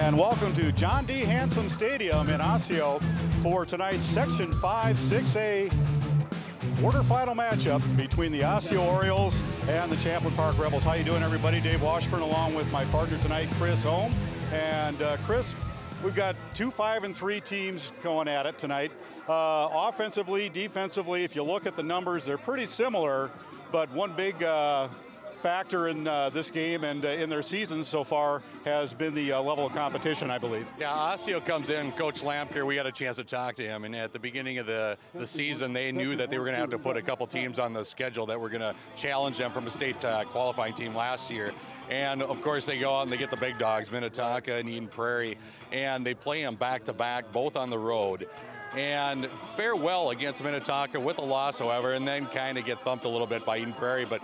And welcome to John D. Hanson Stadium in Osseo for tonight's Section 5 6A quarterfinal matchup between the Osseo Orioles and the Champlin Park Rebels. How you doing, everybody? Dave Washburn along with my partner tonight, Chris Holm. And Chris, we've got two 5-3 teams going at it tonight. Offensively, defensively, if you look at the numbers, they're pretty similar, but one big factor in this game and in their seasons so far has been the level of competition, I believe. Yeah, Osseo comes in, Coach Lampker, we had a chance to talk to him, and at the beginning of the season, they knew that they were going to have to put a couple teams on the schedule that were going to challenge them from a state qualifying team last year. And, of course, they go out and they get the big dogs, Minnetonka and Eden Prairie, and they play them back-to-back, both on the road. And fare well against Minnetonka with a loss, however, and then kind of get thumped a little bit by Eden Prairie. But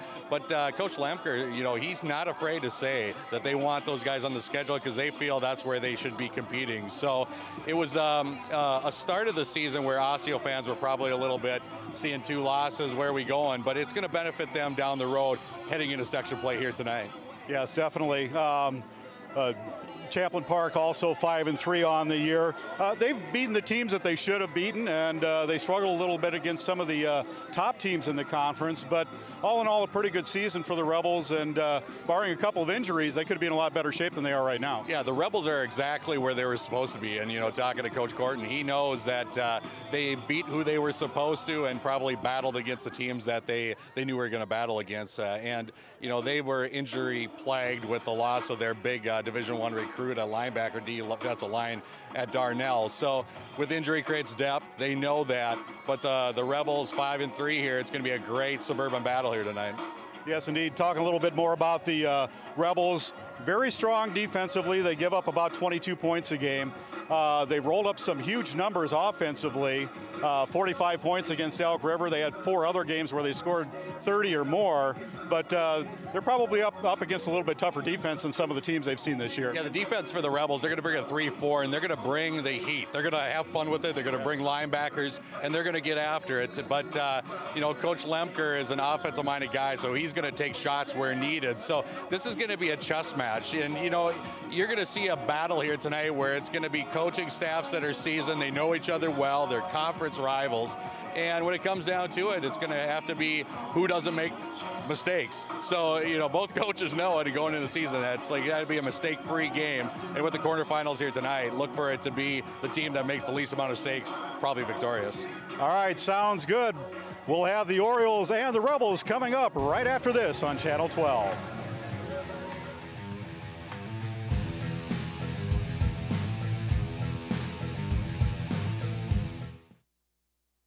Coach Lampker, you know, he's not afraid to say that they want those guys on the schedule because they feel that's where they should be competing. So it was a start of the season where Osseo fans were probably a little bit seeing two losses, where are we going? But it's going to benefit them down the road heading into section play here tonight. Yes, definitely. Champlin Park also 5-3 on the year. They've beaten the teams that they should have beaten, and they struggled a little bit against some of the top teams in the conference. But all in all, a pretty good season for the Rebels, and barring a couple of injuries, they could be in a lot better shape than they are right now. Yeah, the Rebels are exactly where they were supposed to be. And, you know, talking to Coach Corton, he knows that they beat who they were supposed to and probably battled against the teams that they knew were going to battle against. And, you know, they were injury-plagued with the loss of their big Division I recruit, a linebacker, that's a line at Darnell. So with injury creates depth. They know that. But the Rebels 5-3 here, it's going to be a great suburban battle here tonight. Yes, indeed. Talking a little bit more about the Rebels. Very strong defensively. They give up about 22 points a game. They've rolled up some huge numbers offensively. 45 points against Elk River. They had 4 other games where they scored 30 or more. But they're probably up against a little bit tougher defense than some of the teams they've seen this year. Yeah, the defense for the Rebels, they're going to bring a 3-4, and they're going to bring the heat. They're going to have fun with it. They're going to bring linebackers, and they're going to get after it. But, you know, Coach Lemker is an offensive-minded guy, so he's going to take shots where needed. So this is going to be a chess match. And, you know, you're going to see a battle here tonight where it's going to be coaching staffs that are seasoned. They know each other well. They're conference rivals. And when it comes down to it, it's going to have to be who doesn't make mistakes. So, you know, both coaches know it going into the season. It's like got to be a mistake-free game. And with the quarterfinals here tonight, look for it to be the team that makes the least amount of mistakes, probably victorious. All right, sounds good. We'll have the Orioles and the Rebels coming up right after this on Channel 12.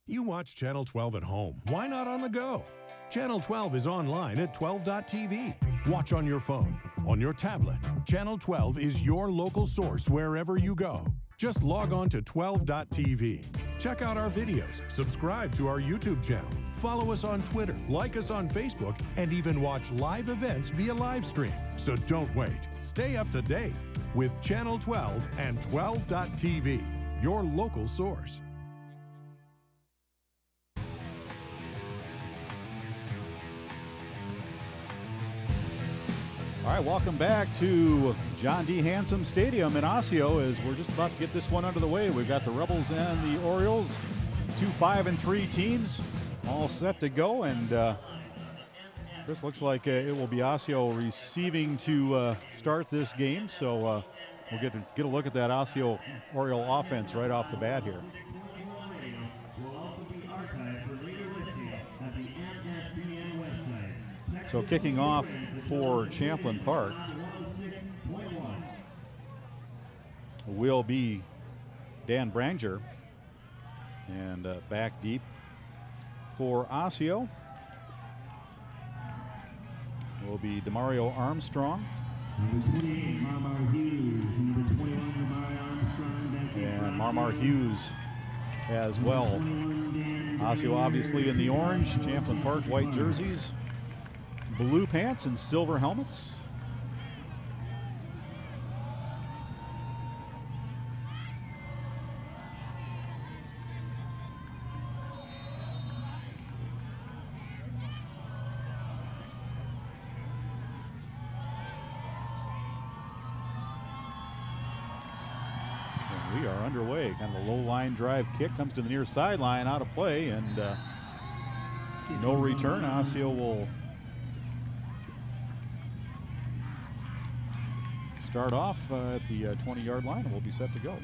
You watch Channel 12 at home. Why not on the go? Channel 12 is online at 12.tv. Watch on your phone, on your tablet. Channel 12 is your local source wherever you go. Just log on to 12.tv. Check out our videos, subscribe to our YouTube channel, follow us on Twitter, like us on Facebook, and even watch live events via live stream. So don't wait. Stay up to date with Channel 12 and 12.tv, your local source. All right, welcome back to John D. Hanson Stadium in Osseo as we're just about to get this one under the way. We've got the Rebels and the Orioles, two 5-3 teams all set to go. And this looks like it will be Osseo receiving to start this game. So we'll get a look at that Osseo Oriole offense right off the bat here. So kicking off for Champlin Park will be Dan Branger, and back deep for Osseo will be Demario Armstrong, and Marmar Hughes as well. Osseo obviously in the orange, Champlin Park white jerseys, blue pants and silver helmets. underway. Kind of a low line drive kick comes to the near sideline, out of play, and no return. Osseo will start off at the 20-yard line, and we'll be set to go.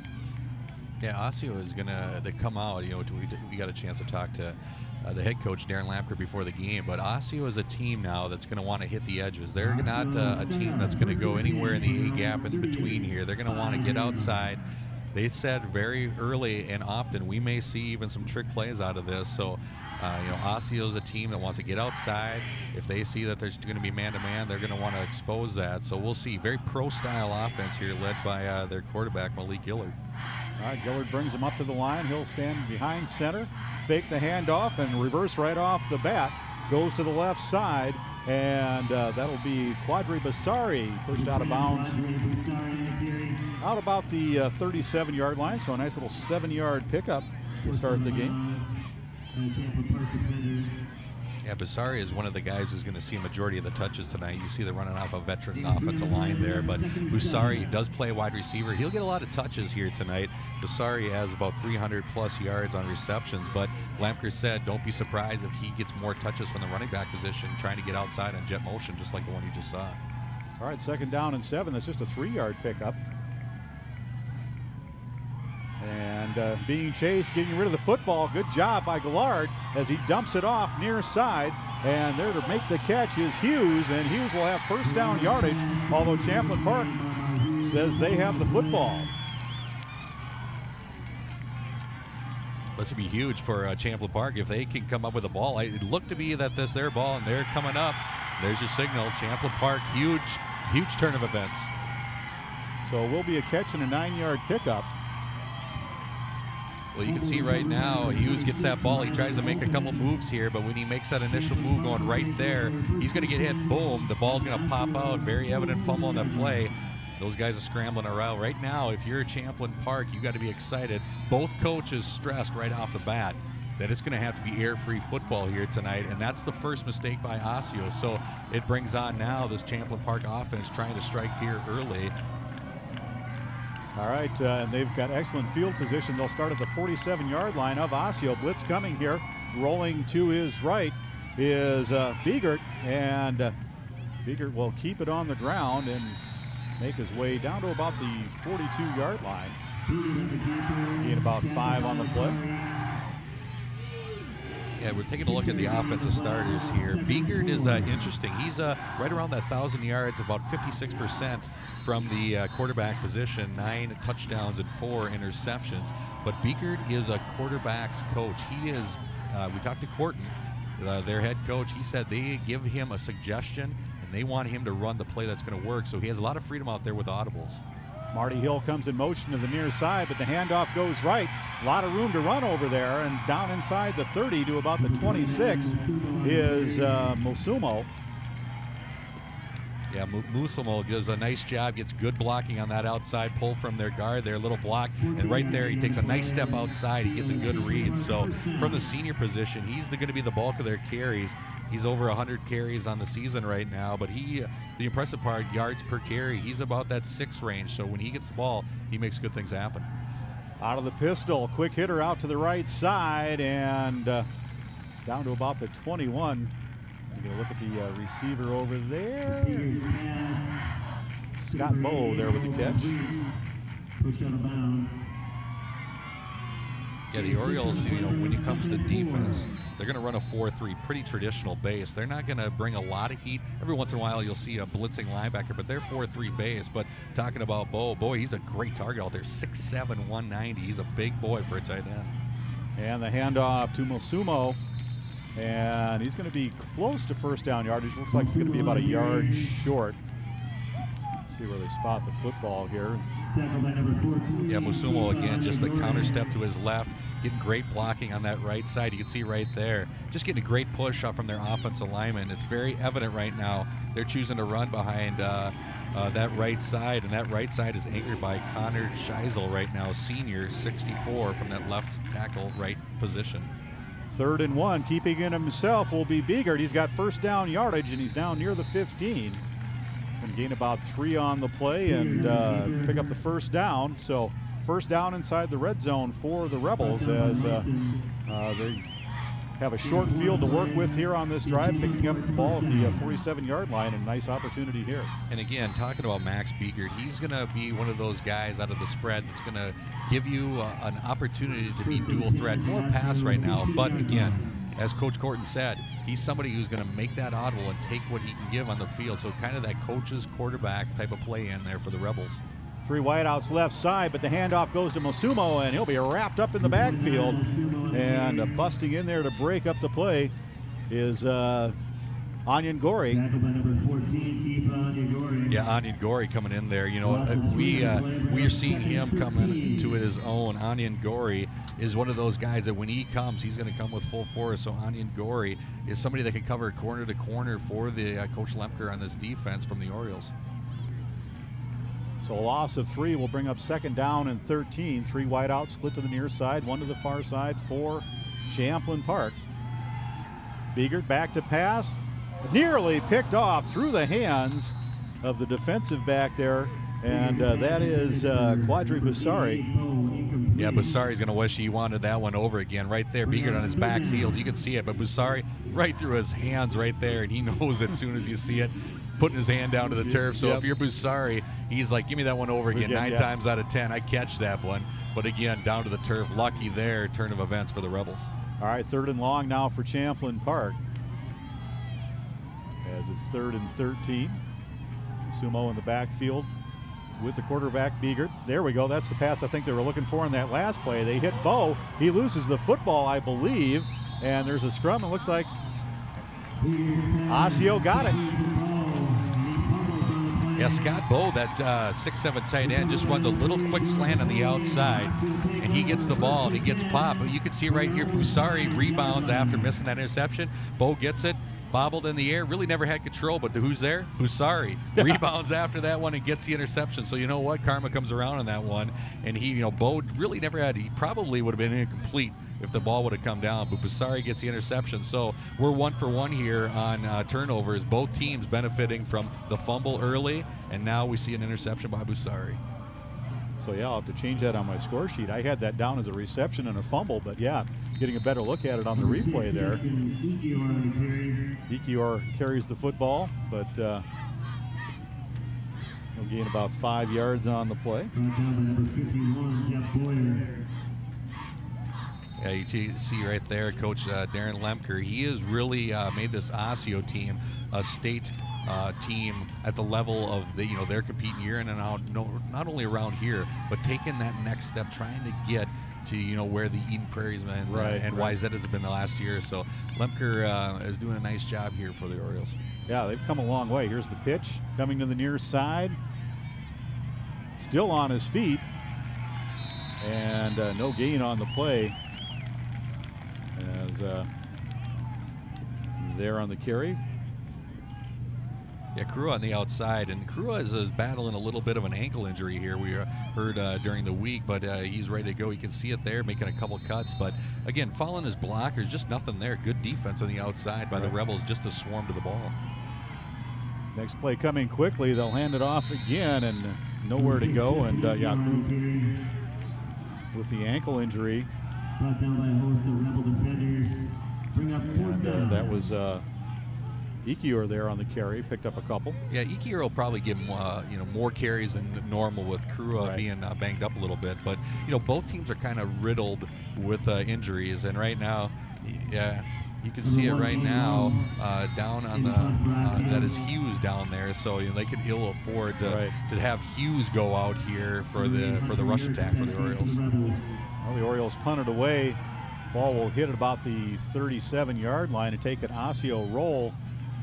Yeah, Osseo is going to come out. You know, we got a chance to talk to the head coach, Darren Lampker, before the game. But Osseo is a team now that's going to want to hit the edges. They're not a team that's going to go anywhere in the A-gap in between here. They're going to want to get outside. They said very early and often we may see even some trick plays out of this. So, you know, Osseo is a team that wants to get outside. If they see that there's going to be man-to-man, they're going to want to expose that. So we'll see. Very pro-style offense here led by their quarterback, Malik Gillard. All right, Gillard brings him up to the line. He'll stand behind center, fake the handoff, and reverse right off the bat. Goes to the left side, and that'll be Quadri Basari pushed out of bounds. Out about the 37-yard line, so a nice little 7-yard pickup to start the game. Yeah, Basari is one of the guys who's going to see a majority of the touches tonight. You see they're running off a veteran offensive line there, but Basari does play wide receiver. He'll get a lot of touches here tonight. Basari has about 300-plus yards on receptions, but Lampker said don't be surprised if he gets more touches from the running back position, trying to get outside on jet motion, just like the one you just saw. All right, 2nd down and 7. That's just a 3-yard pickup. And being chased, getting rid of the football. Good job by Gillard as he dumps it off near side. And there to make the catch is Hughes, and Hughes will have 1st down yardage, although Champlin Park says they have the football. This would be huge for Champlin Park if they can come up with a ball. It looked to be that this their ball, and they're coming up. There's your signal. Champlin Park, huge turn of events. So it will be a catch and a 9-yard pickup. Well, you can see right now, Hughes gets that ball. He tries to make a couple moves here, but when he makes that initial move going right there, he's going to get hit. Boom. The ball's going to pop out. Very evident fumble on that play. Those guys are scrambling around. Right now, if you're Champlin Park, you got to be excited. Both coaches stressed right off the bat that it's going to have to be air-free football here tonight, and that's the first mistake by Osseo. So it brings on now this Champlin Park offense trying to strike here early. All right, and they've got excellent field position. They'll start at the 47-yard line of Osseo. Blitz coming here. Rolling to his right is Biegert, and Biegert will keep it on the ground and make his way down to about the 42-yard line. Gain about 5 on the play. Yeah, we're taking a look at the offensive starters here. Biegert is interesting. He's right around that 1,000 yards, about 56% from the quarterback position, 9 touchdowns and 4 interceptions. But Biegert is a quarterback's coach. He is, we talked to Corton, their head coach. He said they give him a suggestion, and they want him to run the play that's going to work. So he has a lot of freedom out there with audibles. Marty Hill comes in motion to the near side, but the handoff goes right. A lot of room to run over there, and down inside the 30 to about the 26 is Musumo. Yeah, Musumo does a nice job, gets good blocking on that outside pull from their guard, their little block, and right there he takes a nice step outside. He gets a good read. So from the senior position, he's going to be the bulk of their carries. He's over 100 carries on the season right now, but the impressive part, yards per carry, he's about that 6 range. So when he gets the ball, he makes good things happen. Out of the pistol, quick hitter out to the right side and down to about the 21. You're going to look at the receiver over there. Scott Moe there with the catch. Yeah, the Orioles, you know, when it comes to defense, they're going to run a 4-3, pretty traditional base. They're not going to bring a lot of heat. Every once in a while, you'll see a blitzing linebacker, but they're 4-3 base. But talking about Bo, boy, he's a great target out there, 6'7", 190. He's a big boy for a tight end. And the handoff to Musumo, and he's going to be close to 1st down yardage. Looks like he's going to be about a yard short. Let's see where they spot the football here. Yeah, Musumo again, just the counter step to his left, getting great blocking on that right side. You can see right there, just getting a great push off from their offensive lineman. It's very evident right now they're choosing to run behind that right side, and that right side is anchored by Connor Scheisel right now, senior, 64, from that left tackle right position. 3rd and 1, keeping it himself will be Biegert. He's got 1st down yardage, and he's down near the 15. He's going to gain about 3 on the play and pick up the 1st down. So first down inside the red zone for the Rebels as they have a short field to work with here on this drive, picking up the ball at the 47-yard line, and nice opportunity here. And again, talking about Max Biegert, he's going to be one of those guys out of the spread that's going to give you an opportunity to be dual threat, more pass right now. But again, as Coach Corton said, he's somebody who's going to make that audible and take what he can give on the field. So kind of that coach's quarterback type of play in there for the Rebels. 3 wideouts left side, but the handoff goes to Mosumo, and he'll be wrapped up in the backfield. And busting in there to break up the play is Onion Gorey. Yeah, Onion Gorey coming in there. You know, we are seeing him coming to his own. Onion Gorey is one of those guys that when he comes, he's going to come with full force. So Onion Gorey is somebody that can cover corner to corner for the Coach Lemker on this defense from the Orioles. So a loss of 3 will bring up 2nd down and 13. 3 wideouts split to the near side, 1 to the far side for Champlin Park. Biegert back to pass. Nearly picked off through the hands of the defensive back there, and that is Quadri Bussari. Yeah, Bussari's going to wish he wanted that one over again right there. Biegert on his back heels, you can see it, but Bussari right through his hands right there, and he knows it as soon as you see it, putting his hand down to the turf. So if you're Bussari, he's like, give me that one over again. 9 times out of 10, I catch that one. But again, down to the turf, lucky there, turn of events for the Rebels. All right, 3rd and long now for Champlin Park, as it's 3rd and 13. Sumo in the backfield with the quarterback, Biegert. There we go. That's the pass I think they were looking for in that last play. They hit Bo. He loses the football, I believe, and there's a scrum. It looks like Osseo got it. Yeah, Scott Bowe, that 6'7" tight end, just runs a little quick slant on the outside, and he gets the ball, and he gets popped. But you can see right here, Bussari rebounds after missing that interception. Bowe gets it, bobbled in the air, really never had control, but who's there? Bussari rebounds after that one and gets the interception. So you know what? Karma comes around on that one, and Bowe really never had, he probably would have been incomplete if the ball would have come down, but Bussari gets the interception. So we're 1 for 1 here on turnovers. Both teams benefiting from the fumble early, and now we see an interception by Bussari. So yeah, I'll have to change that on my score sheet. I had that down as a reception and a fumble, but yeah, getting a better look at it on the replay there. Ekior carries the football, but he'll gain about 5 yards on the play. Yeah, you see right there, Coach Darren Lemker. He has really made this Osseo team a state team at the level of they're competing year in and out, not only around here, but taking that next step, trying to get to where the Eden Prairies and YZ has been the last year. So Lemker is doing a nice job here for the Orioles. Yeah, they've come a long way. Here's the pitch coming to the near side. Still on his feet, and no gain on the play. As there on the carry. Yeah, Krua on the outside, and Krua is battling a little bit of an ankle injury here. We heard during the week, but he's ready to go. You can see it there, making a couple cuts. But again, following his blockers, just nothing there. Good defense on the outside by the Rebels, just to swarm to the ball. Next play coming quickly. They'll hand it off again, and nowhere to go. And Yaku with the ankle injury. Brought down by a host of Rebel defenders. Bring up and that was Ekior there on the carry, picked up a couple. Yeah, Ekior will probably give more carries than normal with Krua being banged up a little bit. But both teams are kind of riddled with injuries, and right now, yeah, you can see it right now down on the that is Hughes down there. So they could ill afford to have Hughes go out here for the rush attack for the Orioles. Well, the Orioles punted away. Ball will hit at about the 37-yard line and take an Osseo roll,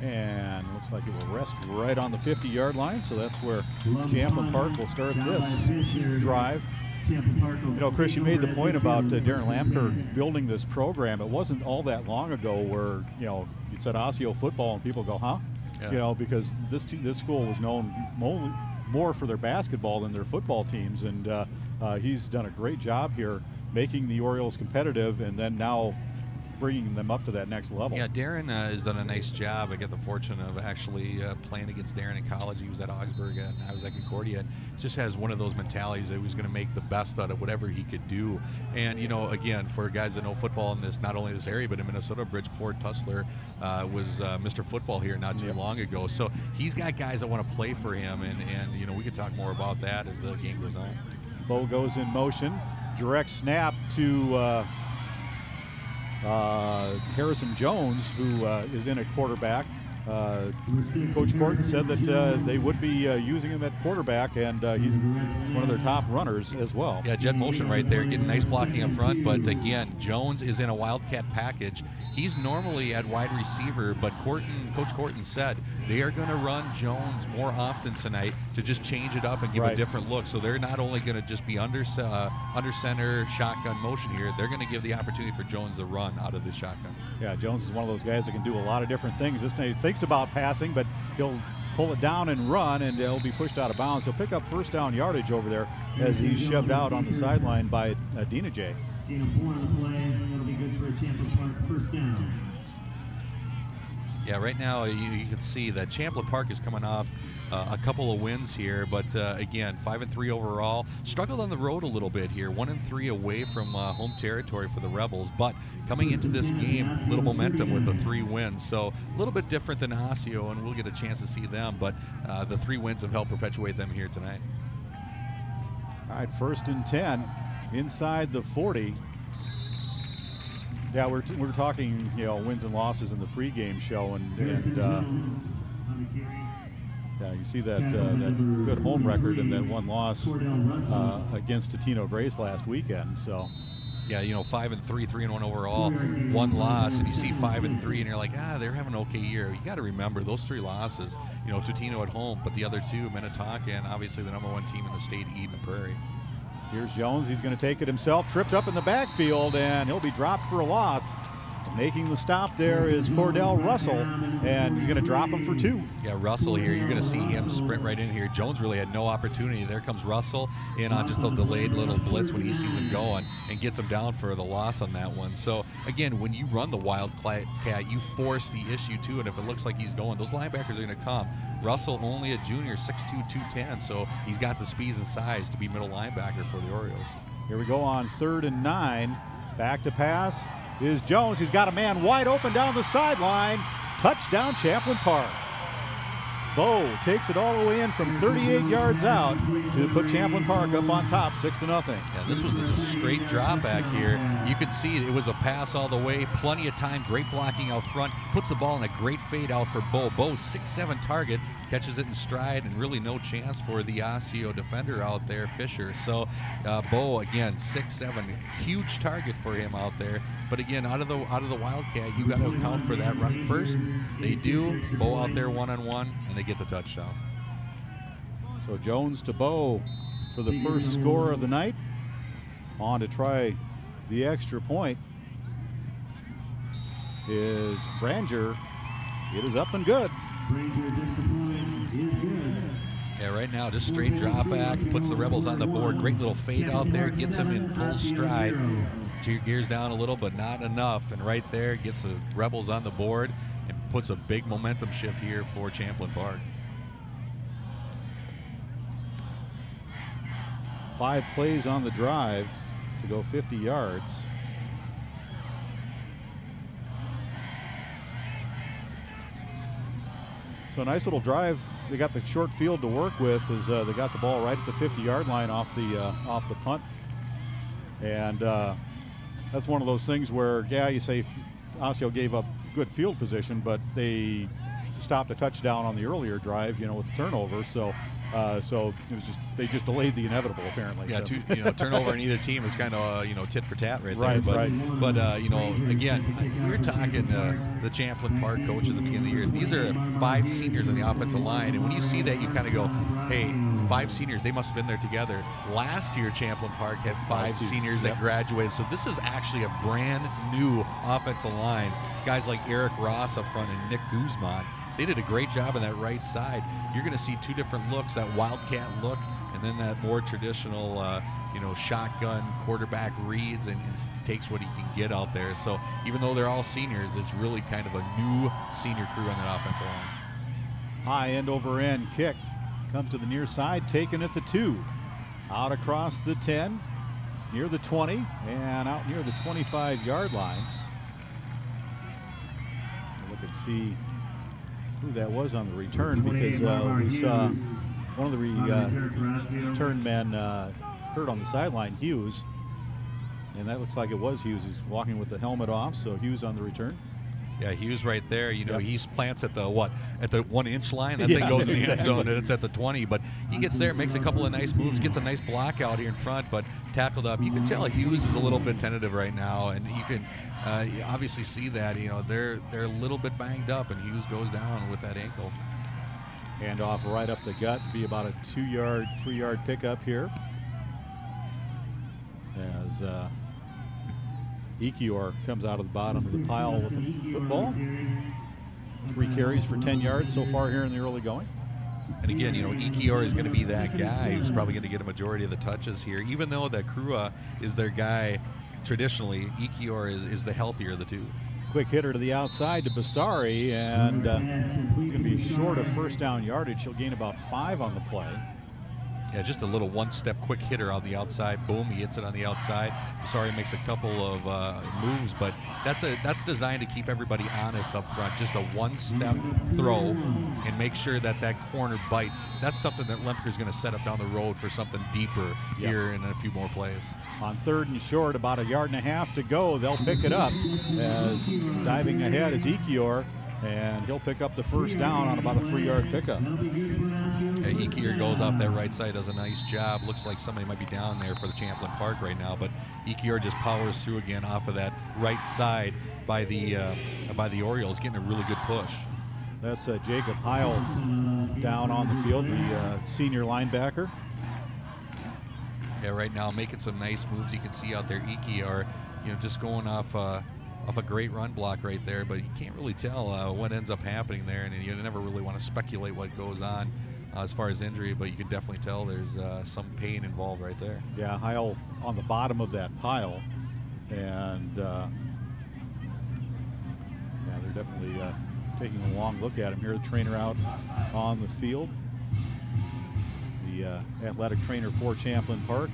and looks like it will rest right on the 50-yard line. So that's where Champlin Park will start this drive. Chris, you made the point about Darren Lamker building this program. It wasn't all that long ago where you said Osseo football and people go, huh? Yeah. Because this school was known more for their basketball than their football teams, and he's done a great job here making the Orioles competitive, and then now bringing them up to that next level. Yeah, Darren has done a nice job. I get the fortune of actually playing against Darren in college. He was at Augsburg and I was at Concordia. And just has one of those mentalities that he was going to make the best out of whatever he could do. And, you know, again, for guys that know football in this, not only this area, but in Minnesota, Bridgeport, Tussler was Mr. Football here not too long ago. So he's got guys that want to play for him. And, you know, we could talk more about that as the game goes on. Bo goes in motion. Direct snap to Harrison Jones, who is in at quarterback. Coach Corton said that they would be using him at quarterback, and he's one of their top runners as well. Yeah, jet motion right there, getting nice blocking up front. But again, Jones is in a Wildcat package. He's normally at wide receiver, but Coach Corton said they are going to run Jones more often tonight to just change it up and give a different look. So they're not only going to just be under center shotgun motion here, they're going to give the opportunity for Jones to run out of the shotgun. Yeah, Jones is one of those guys that can do a lot of different things. This night he thinks about passing, but he'll pull it down and run, and he'll be pushed out of bounds. He'll pick up first down yardage over there as he's shoved out on the sideline by Dina J. Gain of 4 on the play. That'll be good for Champlin Park, first down. Yeah, right now you can see that Champlin Park is coming off a couple of wins here, but again, 5-3 overall. Struggled on the road a little bit here, 1-3 away from home territory for the Rebels, but coming into this game, little momentum with the 3 wins. So a little bit different than Osseo, and we'll get a chance to see them, but the 3 wins have helped perpetuate them here tonight. All right, 1st and 10 inside the 40. Yeah, we're talking, you know, wins and losses in the pregame show, and yeah, you see that that good home record and that 1 loss against Totino Grace last weekend. So, yeah, you know, 5-3, 3-1 overall, 1 loss, and you see 5-3, and you're like, they're having an okay year. You got to remember those 3 losses. You know, Totino at home, but the other 2, Minnetonka, and obviously the #1 team in the state, Eden Prairie. Here's Jones. He's going to take it himself. Tripped up in the backfield, and he'll be dropped for a loss. Making the stop there is Cordell Russell, and he's going to drop him for 2. Yeah, Russell here, you're going to see him sprint right in here. Jones really had no opportunity. There comes Russell in on just a delayed little blitz when he sees him going and gets him down for the loss on that one. So, again, when you run the Wildcat, you force the issue too, and if it looks like he's going, those linebackers are going to come. Russell, only a junior, 6'2", 210, so he's got the speed and size to be middle linebacker for the Orioles. Here we go on 3rd and 9. Back to pass is Jones. He's got a man wide open down the sideline. Touchdown, Champlin Park. Bo takes it all the way in from 38 yards out to put Champlin Park up on top, 6-0. Yeah, this was just a straight drop back here. You could see it was a pass all the way, plenty of time, great blocking out front, puts the ball in a great fade out for Bo. Bo, 6'7" target, catches it in stride, and really no chance for the Osseo defender out there, Fisher. So Bo, again, 6'7", huge target for him out there. But again, out of the Wildcat, you got to account for that run first. They do. Bo out there one-on-one, and they get the touchdown. So Jones to Bo for the first score of the night. On to try the extra point is Branger. It is up and good. Branger's extra point is good. Yeah, right now, just straight drop back, puts the Rebels on the board. Great little fade out there, gets them in full stride. Gears down a little, but not enough. And right there, gets the Rebels on the board and puts a big momentum shift here for Champlin Park. 5 plays on the drive to go 50 yards. So a nice little drive. They got the short field to work with as they got the ball right at the 50-yard line off the punt. And that's one of those things where, yeah, you say Osseo gave up good field position, but they stopped a touchdown on the earlier drive, you know, with the turnover. So so it was just, they just delayed the Champlin apparently. Yeah, so. Turnover in either team is kind of tit for tat right there. But again, we were talking the Champlin Park coach at the beginning of the year. These are 5 seniors on the offensive line, and when you see that, you kind of go, hey, 5 seniors, they must have been there together. Last year, Champlin Park had 5 seniors that graduated, so this is actually a brand new offensive line. Guys like Eric Ross up front and Nick Guzman. They did a great job on that right side. You're going to see 2 different looks, that Wildcat look And then that more traditional, shotgun quarterback reads and takes what he can get out there. So even though they're all seniors, it's really kind of a new senior crew on that offensive line. High end over end kick comes to the near side, taken at the 2. Out across the 10, near the 20, and out near the 25-yard line. Look and see who that was on the return, because we saw one of the return men hurt on the sideline, Hughes, and that looks like it was Hughes. He's walking with the helmet off, so Hughes on the return. Yeah, Hughes right there. He plants at the 1-inch line. That thing goes in the end zone, and it's at the 20. But he gets there, makes a couple of nice moves, gets a nice block out here in front, but tackled up. You can tell Hughes is a little bit tentative right now, and you can obviously see that. They're a little bit banged up, and Hughes goes down with that ankle. Hand off right up the gut, be about a 2-yard, 3-yard pickup here. As Ekior comes out of the bottom of the pile with the football. 3 carries for 10 yards so far here in the early going. And again, Ekior is going to be that guy who's probably going to get a majority of the touches here. Even though that Krua is their guy traditionally, Ekior is the healthier of the two. Quick hitter to the outside to Basari, and he's going to be short of first down yardage. He'll gain about 5 on the play. Yeah, just a little one-step quick hitter on the outside. Boom, he hits it on the outside. Sorry, makes a couple of moves, but that's designed to keep everybody honest up front. Just a one-step throw and make sure that corner bites. That's something that Lemper's going to set up down the road for something deeper here in a few more plays. On 3rd and short, about 1.5 yards to go. They'll pick it up as diving ahead is Ekior, and he'll pick up the first down on about a 3-yard pickup. Ekior goes off that right side, does a nice job. Looks like somebody might be down there for the Champlin Park right now, but Ekior just powers through again off of that right side by the Orioles, getting a really good push. That's Jacob Heil down on the field, the senior linebacker. Yeah, right now making some nice moves. You can see out there Ekior, just going off a great run block right there, but you can't really tell what ends up happening there, and you never really want to speculate what goes on as far as injury, but you can definitely tell there's some pain involved right there. Yeah, Heil on the bottom of that pile, and they're definitely taking a long look at him here. The trainer out on the field, the athletic trainer for Champlin Park,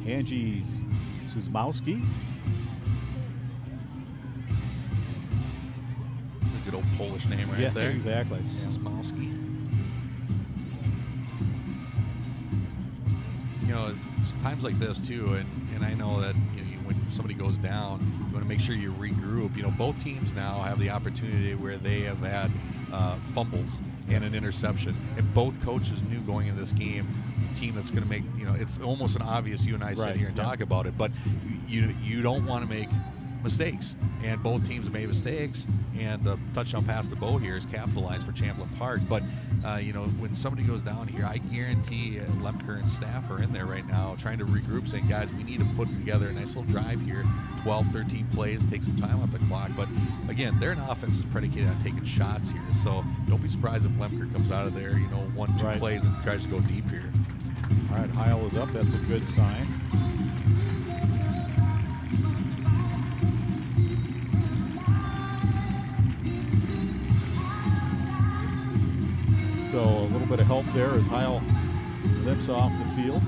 Angie Suzmowski. Good old Polish name right there. Exactly. Szymanski. It's times like this too, and I know that when somebody goes down, you want to make sure you regroup. Both teams now have the opportunity where they have had fumbles and an interception, and both coaches knew going into this game the team that's going to make. It's almost an obvious. You and I sit here and talk about it, but you don't want to make mistakes, and both teams made mistakes, and the touchdown pass to Bo here is capitalized for Champlin Park. But when somebody goes down here, I guarantee Lemker and staff are in there right now trying to regroup, saying, guys, we need to put together a nice little drive here, 12, 13 plays, take some time off the clock. But again, their offense is predicated on taking shots here, so don't be surprised if Lemker comes out of there 1-2 plays and tries to go deep here. All right, Heil is up. That's a good sign. So a little bit of help there as Heil limps off the field.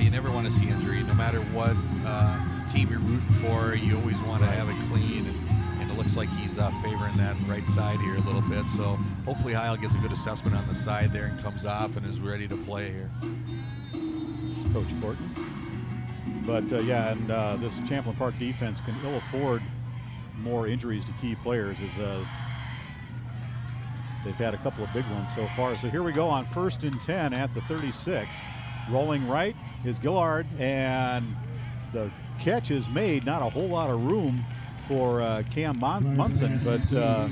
You never want to see injury, no matter what team you're rooting for. You always want to have it clean, and it looks like he's favoring that right side here a little bit. So hopefully Heil gets a good assessment on the side there and comes off and is ready to play here. It's Coach Gordon. But this Champlin Park defense can ill afford more injuries to key players as they've had a couple of big ones so far. So here we go on 1st and 10 at the 36. Rolling right is Gillard, and the catch is made. Not a whole lot of room for Cam Munson, but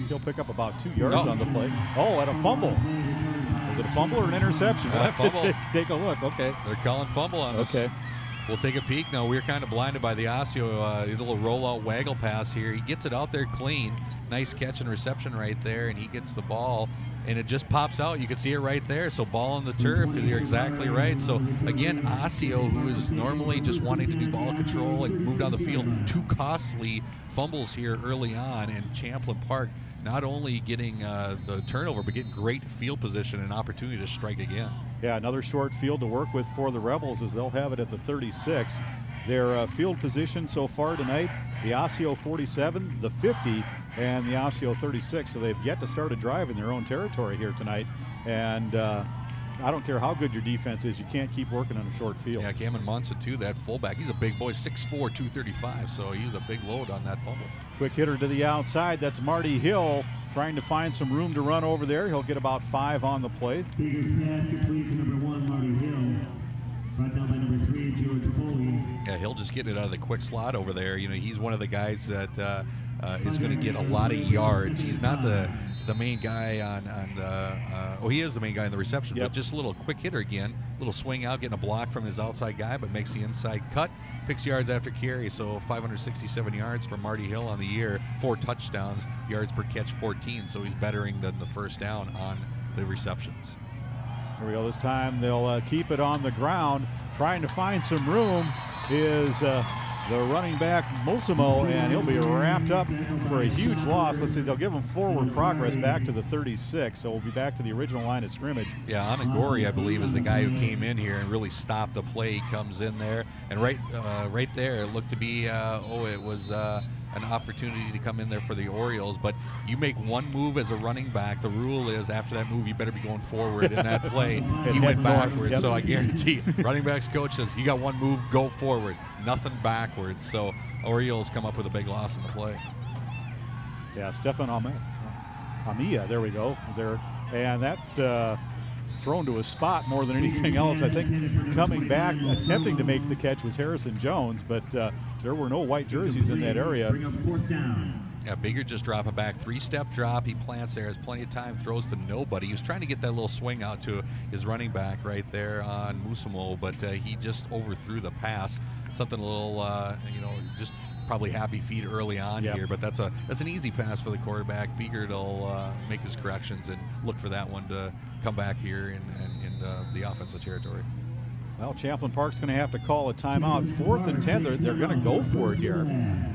he'll pick up about 2 yards on the play. Oh, and a fumble. Is it a fumble or an interception? We'll have to take a look. Okay. They're calling fumble on us. Okay. We'll take a peek. No, we're kind of blinded by the Osseo little rollout waggle pass here. He gets it out there clean. Nice catch and reception right there, and he gets the ball, and it just pops out. You can see it right there. So ball on the turf, and you're exactly right. So again, Osseo, who is normally just wanting to do ball control and move down the field, 2 costly fumbles here early on, and Champlin Park not only getting the turnover, but getting great field position and opportunity to strike again. Yeah, another short field to work with for the Rebels as they'll have it at the 36. Their field position so far tonight, the Osseo 47, the 50, and the Osseo 36. So they've yet to start a drive in their own territory here tonight. And I don't care how good your defense is, you can't keep working on a short field. Yeah, Cameron Munson, too, that fullback. He's a big boy, 6'4", 235, so he's a big load on that fumble. Quick hitter to the outside. That's Marty Hill trying to find some room to run over there. He'll get about 5 on the play. Biggest pass complete to number 1, Marty Hill. Brought down by number 3, George Foley. Yeah, Hill just getting it out of the quick slot over there. You know, he's one of the guys that is going to get a lot of yards. He's not the main guy on he is the main guy in the reception, but just a little quick hitter again, little swing out, getting a block from his outside guy, but makes the inside cut, picks yards after carry. So 567 yards for Marty Hill on the year, 4 touchdowns, yards per catch 14, so he's bettering than the first down on the receptions. Here we go. This time they'll keep it on the ground, trying to find some room is the running back Mosimo, and he'll be wrapped up for a huge loss. Let's see, they'll give him forward progress back to the 36, so we'll be back to the original line of scrimmage. Yeah, Anagori, I believe, is the guy who came in here and really stopped the play. He comes in there, and right there, it looked to be, it was an opportunity to come in there for the Orioles, but you make one move as a running back. The rule is after that move, you better be going forward in that play. He went backwards, so I guarantee running backs coach says, you got one move, go forward, nothing backwards. So Orioles come up with a big loss in the play. Yeah, Stefan Amia, there we go. There, and that thrown to a spot more than anything else. I think coming back, attempting to make the catch was Harrison Jones, but there were no white jerseys in that area. Yeah, Bigger just drop it back, 3-step drop. He plants there, has plenty of time, throws to nobody. He was trying to get that little swing out to his running back right there on Musimo, but he just overthrew the pass. Something a little, just probably happy feet early on here, but that's an easy pass for the quarterback. Biegert will make his corrections and look for that one to come back here in the offensive territory. Well, Champlin Park's going to have to call a timeout. 4th and 10, they're going to go for it here.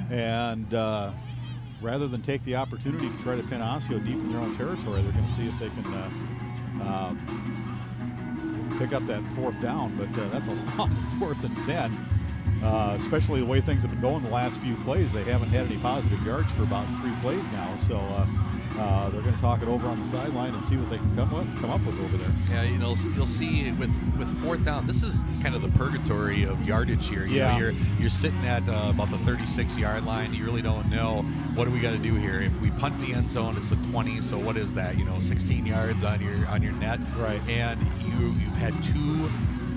And rather than take the opportunity to try to pin Osseo deep in their own territory, they're going to see if they can pick up that 4th down. But that's a long 4th and 10. Especially the way things have been going the last few plays. They haven't had any positive yards for about 3 plays now, so they're going to talk it over on the sideline and see what they can come up with over there. Yeah, you'll see with 4th down, this is kind of the purgatory of yardage here. You know, you're sitting at about the 36-yard line. You really don't know what do we got to do here. If we punt the end zone, it's the 20. So what is that? 16 yards on your net. Right. And you've had 2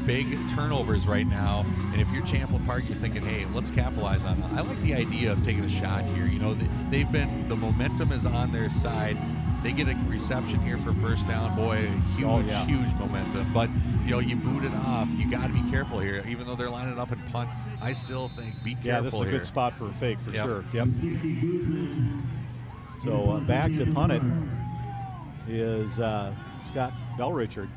big turnovers right now, and if you're Champlin Park, you're thinking, hey, let's capitalize on that. I like the idea of taking a shot here. The momentum is on their side. They get a reception here for first down. Boy, huge momentum. But you boot it off. You got to be careful here. Even though they're lining up and punt, I still think be careful. Yeah, this is a here. Good spot for a fake for sure. Yep. So back to punt it is Scott Bellrichard.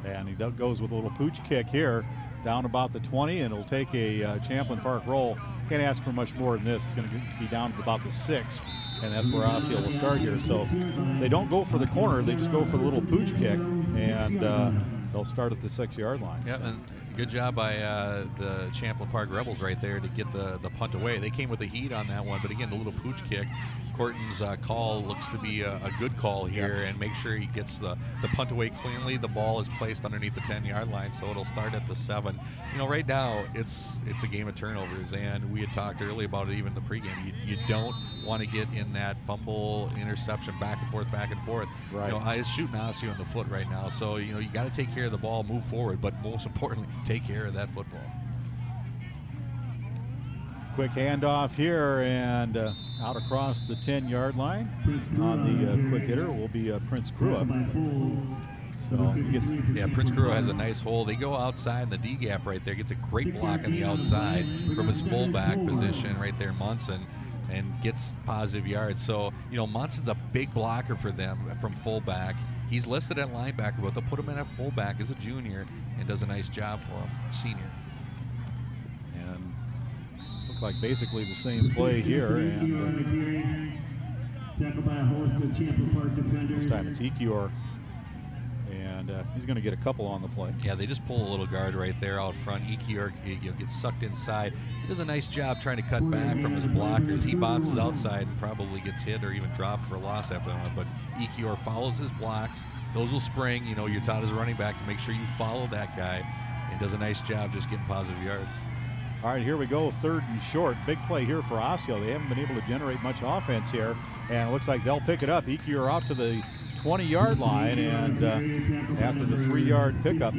And he goes with a little pooch kick here, down about the 20, and it'll take a Champlin Park roll. Can't ask for much more than this. It's going to be down to about the 6, and that's where Osseo will start here. So they don't go for the corner, they just go for the little pooch kick, and they'll start at the 6-yard line. Yeah, and good job by the Champlin Park Rebels right there to get the punt away. They came with the heat on that one, but again, the little pooch kick. Corton's call looks to be a good call here, and make sure he gets the punt away cleanly. The ball is placed underneath the 10-yard line, so it'll start at the 7. Right now it's a game of turnovers, and we had talked earlier about it even in the pregame. You don't want to get in that fumble interception back and forth. Right. It's shooting Osseo in the foot right now, so you got to take care of the ball, move forward, but most importantly, take care of that football. Quick handoff here, and out across the 10-yard line on the quick hitter will be Prince Krua. So he gets, yeah, Prince Kuro has a nice hole. They go outside in the D gap right there. Gets a great block on the outside from his fullback position right there, Munson, and gets positive yards. So, you know, Munson's a big blocker for them from fullback. He's listed at linebacker, but they'll put him in at fullback as a junior and does a nice job for him, senior. And look like basically the same play here. And this time it's Ekior. And he's going to get a couple on the play. Yeah, they just pull a little guard right there out front. Ekior gets sucked inside. He does a nice job trying to cut back from his blockers. He bounces outside and probably gets hit or even dropped for a loss after that. But Ekior follows his blocks. Those will spring. You know, you're taught as a running back to make sure you follow that guy, and does a nice job just getting positive yards. All right, here we go, 3rd and short. Big play here for Osseo. They haven't been able to generate much offense here, and it looks like they'll pick it up. Ekior off to the 20-yard line, and after the 3-yard pickup,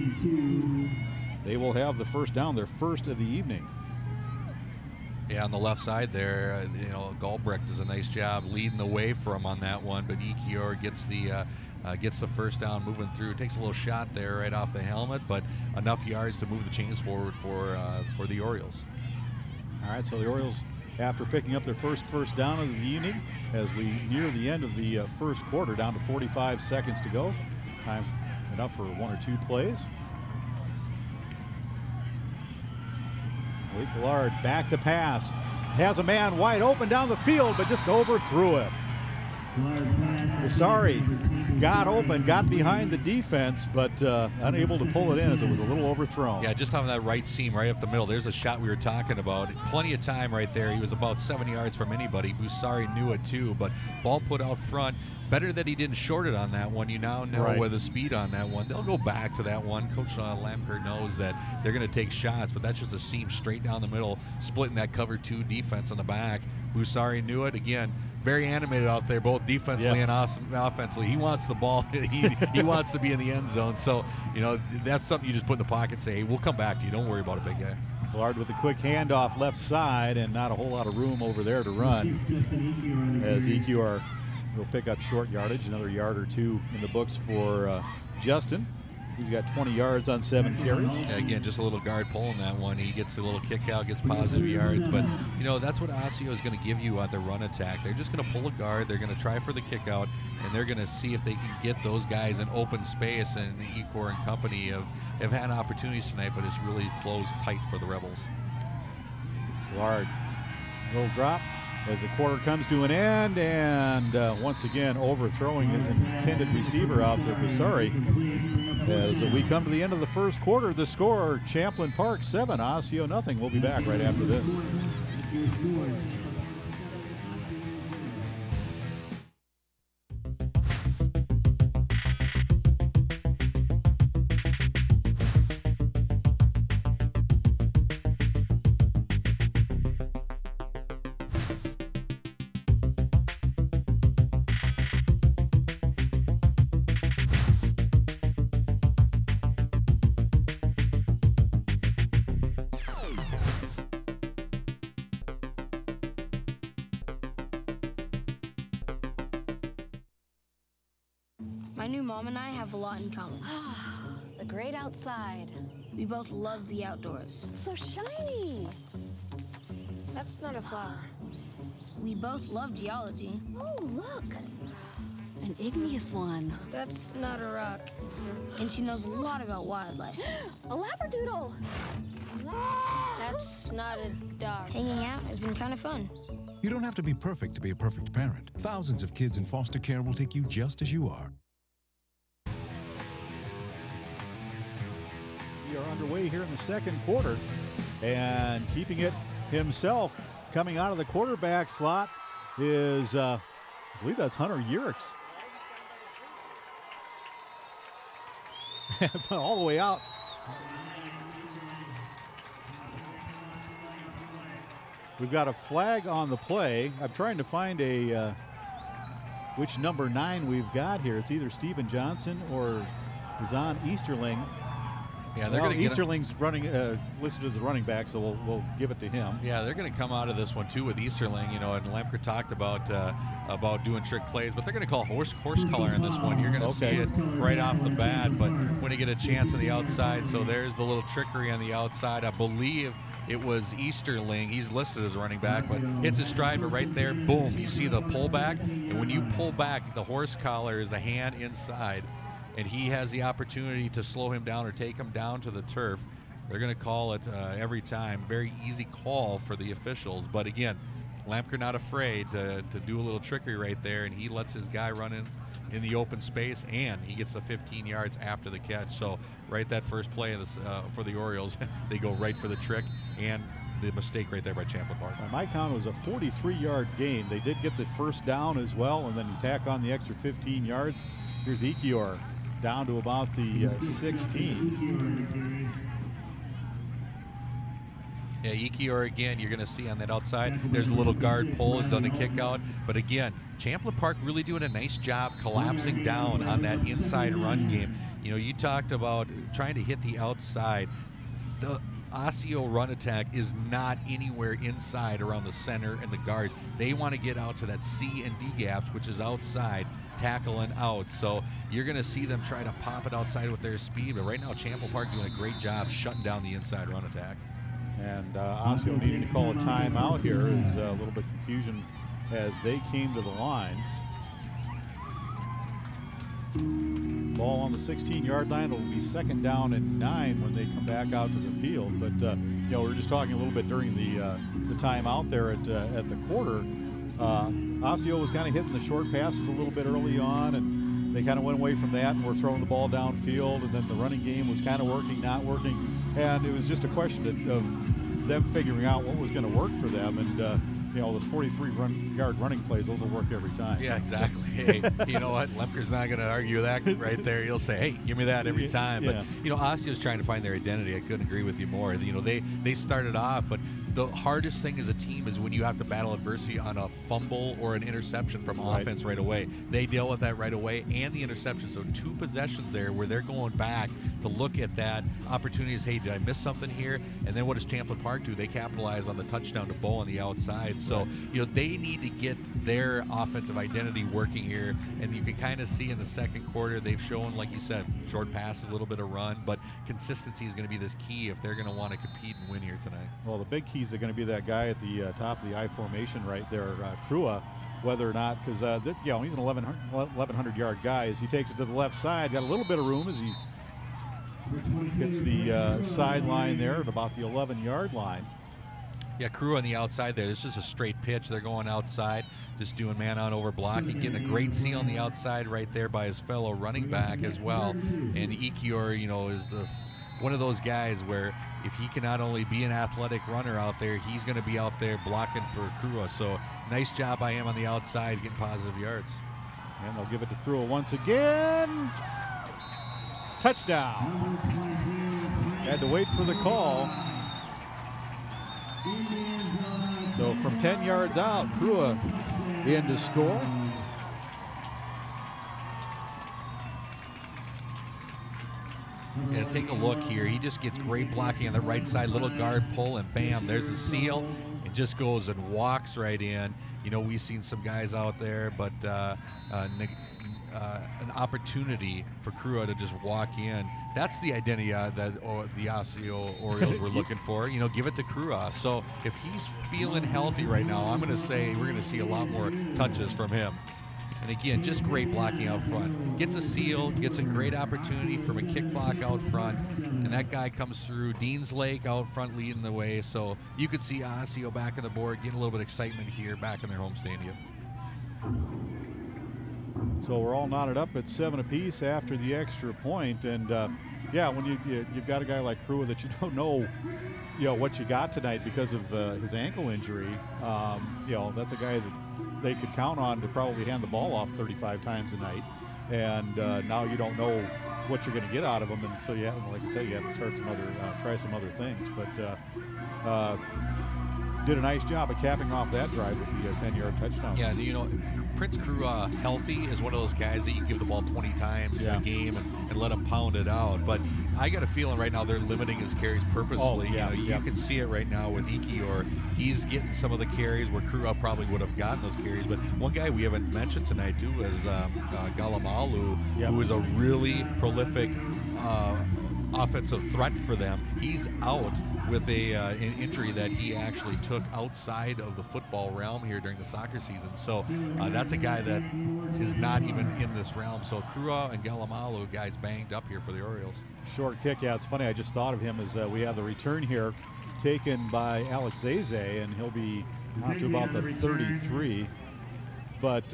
they will have the first down, their first of the evening. Yeah, on the left side there, you know, Galbrecht does a nice job leading the way for him on that one, but Ekior gets the first down moving through. Takes a little shot there right off the helmet, but enough yards to move the chains forward for the Orioles. All right, so the Orioles, after picking up their first down of the evening, as we near the end of the first quarter, down to 45 seconds to go. Time enough for 1 or 2 plays. Lee Gillard back to pass. Has a man wide open down the field, but just overthrew it. Vasari got open, got behind the defense, but unable to pull it in as it was a little overthrown. Yeah, just having that right seam right up the middle. There's a shot we were talking about. Plenty of time right there. He was about 7 yards from anybody. Busari knew it too, but ball put out front. Better that he didn't short it on that one. You now know with the speed on that one. They'll go back to that one. Coach Lamker knows that they're going to take shots, but that's just a seam straight down the middle, splitting that cover 2 defense on the back. Busari knew it. Again, very animated out there, both defensively and offensively. He wants the ball. he wants to be in the end zone. So, you know, that's something you just put in the pocket and say, hey, we'll come back to you. Don't worry about it, big guy. Gillard with a quick handoff left side, and not a whole lot of room over there to run, as Ekior will pick up short yardage, another yard or 2 in the books for Justin. He's got 20 yards on 7 carries. Yeah, again, just a little guard pulling that one. He gets a little kick out, gets positive yards. But, you know, that's what Osseo is going to give you on the run attack. They're just going to pull a guard. They're going to try for the kick out, and they're going to see if they can get those guys in open space. And Ekior and company have had opportunities tonight, but it's really closed tight for the Rebels. Gillard, little drop as the quarter comes to an end, and once again overthrowing his intended receiver out there, Busari. As we come to the end of the first quarter, the score, Champlin Park 7, Osseo nothing. We'll be back right after this. My new mom and I have a lot in common. The great outside. We both love the outdoors. It's so shiny. That's not a flower. We both love geology. Oh, look. An igneous one. That's not a rock. And she knows a lot about wildlife. A labradoodle. That's not a dog. Hanging out has been kind of fun. You don't have to be perfect to be a perfect parent. Thousands of kids in foster care will take you just as you are. We are underway here in the second quarter, and keeping it himself coming out of the quarterback slot is, I believe that's Hunter Yerix. All the way out. We've got a flag on the play. I'm trying to find a which number 9 we've got here. It's either Stephen Johnson or Zahn Easterling. Yeah, they're going to Easterling's running listed as a running back, so we'll give it to him. Yeah, they're going to come out of this one too with Easterling. You know, and Lemker talked about doing trick plays, but they're going to call horse color in this one. You're going to see it right off the bat, but when they get a chance on the outside, so there's the little trickery on the outside. I believe it was Easterling. He's listed as a running back, but hits his stride, but right there, boom, you see the pullback. And when you pull back, the horse collar is the hand inside, and he has the opportunity to slow him down or take him down to the turf. They're going to call it every time. Very easy call for the officials. But again, Lemker not afraid to do a little trickery right there, and he lets his guy run in the open space, and he gets the 15 yards after the catch. So right that first play of this, for the Orioles, they go right for the trick and the mistake right there by Champlin Park. My count was a 43-yard gain. They did get the first down as well, and then you tack on the extra 15 yards. Here's Ekior down to about the 16. Yeah, Ekior again, you're going to see on that outside. There's a little guard pull. It's on the kick out. But again, Champlin Park really doing a nice job collapsing down on that inside run game. You know, you talked about trying to hit the outside. The Osseo run attack is not anywhere inside around the center and the guards. They want to get out to that C and D gaps, which is outside, tackling out. So you're going to see them try to pop it outside with their speed. But right now, Champlin Park doing a great job shutting down the inside run attack. And Osseo needing to call a timeout here is a little bit confusion as they came to the line. Ball on the 16-yard line. It'll be 2nd down and 9 when they come back out to the field. But you know, we were just talking a little bit during the timeout there at the quarter. Osseo was kind of hitting the short passes a little bit early on, and they kind of went away from that and were throwing the ball downfield. And then the running game was kind of working, not working, and it was just a question of them figuring out what was going to work for them. And you know, those 43-yard running plays, those will work every time. Yeah, exactly. Hey, you know what? Lemker's not going to argue that right there. He'll say, hey, give me that every time. But, you know, Osseo's trying to find their identity. I couldn't agree with you more. You know, they started off, but the hardest thing as a team is when you have to battle adversity on a fumble or an interception from offense right away. They deal with that right away, and the interception. So 2 possessions there where they're going back to look at that opportunity as, hey, did I miss something here? And then what does Champlin Park do? They capitalize on the touchdown to Bo on the outside. So, you know, they need to get their offensive identity working here, and you can kind of see in the second quarter they've shown, like you said, short passes, a little bit of run, but consistency is going to be this key if they're going to want to compete and win here tonight. Well, the big keys are going to be that guy at the top of the I formation right there, Krua, whether or not, because you know, he's an 1,100-yard guy. As he takes it to the left side, got a little bit of room as he hits the sideline there at about the 11-yard line. Yeah, Crew on the outside there. This is a straight pitch. They're going outside, just doing man-on-over blocking, getting a great seal on the outside right there by his fellow running back as well. And Ekior, you know, is one of those guys where if he can not only be an athletic runner out there, he's going to be out there blocking for Krua. So nice job by him on the outside, getting positive yards. And they'll give it to Krua once again. Touchdown. Had to wait for the call. So from 10 yards out, Krua in to score. Yeah, take a look here. He just gets great blocking on the right side, little guard pull, and bam, there's a seal. It just goes and walks right in. You know, we've seen some guys out there, but an opportunity for Krua to just walk in. That's the identity that the Osseo Orioles were looking for. You know, give it to Krua. So if he's feeling healthy right now, I'm going to say we're going to see a lot more touches from him. And again, just great blocking out front. Gets a seal, gets a great opportunity from a kick block out front, and that guy comes through. Dean's Lake out front leading the way. So you could see Osseo back on the board, getting a little bit of excitement here back in their home stadium. So we're all knotted up at 7 apiece after the extra point. And yeah, when you've got a guy like Krua that you don't know, you know, what you got tonight because of his ankle injury, you know, that's a guy that they could count on to probably hand the ball off 35 times a night. And now you don't know what you're going to get out of him. And so, yeah, like I say, you have to start try some other things. But did a nice job of capping off that drive with the 10-yard touchdown. Yeah, you know, Prince Crua healthy is one of those guys that you give the ball 20 times a game and let him pound it out. But I got a feeling right now they're limiting his carries purposely. You can see it right now with Iki, or he's getting some of the carries where Crua probably would have gotten those carries. But one guy we haven't mentioned tonight too is Galamalu, who is a really prolific offensive threat for them. He's out with an injury that he actually took outside of the football realm here during the soccer season. So that's a guy that is not even in this realm. So Crua and Galamalu, guys banged up here for the Orioles. Short kick, it's funny, I just thought of him as we have the return here taken by Alex Zeze, and he'll be out to about the 33. But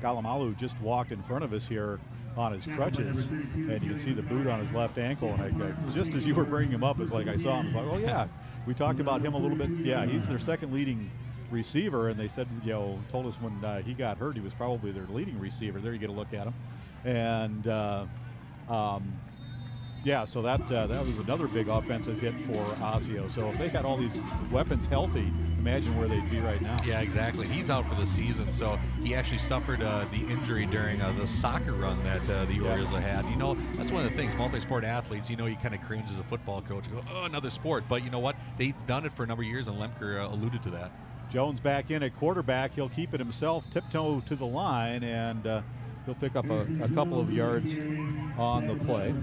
Galamalu just walked in front of us here on his crutches, and you can see the boot on his left ankle. And just as you were bringing him up, it's like I saw him. It's like, oh yeah, we talked about him a little bit. Yeah, he's their second leading receiver, and they said, told us when he got hurt, he was probably their leading receiver. There you get a look at him, and so that was another big offensive hit for Osseo. So if they had all these weapons healthy, imagine where they'd be right now. Yeah, exactly. He's out for the season, so he actually suffered the injury during the soccer run that the Orioles have had. You know, that's one of the things, multi-sport athletes, you kind of cringe as a football coach. You go, oh, another sport. But you know what? They've done it for a number of years, and Lemker alluded to that. Jones back in at quarterback. He'll keep it himself, tiptoe to the line, and he'll pick up a couple of yards on the play.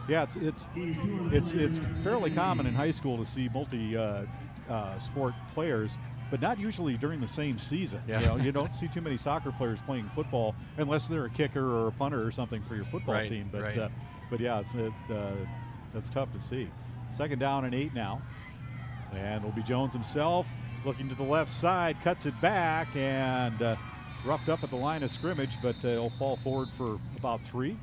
Yeah, it's fairly common in high school to see multi-sport players, but not usually during the same season. Yeah. You don't see too many soccer players playing football unless they're a kicker or a punter or something for your football team. But yeah, that's tough to see. 2nd down and 8 now, and it'll be Jones himself looking to the left side, cuts it back, and roughed up at the line of scrimmage, but he'll fall forward for about 3.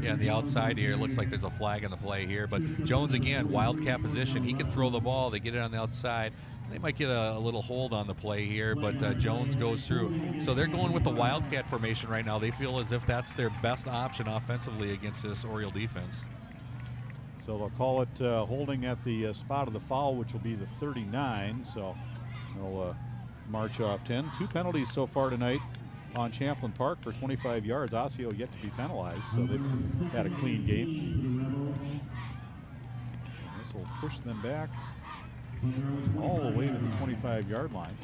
Yeah, on the outside here, it looks like there's a flag in the play here. But Jones, again, wildcat position. He can throw the ball. They get it on the outside. They might get a little hold on the play here, but Jones goes through. So they're going with the wildcat formation right now. They feel as if that's their best option offensively against this Oriole defense. So they'll call it holding at the spot of the foul, which will be the 39. So they'll march off 10. 2 penalties so far tonight on Champlin Park for 25 yards. Osseo yet to be penalized, so they've had a clean game. This will push them back all the way to the 25-yard line.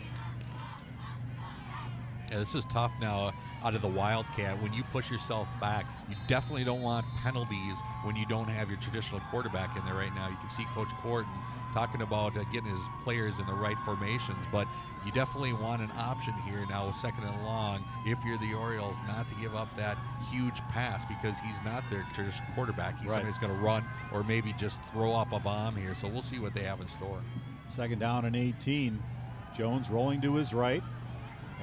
Yeah, this is tough now out of the Wildcat. When you push yourself back, you definitely don't want penalties when you don't have your traditional quarterback in there right now. You can see Coach Corton talking about getting his players in the right formations, but you definitely want an option here now with 2nd and long if you're the Orioles not to give up that huge pass, because he's not their traditional quarterback. He's somebody who's going to run or maybe just throw up a bomb here. So we'll see what they have in store. 2nd down and 18. Jones rolling to his right,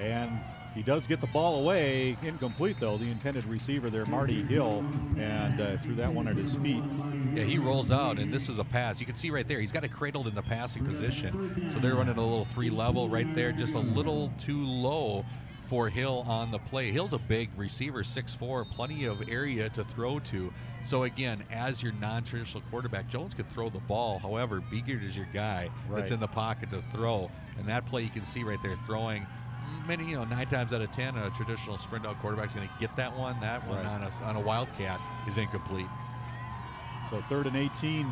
and he does get the ball away. Incomplete, though. The intended receiver there, Marty Hill, and threw that one at his feet. Yeah, he rolls out, and this is a pass. You can see right there, he's got it cradled in the passing position. So they're running a little 3 level right there, just a little too low for Hill on the play. Hill's a big receiver, 6'4", plenty of area to throw to. So again, as your non-traditional quarterback, Jones could throw the ball. However, Biegert is your guy that's in the pocket to throw. And that play you can see right there, throwing many, 9 times out of 10, a traditional sprint out quarterback's going to get that one. That one on a Wildcat is incomplete. So 3rd and 18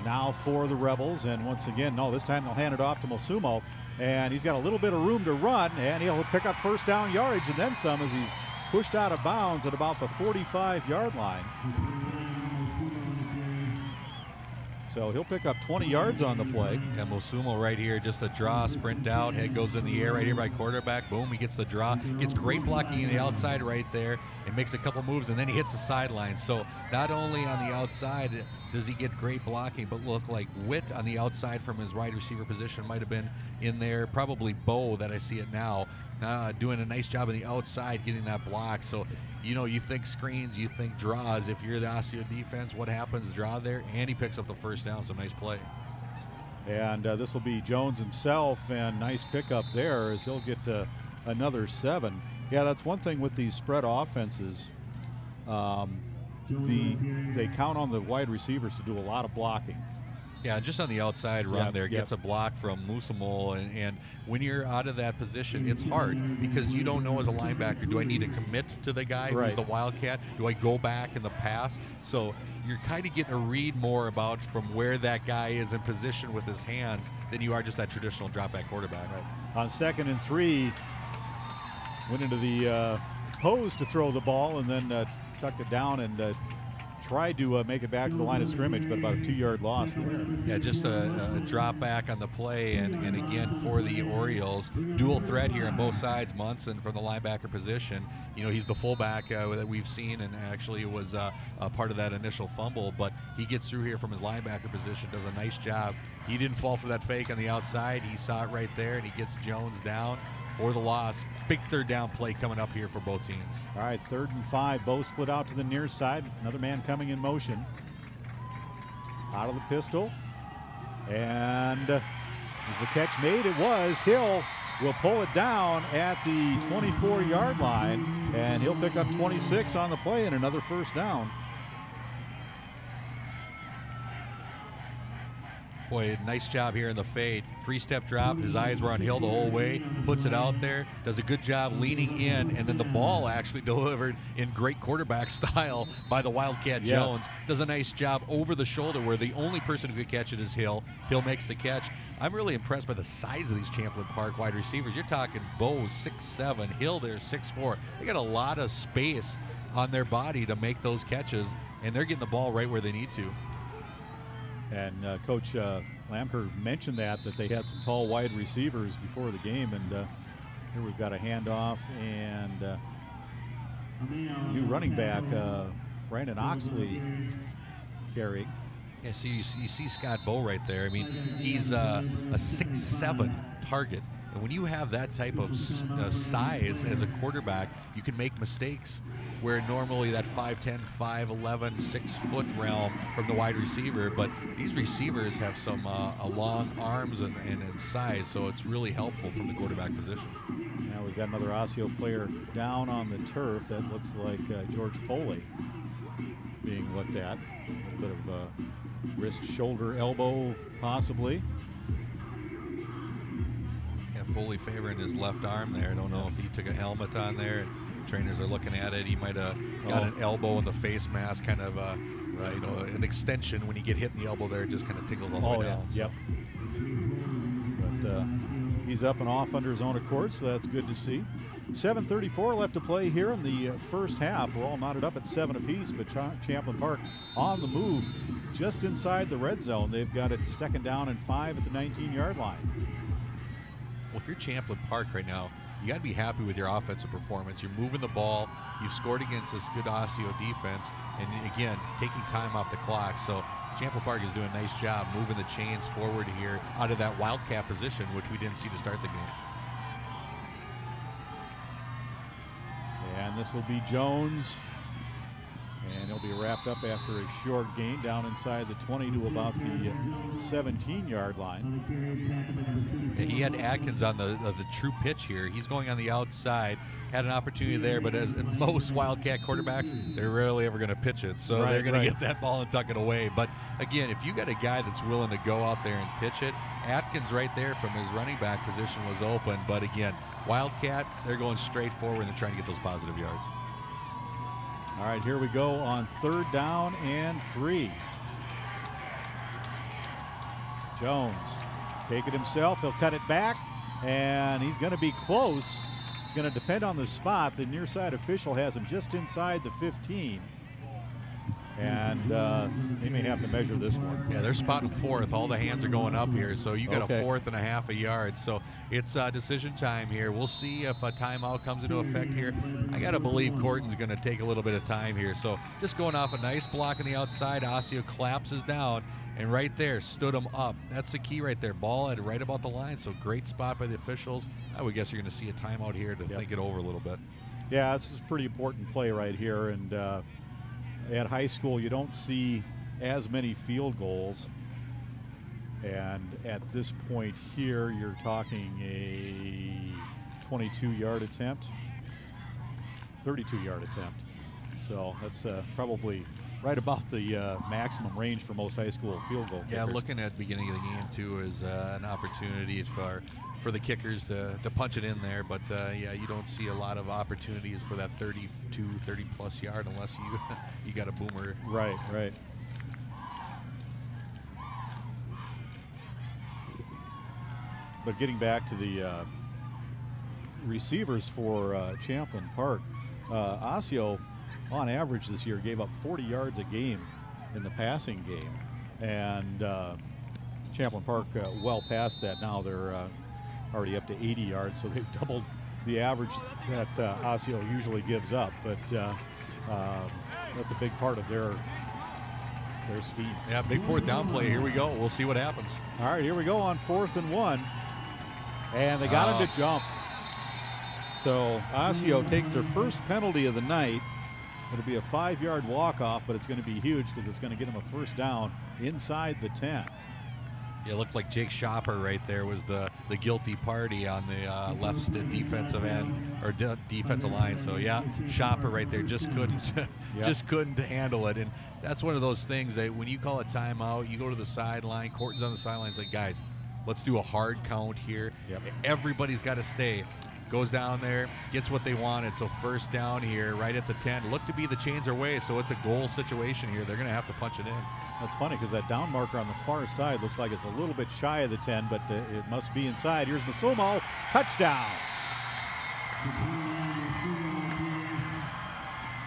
now for the Rebels. And once again, this time they'll hand it off to Mosumo. And he's got a little bit of room to run, and he'll pick up 1st down yardage and then some as he's pushed out of bounds at about the 45-yard line. So he'll pick up 20 yards on the play. Yeah, Mosumo right here, just a draw, sprint out, head goes in the air right here by quarterback. Boom, he gets the draw. Gets great blocking on the outside right there and makes a couple moves, and then he hits the sideline. So not only on the outside does he get great blocking, but look like Witt on the outside from his wide receiver position might have been in there. Probably Bo, that I see it now, doing a nice job on the outside getting that block. So, you think screens, you think draws. If you're the Osseo defense, what happens? Draw there, and he picks up the 1st down. So nice play. And this will be Jones himself, and nice pickup there as he'll get another 7. Yeah, that's one thing with these spread offenses. they count on the wide receivers to do a lot of blocking. Yeah, just on the outside run there, gets a block from Musamol, and when you're out of that position, it's hard because you don't know as a linebacker, do I need to commit to the guy who's the Wildcat? Do I go back in the pass? So you're kind of getting a read more about from where that guy is in position with his hands than you are just that traditional drop-back quarterback. Right. On 2nd and 3, went into the pose to throw the ball and then tucked it down and tried to make it back to the line of scrimmage, but about a 2-yard loss there. Yeah, just a drop back on the play, and again for the Orioles, dual threat here on both sides. Munson from the linebacker position. You know, he's the fullback that we've seen, and actually was a part of that initial fumble, but he gets through here from his linebacker position, does a nice job. He didn't fall for that fake on the outside. He saw it right there, and he gets Jones down for the loss. Big 3rd down play coming up here for both teams. All right, 3rd and 5, both split out to the near side. Another man coming in motion. Out of the pistol. And is the catch made? It was. Hill will pull it down at the 24-yard line, and he'll pick up 26 on the play and another 1st down. Boy, nice job here in the fade. 3-step drop. His eyes were on Hill the whole way. Puts it out there. Does a good job leaning in, and then the ball actually delivered in great quarterback style by the Wildcat Jones. Does a nice job over the shoulder where the only person who could catch it is Hill. Hill makes the catch. I'm really impressed by the size of these Champlin Park wide receivers. You're talking Bose 6'7", Hill there 6'4". They got a lot of space on their body to make those catches, and they're getting the ball right where they need to. And Coach Lamker mentioned that they had some tall wide receivers before the game, and here we've got a handoff and new running back Brandon Oxley carrying. Yeah, so you see Scott Bowe right there. I mean, he's a 6'7" target, and when you have that type of size as a quarterback, you can make mistakes where normally that 5'10", 5'11", 6-foot realm from the wide receiver, but these receivers have some long arms and size, so it's really helpful from the quarterback position. Now we've got another Osseo player down on the turf. That looks like George Foley being looked at. A little bit of wrist, shoulder, elbow, possibly. Yeah, Foley favoring his left arm there. I don't know if he took a helmet on there. Trainers are looking at it. He might have got an elbow in the face mask, kind of you know, an extension. When you get hit in the elbow there, it just kind of tickles all the way down. Yep. But he's up and off under his own accord, so that's good to see. 7:34 left to play here in the 1st half. We're all knotted up at 7 apiece, but Champlin Park on the move just inside the red zone. They've got it 2nd down and 5 at the 19-yard line. Well, if you're Champlin Park right now, you got to be happy with your offensive performance. You're moving the ball. You've scored against this good Osseo defense. And again, taking time off the clock. So Champlin Park is doing a nice job moving the chains forward here out of that Wildcat position, which we didn't see to start the game. And this will be Jones. And he'll be wrapped up after a short gain down inside the 20 to about the 17-yard line. Yeah, he had Atkins on the true pitch here. He's going on the outside. Had an opportunity there, but as most Wildcat quarterbacks, they're rarely ever going to pitch it. So they're going to get that ball and tuck it away. But again, if you got a guy that's willing to go out there and pitch it, Atkins right there from his running back position was open. But again, Wildcat, they're going straight forward and trying to get those positive yards. All right, here we go on 3rd down and 3. Jones take it himself. He'll cut it back, and he's going to be close. It's going to depend on the spot. The near side official has him just inside the 15. And they may have to measure this one. Yeah, they're spotting 4th. All the hands are going up here, so you got a 4th and a half a yard. So it's decision time here. We'll see if a timeout comes into effect here. I got to believe Corton's going to take a little bit of time here. So just going off a nice block on the outside, Osseo collapses down, and right there stood him up. That's the key right there. Ball at right about the line, so great spot by the officials. I would guess you're going to see a timeout here to think it over a little bit. Yeah, this is a pretty important play right here, and at high school, you don't see as many field goals. And at this point here, you're talking a 22-yard attempt, 32-yard attempt. So that's probably right about the maximum range for most high school field goal kickers. Yeah, looking at the beginning of the game too is an opportunity for the kickers to punch it in there, but yeah, you don't see a lot of opportunities for that 32, 30-plus yard unless you got a boomer. Right, right. But getting back to the receivers for Champlin Park, Osseo, on average this year, gave up 40 yards a game in the passing game, and Champlin Park well past that now. They're already up to 80 yards, so they've doubled the average that Osseo usually gives up. But that's a big part of their scheme. Yeah, big fourth down play. Here we go. We'll see what happens. All right, here we go on 4th and 1. And they got him to jump. So Osseo takes their first penalty of the night. It'll be a 5-yard walk-off, but it's going to be huge because it's going to get him a first down inside the 10. Yeah, it looked like Jake Shopper right there was the guilty party on the left defensive end or defensive line. So yeah, Shopper right there just couldn't handle it. And that's one of those things that when you call a timeout, you go to the sideline. Corton's on the sideline. It's like, guys, let's do a hard count here. Yep. Everybody's got to stay. Goes down there, gets what they wanted. So first down here, right at the 10. Look to be the chains are away, so it's a goal situation here. They're going to have to punch it in. That's funny because that down marker on the far side looks like it's a little bit shy of the 10, but it must be inside. Here's Masumo, touchdown.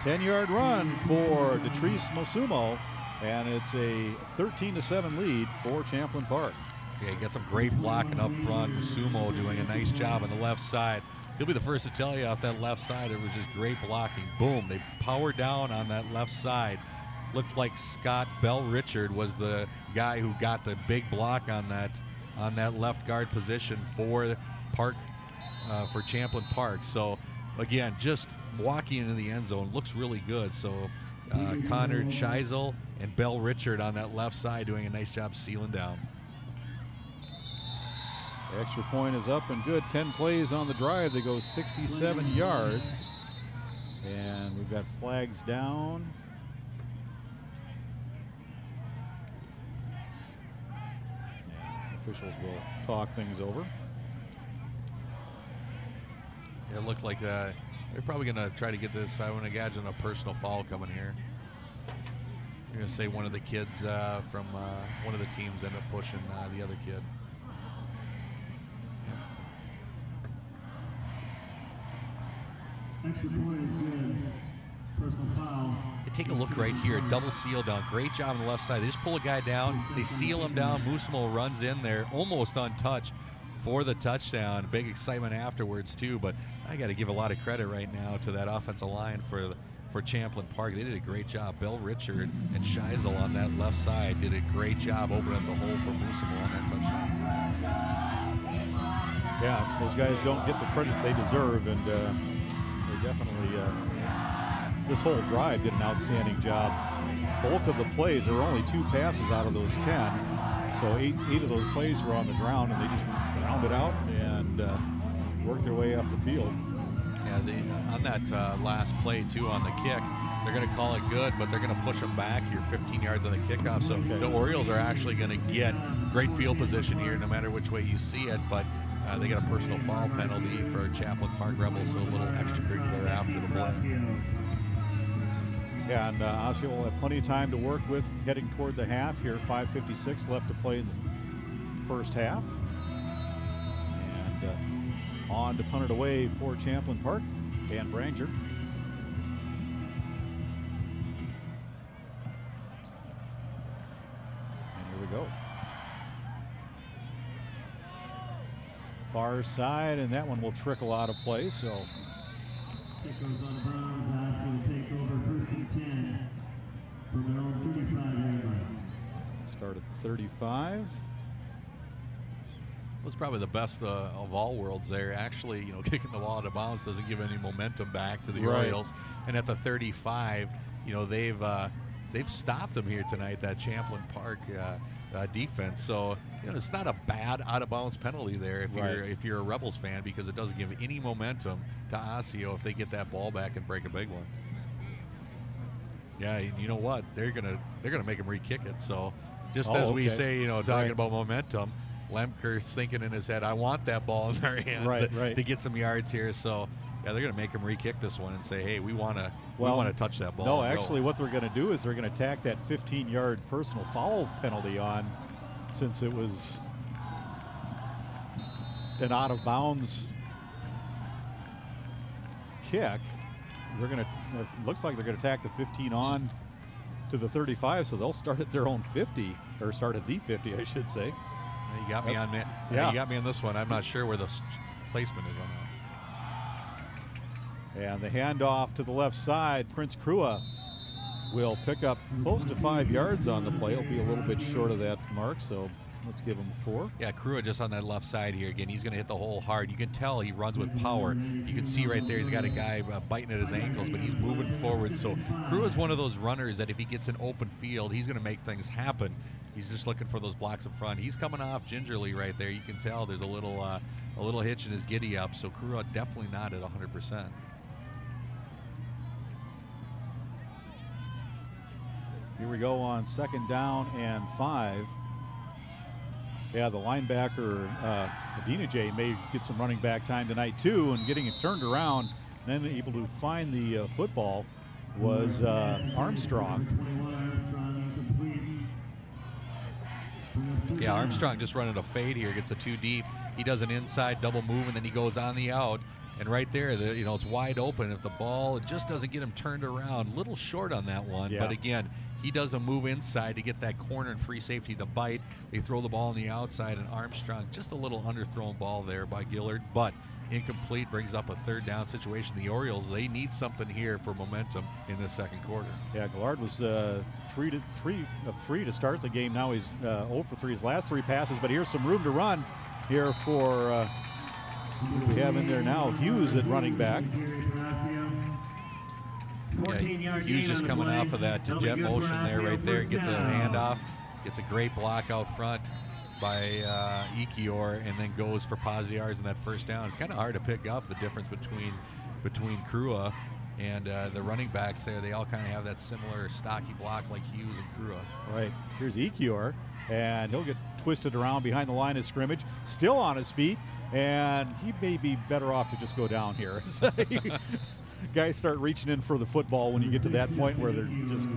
10-yard run for Detrice Masumo, and it's a 13-7 lead for Champlin Park. Yeah, he got some great blocking up front. Masumo doing a nice job on the left side. He'll be the first to tell you off that left side, it was just great blocking. Boom, they powered down on that left side. Looked like Scott Bell Richard was the guy who got the big block on that left guard position for Park, for Champlin Park. So again, just walking into the end zone looks really good. So Connor Scheisel and Bell Richard on that left side doing a nice job sealing down. The extra point is up and good. 10 plays on the drive. They go 67 yards. And we've got flags down. And officials will talk things over. It looked like they're probably going to try to get this. I would imagine a personal foul coming here. You're going to say one of the kids from one of the teams ended up pushing the other kid. Extra point is good. Personal foul. Take a look right here. Double seal down. Great job on the left side. They just pull a guy down. They seal him down. Musimo runs in there, almost untouched for the touchdown. Big excitement afterwards too. But I got to give a lot of credit right now to that offensive line for Champlin Park. They did a great job. Bill Richard and Scheisel on that left side did a great job opening up the hole for Musimo on that touchdown. Yeah, those guys don't get the credit they deserve, and they definitely, this whole drive did an outstanding job. Bulk of the plays, there were only 2 passes out of those 10. So eight of those plays were on the ground, and they just rounded out and worked their way up the field. Yeah, on that last play, too, on the kick, they're going to call it good, but they're going to push them back here 15 yards on the kickoff. So the Orioles are actually going to get great field position here no matter which way you see it, but they got a personal foul penalty for Champlin Park Rebels, so a little extracurricular after the play. Yeah, and Osseo will have plenty of time to work with heading toward the half here. 5:56 left to play in the first half. And on to punt it away for Champlin Park, Dan Branger. And here we go. Far side, and that one will trickle out of play, so. Kick goes on the Browns. Osseo will take over 1st and 10 from their own 35-yard line. Start at 35. Well, it's probably the best of all worlds there. Actually, you know, kicking the ball out of bounds doesn't give any momentum back to the Orioles. And at the 35, you know, they've stopped them here tonight, that Champlin Park defense. So, you know, it's not a bad out-of-bounds penalty there if you're a Rebels fan, because it doesn't give any momentum to Osseo if they get that ball back and break a big one. Yeah, you know what? They're gonna make him re-kick it. So just as we say, talking about momentum, Lemker's thinking in his head, I want that ball in their hands to get some yards here. So yeah, they're gonna make him re-kick this one and say, hey, we want to touch that ball. No, actually, what they're gonna do is they're gonna tack that 15-yard personal foul penalty on, since it was an out of bounds kick. They're gonna, it looks like they're gonna tack the 15 on to the 35, so they'll start at their own 50, or start at the 50, I should say. You got me on that. Yeah, you got me on this one. I'm not sure where the placement is on that. And the handoff to the left side, Prince Krua will pick up close to 5 yards on the play. He'll be a little bit short of that mark, so let's give him 4. Yeah, Krua just on that left side here. Again, he's going to hit the hole hard. You can tell he runs with power. You can see right there he's got a guy biting at his ankles, but he's moving forward. So Krua is one of those runners that if he gets an open field, he's going to make things happen. He's just looking for those blocks in front. He's coming off gingerly right there. You can tell there's a little hitch in his giddy up. So Krua definitely not at 100%. Here we go on 2nd down and 5. Yeah, the linebacker, Adina J, may get some running back time tonight too, and getting it turned around and then able to find the football was Armstrong. Yeah, Armstrong just running a fade here, gets a 2 deep. He does an inside double move, and then he goes on the out. And right there, it's wide open. If the ball, it just doesn't get him turned around. A little short on that one, but again, he does a move inside to get that corner and free safety to bite. They throw the ball on the outside, and Armstrong, just a little underthrown ball there by Gillard, but incomplete, brings up a 3rd down situation. The Orioles, they need something here for momentum in this 2nd quarter. Yeah, Gillard was 3 of 3 to start the game. Now he's 0 for 3 his last 3 passes, but here's some room to run here for who do we have in there now? Hughes at running back. Yeah, Hughes just coming off of that jet motion there, right there. Gets a handoff, gets a great block out front by Ekior, and then goes for positive yards in that 1st down. It's kind of hard to pick up the difference between Krua and the running backs there. They all kind of have that similar stocky block like Hughes and Krua. Right. Here's Ekior, and he'll get twisted around behind the line of scrimmage, still on his feet, and he may be better off to just go down here. Guys start reaching in for the football when you get to that point where they're just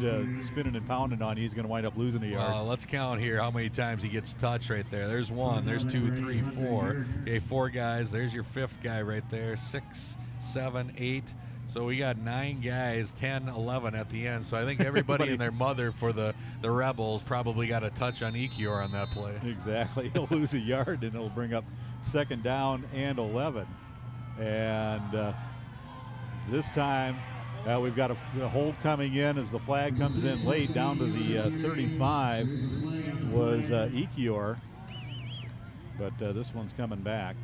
spinning and pounding on you. He's going to wind up losing a yard. Let's count here how many times he gets touched right there. There's 1, there's 2, 3, 4. Okay, 4 guys. There's your 5th guy right there. 6, 7, 8. So we got 9 guys, 10, 11 at the end. So I think everybody and their mother for the Rebels probably got a touch on Ekior on that play. Exactly. He'll lose a yard, and it'll bring up 2nd down and 11. And this time, we've got a hold coming in as the flag comes in late down to the 35 was Ekior, but this one's coming back.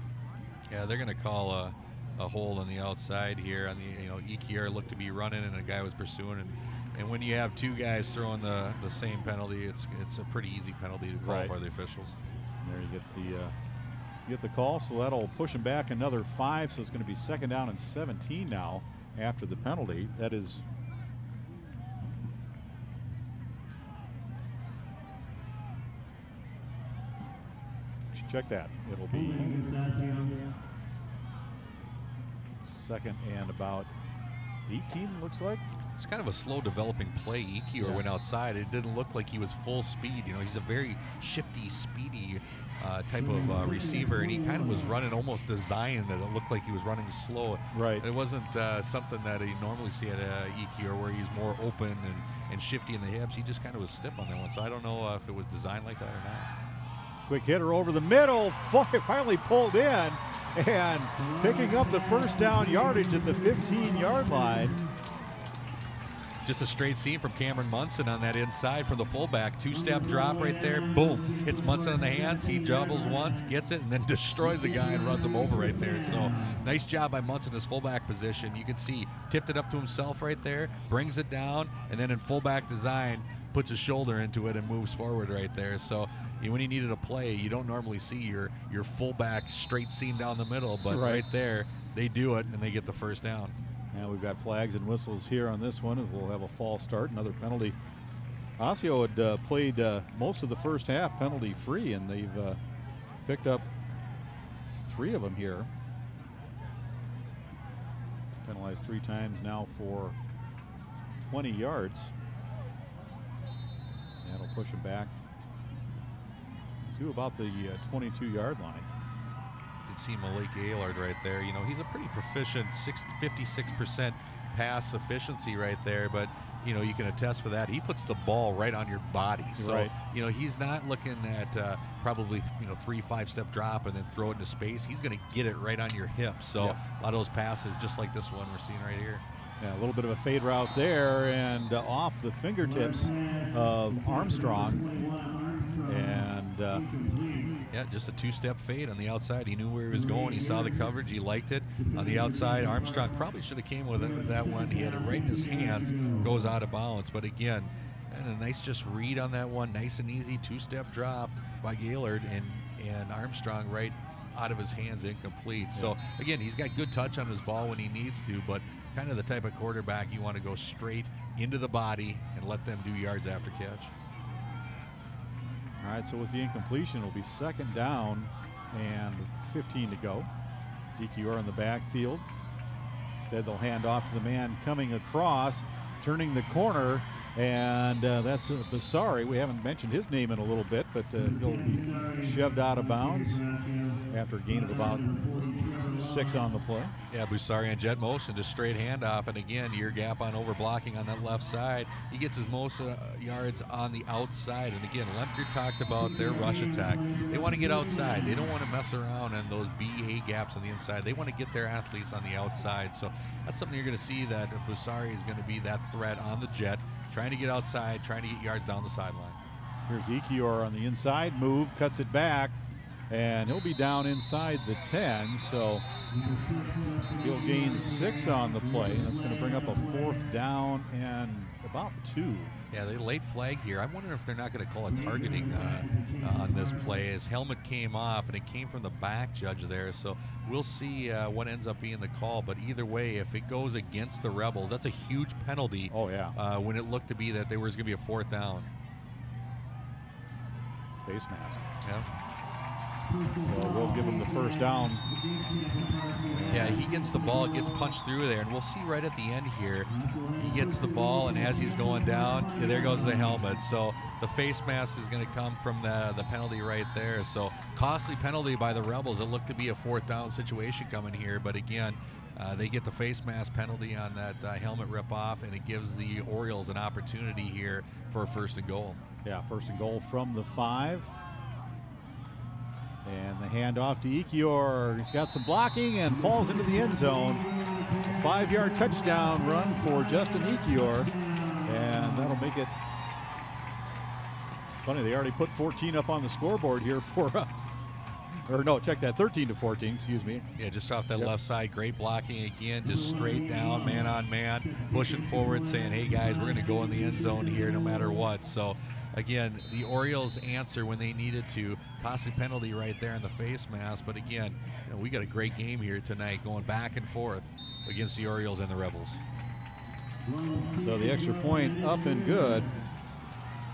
Yeah, they're going to call a hold on the outside here. On the Ekior looked to be running, and a guy was pursuing. And when you have 2 guys throwing the same penalty, it's a pretty easy penalty to call for the officials. There you get the call, so that'll push him back another 5. So it's going to be 2nd down and 17 now. After the penalty, that is check that. It'll be 2nd and about 18, looks like. It's kind of a slow developing play. Ekior went outside. It didn't look like he was full speed. He's a very shifty, speedy type of receiver, and he kind of was running almost designed that it looked like he was running slow. Right. It wasn't something that you normally see at Ekior where he's more open and shifty in the hips. He just kind of was stiff on that one. So I don't know if it was designed like that or not. Quick hitter over the middle, finally pulled in, and picking up the 1st down yardage at the 15-yard line. Just a straight seam from Cameron Munson on that inside from the fullback. 2-step drop right there. Boom. Hits Munson in the hands. He doubles once, gets it, and then destroys the guy and runs him over right there. So nice job by Munson in his fullback position. You can see tipped it up to himself right there, brings it down, and then in fullback design, puts his shoulder into it and moves forward right there. So when he needed a play, you don't normally see your fullback straight seam down the middle, but right there, they do it, and they get the 1st down. And we've got flags and whistles here on this one. We'll have a false start, another penalty. Osseo had played most of the first half penalty free, and they've picked up 3 of them here. Penalized 3 times now for 20 yards. That'll push him back to about the 22-yard line. You can see Malik Gaylord right there. You know, he's a pretty proficient 56% pass efficiency right there, but you know, you can attest for that. He puts the ball right on your body. So, you know, he's not looking at probably, you know, 3-5 step drop and then throw it into space. He's going to get it right on your hips. So a lot of those passes, just like this one we're seeing right here. Yeah, a little bit of a fade route there, and off the fingertips of Armstrong. And yeah, just a 2-step fade on the outside. He knew where he was going. He saw the coverage. He liked it. On the outside, Armstrong probably should have came with that one. He had it right in his hands. Goes out of bounds. But again, and a nice just read on that one. Nice and easy 2-step drop by Gaylord, and Armstrong right out of his hands, incomplete. So again, he's got good touch on his ball when he needs to, but kind of the type of quarterback you want to go straight into the body and let them do yards after catch. All right, so with the incompletion, it'll be 2nd down and 15 to go. DQR in the backfield. Instead, they'll hand off to the man coming across, turning the corner, and that's Basari. We haven't mentioned his name in a little bit, but he'll be shoved out of bounds after a gain of about 6 on the play. Yeah, Busari on jet motion, just straight handoff, and again, your gap on over blocking on that left side. He gets his most yards on the outside, and again, Lemke talked about their rush attack. They want to get outside. They don't want to mess around on those B-A gaps on the inside. They want to get their athletes on the outside, so that's something you're going to see, that Busari is going to be that threat on the jet, trying to get outside, trying to get yards down the sideline. Here's Ekior on the inside move, cuts it back, and he'll be down inside the 10, so he'll gain 6 on the play, and that's going to bring up a 4th down and about 2. Yeah, they late flag here. I'm wondering if they're not going to call a targeting on this play. His helmet came off, and it came from the back judge there, so we'll see what ends up being the call. But either way, if it goes against the Rebels, that's a huge penalty. Oh, yeah. When it looked to be that there was going to be a 4th down. Face mask. Yeah. So we'll give him the 1st down. Yeah, he gets the ball, gets punched through there, and we'll see right at the end here, he gets the ball, and as he's going down, yeah, there goes the helmet. So the face mask is going to come from the penalty right there. So costly penalty by the Rebels. It looked to be a 4th down situation coming here, but again, they get the face mask penalty on that helmet rip off, and it gives the Orioles an opportunity here for a 1st and goal. Yeah, 1st and goal from the 5. And the handoff to Ekior. He's got some blocking and falls into the end zone. A 5-yard touchdown run for Justin Ekior. And that'll make it. It's funny, they already put 14 up on the scoreboard here for, or no, check that, 13 to 14, excuse me. Yeah, just off that left side, great blocking again, just straight down, man on man, pushing forward, saying, hey guys, we're going to go in the end zone here no matter what. So again, the Orioles answer when they needed to. Costly penalty right there in the face mask, but again, you know, we got a great game here tonight, going back and forth against the Orioles and the Rebels. So the extra point up and good,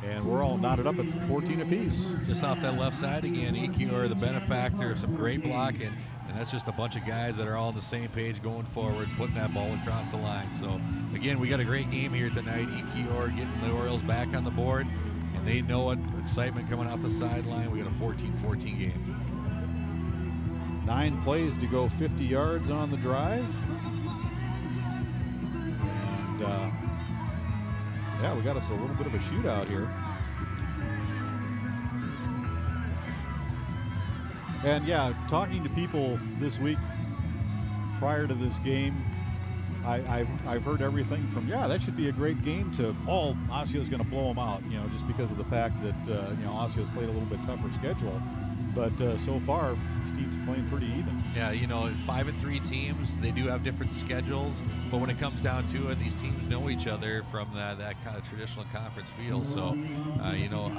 and we're all knotted up at 14 apiece. Just off that left side again, Ekior, the benefactor of some great blocking, and that's just a bunch of guys that are all on the same page going forward, putting that ball across the line. So again, we got a great game here tonight. Ekior getting the Orioles back on the board. And they know it, excitement coming off the sideline. We got a 14-14 game. 9 plays to go 50 yards on the drive. And yeah, we got us a little bit of a shootout here. And yeah, talking to people this week prior to this game, I've heard everything from, yeah, that should be a great game, to, oh, Osseo's going to blow them out, you know, just because of the fact that, you know, Osseo's played a little bit tougher schedule. but so far, this team's playing pretty even. Yeah, you know, 5-3 teams, they do have different schedules, but when it comes down to it, these teams know each other from that kind of traditional conference feel. So, you know,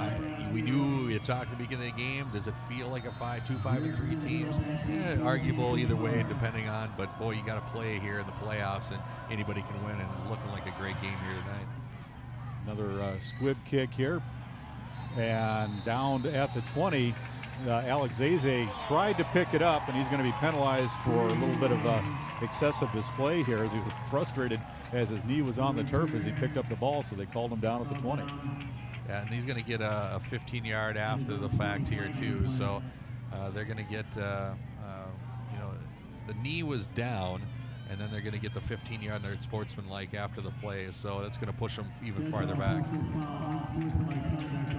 you talked at the beginning of the game, does it feel like two 5-3 teams? Yeah, arguable either way, depending on, but boy, you got to play here in the playoffs, and anybody can win, and looking like a great game here tonight. Another squib kick here, and down at the 20. Alex Zeze tried to pick it up, and he's going to be penalized for a little bit of excessive display here, as he was frustrated as his knee was on the turf as he picked up the ball, so they called him down at the 20. Yeah, and he's going to get a 15-yard after the fact here too. So they're going to get, you know, the knee was down, and then they're going to get the 15-yard sportsmanlike after the play. So that's going to push them even farther back.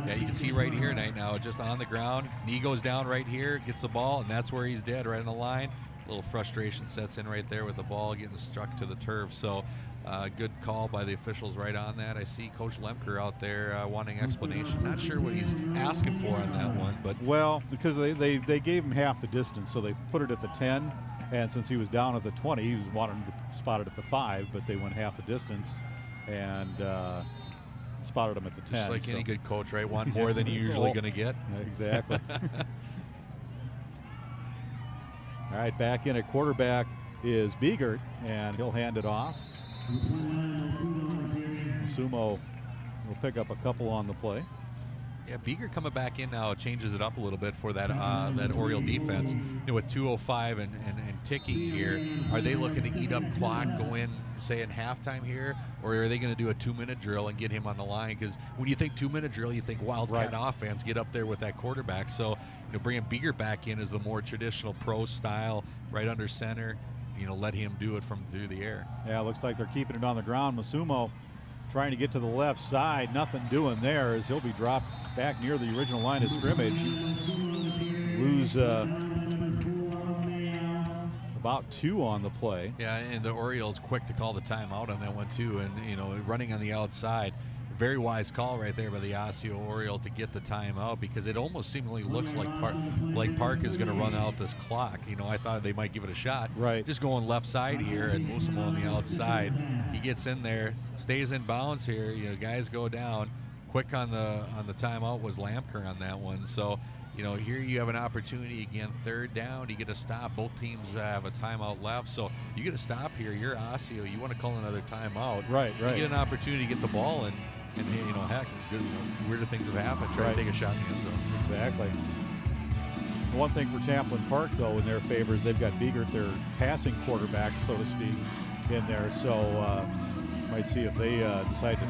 Yeah, you can see right here right now, just on the ground, knee goes down right here, gets the ball, and that's where he's dead, right on the line. A little frustration sets in right there with the ball getting struck to the turf. So good call by the officials right on that. I see Coach Lemker out there wanting explanation. Not sure what he's asking for on that one, but well, because they gave him half the distance, so they put it at the 10, and since he was down at the 20, he was wanting to spot it at the 5, but they went half the distance and spotted him at the 10. Just like any good coach, right? Want more than you're usually going to get. Exactly. All right, back in at quarterback is Biegert, and he'll hand it off. Sumo will pick up a couple on the play. Yeah, Biegert coming back in now changes it up a little bit for that that Oriole defense. You know, with 2:05 and ticking here, are they looking to eat up clock, go in, say, in halftime here, or are they going to do a 2-minute drill and get him on the line? Because when you think 2-minute drill, you think Wildcat offense, get up there with that quarterback. So, you know, bringing Biegert back in is the more traditional pro style, right under center. You know, let him do it from through the air. Yeah, looks like they're keeping it on the ground. Masumo trying to get to the left side. Nothing doing there, as he'll be dropped back near the original line of scrimmage. Lose about 2 on the play. Yeah, and the Orioles quick to call the timeout on that one too, and you know, running on the outside. Very wise call right there by the Osseo Oriole to get the timeout, because it almost seemingly looks like Park is going to run out this clock. You know, I thought they might give it a shot. Right. Just going left side here, and Musimo on the outside. He gets in there, stays in bounds here. You know, guys go down. Quick on the timeout was Lamker on that one. So, you know, here you have an opportunity again, 3rd down. You get a stop. Both teams have a timeout left. So you get a stop here. You're Osseo. You want to call another timeout. Right. You get an opportunity to get the ball, and you know, heck, good, you know, weirder things have happened. Try to take a shot in the end zone. Exactly. The one thing for Champlin Park, though, in their favor is they've got Biegert, their passing quarterback, so to speak, in there. So might see if they decide to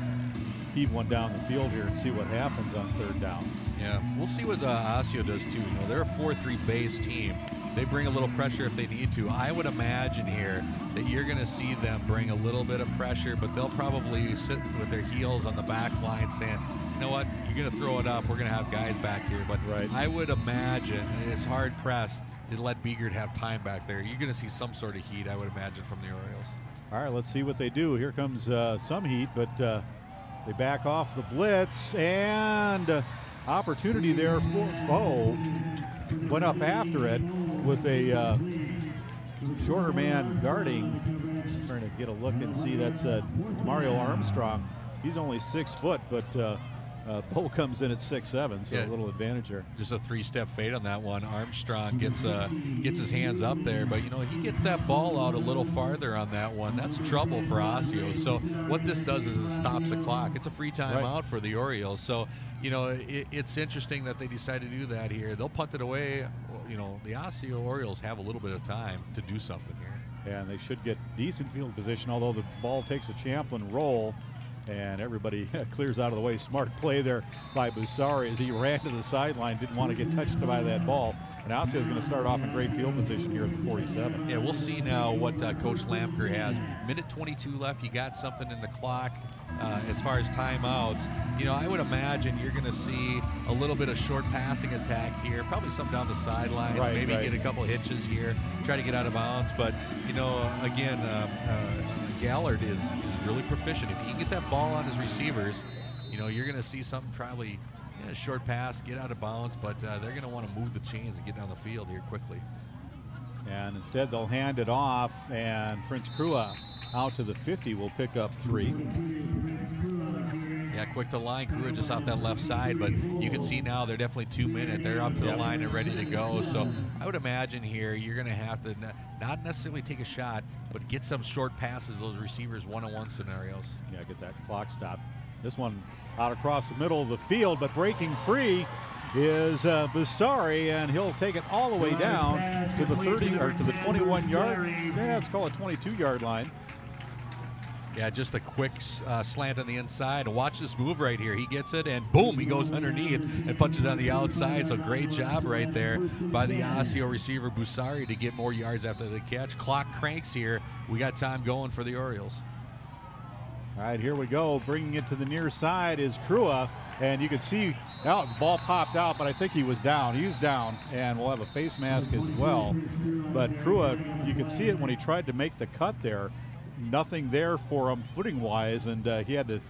heave one down the field here and see what happens on 3rd down. Yeah, we'll see what Osseo does too. You know, they're a 4-3 base team. They bring a little pressure if they need to. I would imagine here that you're going to see them bring a little bit of pressure, but they'll probably sit with their heels on the back line saying, you know what, you're going to throw it up. We're going to have guys back here. But I would imagine, and it's hard pressed to let Biegert have time back there. You're going to see some sort of heat, I would imagine, from the Orioles. All right, let's see what they do. Here comes some heat, but they back off the blitz, and opportunity there for went up after it with a shorter man guarding. Trying to get a look and see, that's Mario Armstrong. He's only 6 foot, but Bo comes in at 6'7", so a little advantage there. Just a 3-step fade on that one. Armstrong gets his hands up there, but you know, he gets that ball out a little farther on that one. That's trouble for Osseo. So what this does is it stops the clock. It's a free timeout for the Orioles. So, you know, it's interesting that they decide to do that here. They'll punt it away. You know, the Osseo Orioles have a little bit of time to do something here. And they should get decent field position, although the ball takes a Champlin roll. And everybody clears out of the way. Smart play there by Busari as he ran to the sideline, didn't want to get touched by that ball. And Osseo is going to start off in great field position here at the 47. Yeah, we'll see now what Coach Lamker has. Minute 22 left. You got something in the clock as far as timeouts. You know, I would imagine you're going to see a little bit of short passing attack here, probably some down the sidelines, maybe get a couple hitches here, try to get out of bounds. But, you know, again, Gallard is really proficient. If he can get that ball on his receivers, you know, you're going to see something probably Yeah, short pass, get out of bounds, but they're going to want to move the chains and get down the field here quickly. And instead they'll hand it off, and Prince Krua out to the 50 will pick up 3. Yeah, quick to line. Krua just off that left side, but you can see now they're definitely 2-minute. They're up to the line and ready to go. So I would imagine here you're going to have to not necessarily take a shot, but get some short passes, those receivers one-on-one scenarios. Yeah, get that clock stop. This one out across the middle of the field, but breaking free is Basari, and he'll take it all the way down to the 30 or to the 21-yard. Yeah, let's call it 22-yard line. Yeah, just a quick slant on the inside. And watch this move right here. He gets it, and boom, he goes underneath and punches on the outside. So great job right there by the Osseo receiver, Busari, to get more yards after the catch. Clock cranks here. We got time going for the Orioles. All right, here we go. Bringing it to the near side is Krua, and you can see now the ball popped out, but I think he was down. He's down, and we'll have a face mask as well. But Krua, you could see it when he tried to make the cut there. Nothing there for him footing-wise, and he had to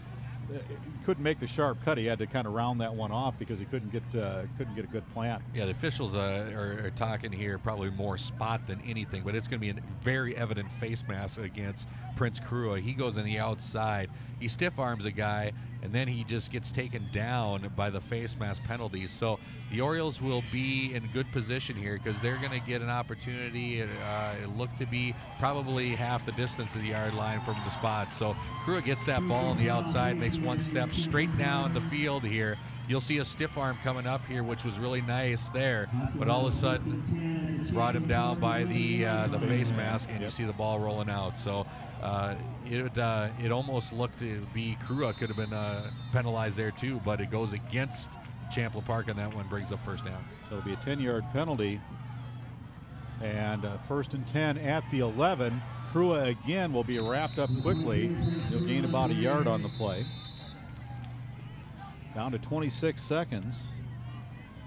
couldn't make the sharp cut. He had to kind of round that one off because he couldn't get a good plant. Yeah, the officials are talking here probably more spot than anything, but it's going to be a very evident face mask against Prince Krua. He goes on the outside. He stiff arms a guy, and then he just gets taken down by the face mask penalties. So the Orioles will be in good position here because they're going to get an opportunity. It looked to be probably half the distance of the yard line from the spot. So Krua gets that ball on the outside, makes one step straight down the field here. You'll see a stiff arm coming up here, which was really nice there, but all of a sudden brought him down by the face mask, and you see the ball rolling out. So it almost looked to be Krua could have been penalized there too, but it goes against Champlin Park on that one, brings up first down. So it'll be a 10-yard penalty, and 1st and 10 at the 11. Krua again will be wrapped up quickly. He'll gain about a yard on the play. Down to 26 seconds.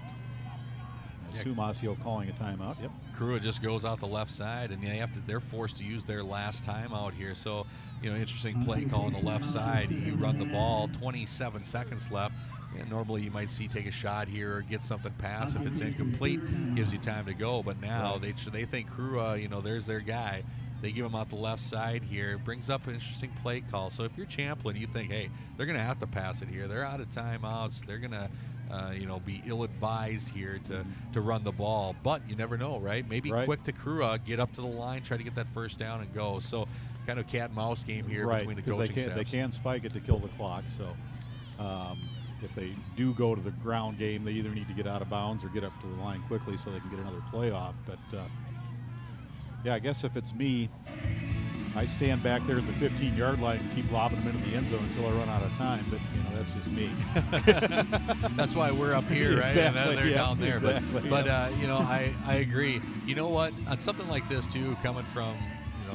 I assume Osseo calling a timeout. Yep. Krua just goes out the left side, and they're forced to use their last timeout here. So, interesting play call on the left side. You run the ball, 27 seconds left. And normally you might see take a shot here or get something past. If it's incomplete, gives you time to go. But now they think Krua, there's their guy. They give him out the left side here. It brings up an interesting play call. So if you're Champlin, you think, hey, they're going to have to pass it here. They're out of timeouts. They're going to, be ill-advised here to run the ball. But you never know, right? Maybe quick to Krua, get up to the line, try to get that first down and go. So kind of cat and mouse game here between the coaching staffs. They can spike it to kill the clock. So if they do go to the ground game, they either need to get out of bounds or get up to the line quickly so they can get another play off. But yeah, I guess if it's me, I stand back there at the 15-yard line and keep lobbing them into the end zone until I run out of time. But that's just me. That's why we're up here, right? Exactly, and they're down there. Exactly, but I agree. You know what? On something like this too, coming from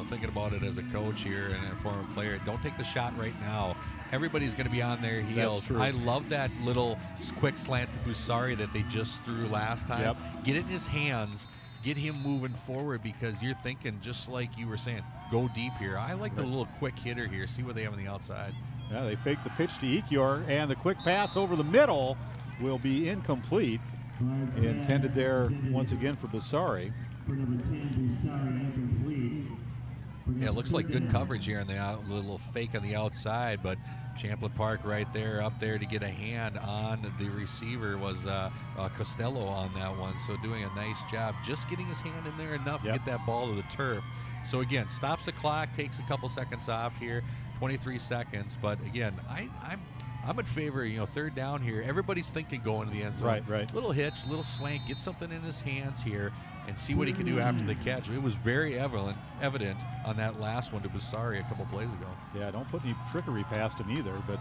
thinking about it as a coach here and a former player, don't take the shot right now. Everybody's going to be on their heels. I love that little quick slant to Busari that they just threw last time. Yep. Get it in his hands. Get him moving forward because you're thinking, just like you were saying, go deep here. I like the little quick hitter here. See what they have on the outside. Yeah, they fake the pitch to Ekior, and the quick pass over the middle will be incomplete. Intended there once again for Busari. Yeah, it looks like good coverage here on the little fake on the outside, but Champlin Park right there, up there to get a hand on the receiver was Costello on that one. So doing a nice job, just getting his hand in there enough to get that ball to the turf. So again, stops the clock, takes a couple seconds off here, 23 seconds. But again, I'm in favor, third down here. Everybody's thinking going to the end zone. Right. Little hitch, little slant, get something in his hands here and see what he can do after the catch. It was very evident on that last one to Busari a couple plays ago. Yeah, don't put any trickery past him either, but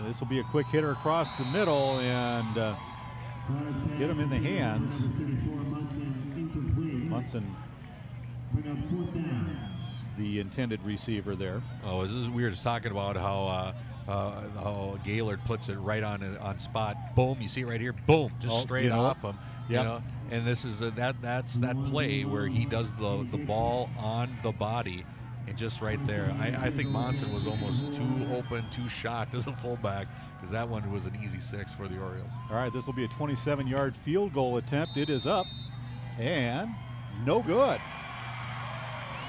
this will be a quick hitter across the middle and get him in the hands. Munson, the intended receiver there. Oh, this is weird. It's talking about how Gaylord puts it right on spot. Boom, you see it right here. Boom, just straight off him. Yep. And this is that's that play where he does the ball on the body, and just right there. I think Monson was almost too open, too shot as a fullback because that one was an easy 6 for the Orioles. All right, this will be a 27-yard field goal attempt. It is up and no good.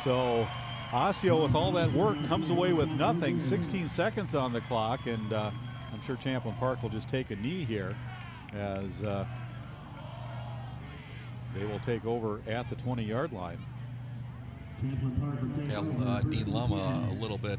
So Osseo, with all that work, comes away with nothing. 16 seconds on the clock, and I'm sure Champlin Park will just take a knee here as they will take over at the 20-yard line. Yeah, Dean Luma a little bit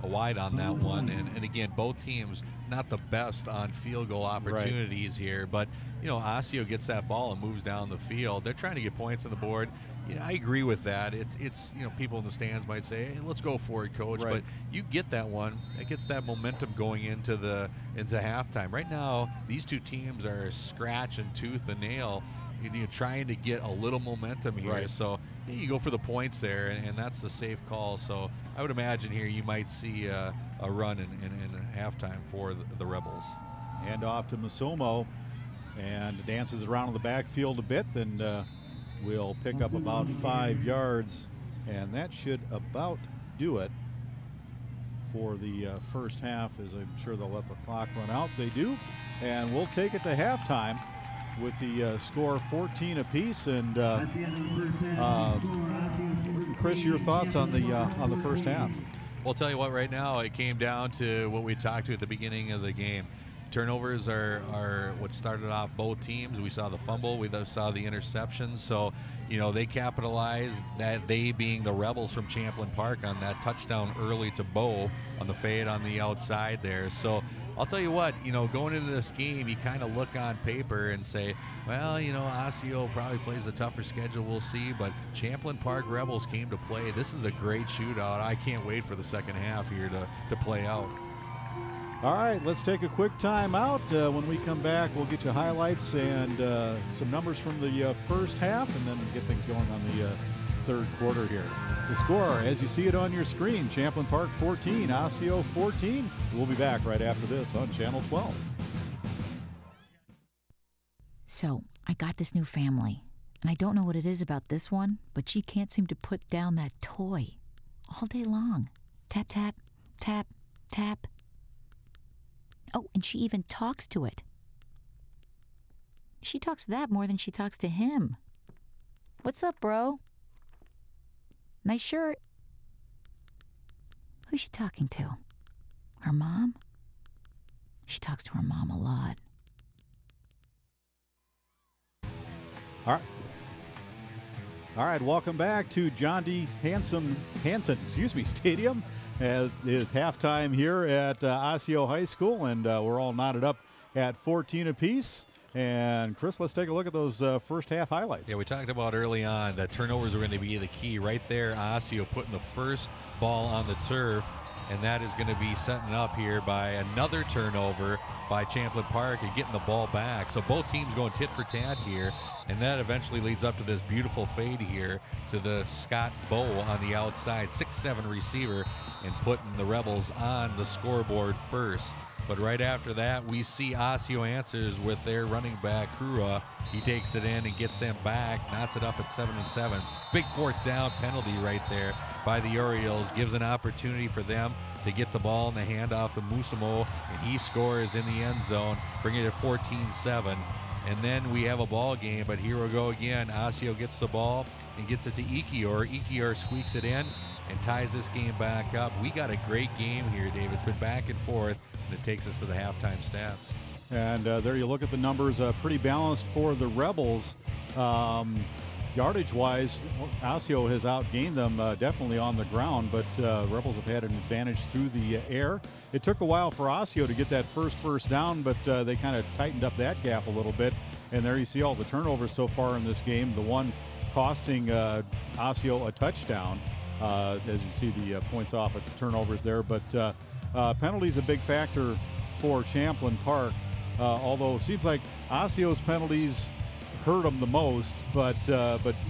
wide on that one, and again, both teams not the best on field goal opportunities here, but you know, Osseo gets that ball and moves down the field. They're trying to get points on the board. You know, I agree with that. It's you know, people in the stands might say, hey, let's go for it, coach, but you get that one, it gets that momentum going into halftime. Right now, these two teams are scratching tooth and nail, you know, trying to get a little momentum here. So yeah, you go for the points there, and that's the safe call. So I would imagine here you might see a run in halftime for the Rebels. Hand off to Musomo, and dances around in the backfield a bit, and we'll pick up about 5 yards, and that should about do it for the first half, as I'm sure they'll let the clock run out. They do, and we'll take it to halftime with the score 14 apiece. And Chris, your thoughts on the first half? Well, I'll tell you what, right now it came down to what we talked to at the beginning of the game. Turnovers are what started off both teams. We saw the fumble, we saw the interceptions. So, you know, they capitalized, that they being the Rebels from Champlin Park, on that touchdown early to Bo on the fade on the outside there. So I'll tell you what, you know, going into this game, you kind of look on paper and say, well, you know, Osseo probably plays a tougher schedule, we'll see, but Champlin Park Rebels came to play. This is a great shootout. I can't wait for the second half here to play out. All right, let's take a quick time out. When we come back, we'll get you highlights and some numbers from the first half, and then get things going on the third quarter here. The score, as you see it on your screen, Champlin Park 14, Osseo 14. We'll be back right after this on Channel 12. So, I got this new family, and I don't know what it is about this one, but she can't seem to put down that toy all day long. Tap, tap, tap, tap. Oh, and she even talks to it. She talks to that more than she talks to him. What's up, bro? Nice shirt. Who's she talking to? Her mom? She talks to her mom a lot. All right, welcome back to John D. Hanson Stadium, as is halftime here at Osseo High School, and we're all knotted up at 14 apiece. And Chris, let's take a look at those first half highlights. Yeah, we talked about early on that turnovers are going to be the key. Right there, Osseo putting the first ball on the turf, and that is going to be setting up here by another turnover by Champlin Park and getting the ball back. So both teams going tit for tat here, and that eventually leads up to this beautiful fade here to the Scott Bow on the outside, 6'7" receiver, and putting the Rebels on the scoreboard first. But right after that, we see Osseo answers with their running back, Krua. He takes it in and gets them back, knots it up at 7-7. Big fourth down penalty right there by the Orioles, gives an opportunity for them to get the ball in the handoff to Musamo, and he scores in the end zone, bringing it to 14-7. And then we have a ball game, but here we go again. Osseo gets the ball and gets it to Ikior. Ikior squeaks it in and ties this game back up. We got a great game here, Dave. It's been back and forth, and it takes us to the halftime stats. And there you look at the numbers, pretty balanced for the Rebels. Yardage-wise, Osseo has outgained them definitely on the ground, but Rebels have had an advantage through the air. It took a while for Osseo to get that first down, but they kind of tightened up that gap a little bit. And there you see all the turnovers so far in this game, the one costing Osseo a touchdown, as you see the points off at the turnovers there. But penalties a big factor for Champlin Park, although it seems like Osseo's penalties hurt them the most, but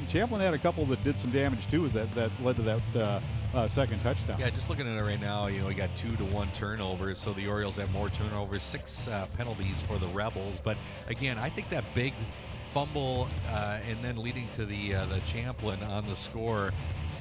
Champlin had a couple that did some damage too, that led to that second touchdown. Yeah, just looking at it right now, you know, we got 2-1 turnovers, so the Orioles have more turnovers, 6 penalties for the Rebels. But again, I think that big fumble and then leading to the Champlin on the score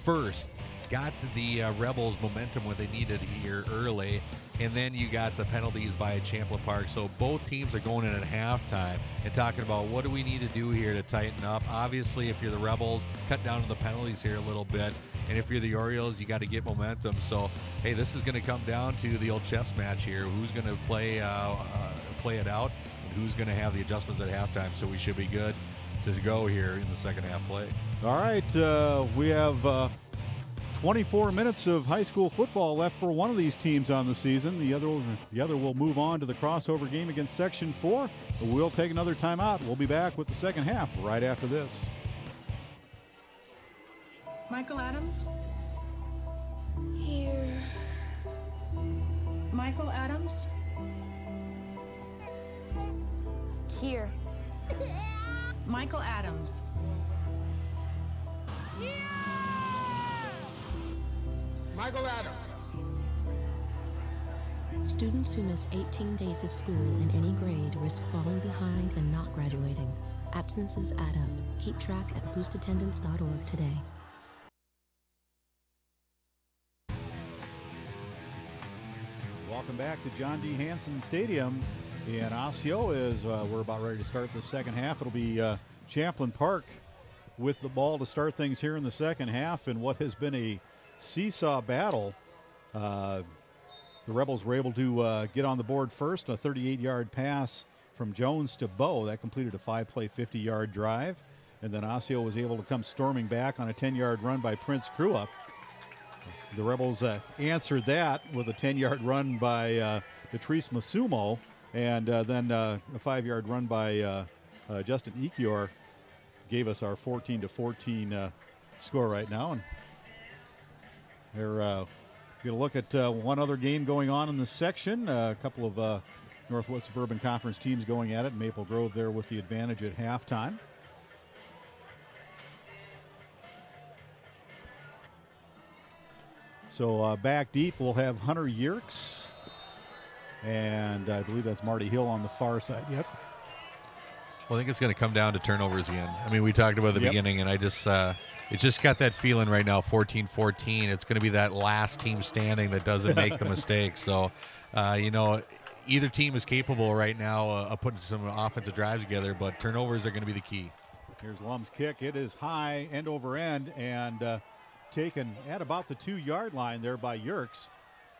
first got the Rebels momentum when they needed here early, and then you got the penalties by Champlin Park. So both teams are going in at halftime and talking about what do we need to do here to tighten up. Obviously, if you're the Rebels, cut down on the penalties here a little bit. And if you're the Orioles, you got to get momentum. So, hey, this is going to come down to the old chess match here. Who's going to play it out, and who's going to have the adjustments at halftime. So we should be good to go here in the second half play. All right, we have 24 minutes of high school football left for one of these teams on the season. The other will move on to the crossover game against Section 4. We'll take another timeout. We'll be back with the second half right after this. Michael Adams? Here. Michael Adams? Here. Michael Adams. Michael Adams. Students who miss 18 days of school in any grade risk falling behind and not graduating. Absences add up. Keep track at boostattendance.org today. Welcome back to John D. Hanson Stadium in Osseo as we're about ready to start the second half. It'll be Champlin Park with the ball to start things here in the second half in what has been a seesaw battle. The Rebels were able to get on the board first, a 38-yard pass from Jones to Bowe. That completed a 5-play, 50-yard drive. And then Osseo was able to come storming back on a 10-yard run by Prince Cruup. The Rebels answered that with a 10-yard run by Patrice Masumo, and then a 5-yard run by Justin Ekior gave us our 14-14 score right now. And they're going to look at one other game going on in this section. A couple of Northwest Suburban Conference teams going at it. Maple Grove there with the advantage at halftime. So back deep, we'll have Hunter Yerkes, and I believe that's Marty Hill on the far side. Yep. Well, I think it's going to come down to turnovers again. I mean, we talked about the beginning, and it just got that feeling right now, 14-14. It's going to be that last team standing that doesn't make the mistake. So, either team is capable right now of putting some offensive drives together, but turnovers are going to be the key. Here's Lum's kick. It is high, end over end, and taken at about the 2-yard line there by Yerkes.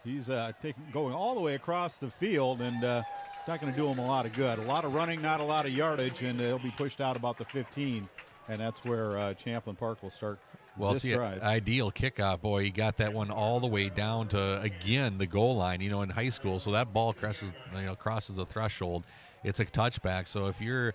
He's going all the way across the field, and it's not going to do him a lot of good. A lot of running, not a lot of yardage, and he'll be pushed out about the 15, and that's where Champlin Park will start this drive. Ideal kickoff. Boy, he got that one all the way down to, again, the goal line, in high school. So that ball crosses the threshold. It's a touchback. So if you're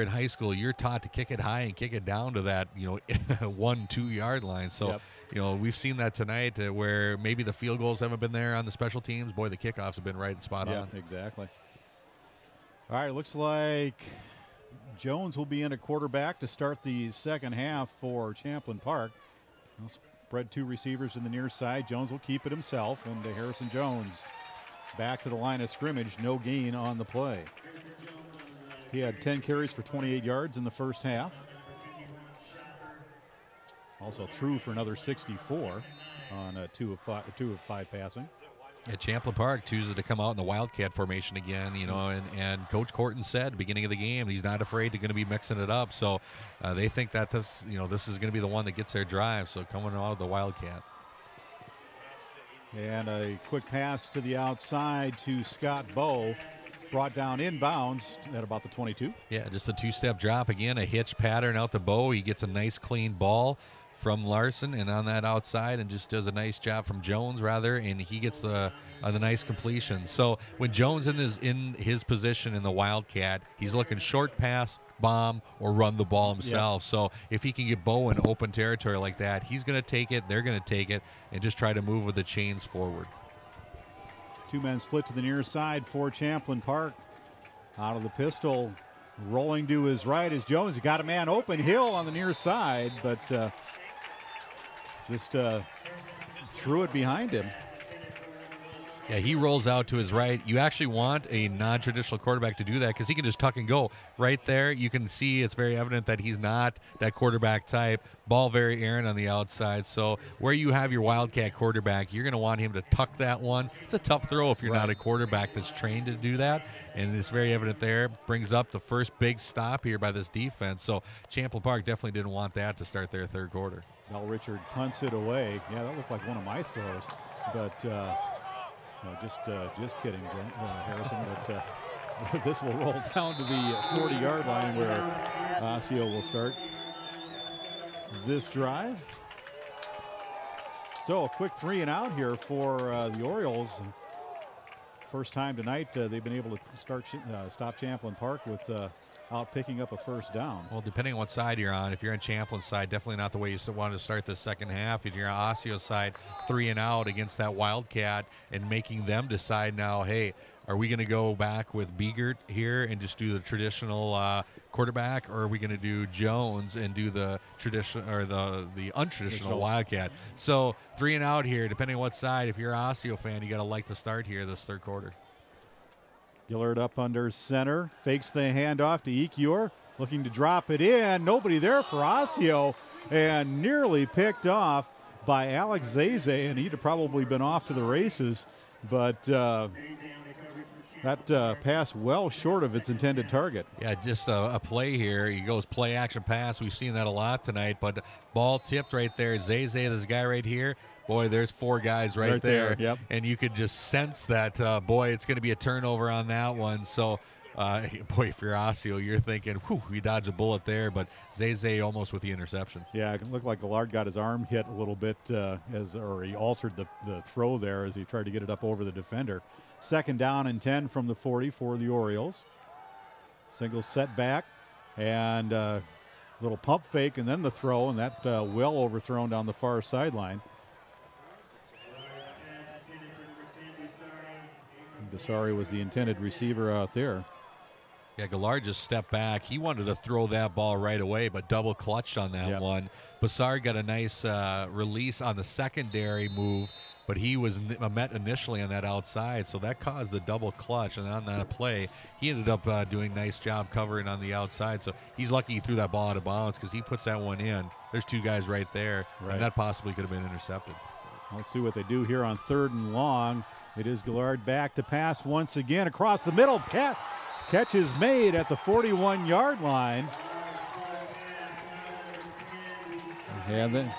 in high school, you're taught to kick it high and kick it down to that, 1-2 yard line. So, we've seen that tonight where maybe the field goals haven't been there on the special teams. Boy, the kickoffs have been right spot on. Yeah, exactly. All right, looks like Jones will be in a quarterback to start the second half for Champlin Park. He'll spread 2 receivers in the near side. Jones will keep it himself, and Harrison Jones back to the line of scrimmage. No gain on the play. He had 10 carries for 28 yards in the first half. Also threw for another 64 on 2 of 5 passing. At Champlin Park chooses to come out in the Wildcat formation again, and Coach Corton said at the beginning of the game he's not afraid to going to be mixing it up. So they think that this is going to be the one that gets their drive. So coming out of the Wildcat. And a quick pass to the outside to Scott Bowe. Brought down inbounds at about the 22. Yeah, just a 2-step drop. Again, a hitch pattern out to Bowe. He gets a nice clean ball from Larson and on that outside, and just does a nice job from Jones, and he gets the nice completion. So when Jones in his position in the Wildcat, he's looking short pass, bomb, or run the ball himself. Yep. So if he can get Bowe in open territory like that, he's going to take it, they're going to take it, and just try to move with the chains forward. 2 men split to the near side for Champlin Park. Out of the pistol, rolling to his right is Jones. He got a man open. Hill on the near side, but just threw it behind him. Yeah, he rolls out to his right. You actually want a non-traditional quarterback to do that because he can just tuck and go. Right there, you can see it's very evident that he's not that quarterback type. Ball very errant on the outside. So where you have your Wildcat quarterback, you're going to want him to tuck that one. It's a tough throw if you're not a quarterback that's trained to do that. And it's very evident there. Brings up the first big stop here by this defense. So Champlin Park definitely didn't want that to start their third quarter. Now Richard punts it away. Yeah, that looked like one of my throws. But no, just kidding, Harrison. But this will roll down to the 40-yard line where Osseo will start this drive. So a quick 3 and out here for the Orioles. First time tonight they've been able to stop Champlin Park with out picking up a first down. Well, depending on what side you're on, if you're on Champlin's side, definitely not the way you want to start the second half. If you're on Osseo's side, 3 and out against that Wildcat and making them decide now, hey, are we going to go back with Biegert here and just do the traditional quarterback, or are we going to do Jones and do the traditional or the untraditional Wildcat? So 3 and out here, depending on what side. If you're an Osseo fan, you got to like the start here this third quarter. Gillard up under center, fakes the handoff to Ekior, looking to drop it in. Nobody there for Osseo, and nearly picked off by Alex Zeze, and he'd have probably been off to the races, but that pass well short of its intended target. Yeah, just a play here. He goes play action pass. We've seen that a lot tonight, but ball tipped right there. Zeze, this guy right here. Boy, there's 4 guys right there. Yep. And you could just sense that, boy, it's going to be a turnover on that one. So, boy, if you're Osseo, you're thinking, whew, we dodged a bullet there, but Zeze almost with the interception. Yeah, it looked like Gillard got his arm hit a little bit, or he altered the throw there as he tried to get it up over the defender. Second down and 10 from the 40 for the Orioles. Single setback and little pump fake, and then the throw, and that well overthrown down the far sideline. Basari was the intended receiver out there. Yeah, Gillard just stepped back. He wanted to throw that ball right away, but double clutched on that one. Basari got a nice release on the secondary move, but he was met initially on that outside, so that caused the double clutch. And on that play, he ended up doing a nice job covering on the outside. So he's lucky he threw that ball out of bounds because he puts that one in. There's 2 guys right there, and that possibly could have been intercepted. Let's see what they do here on 3rd and long. It is Gillard back to pass once again across the middle. Catch is made at the 41-yard line. And then,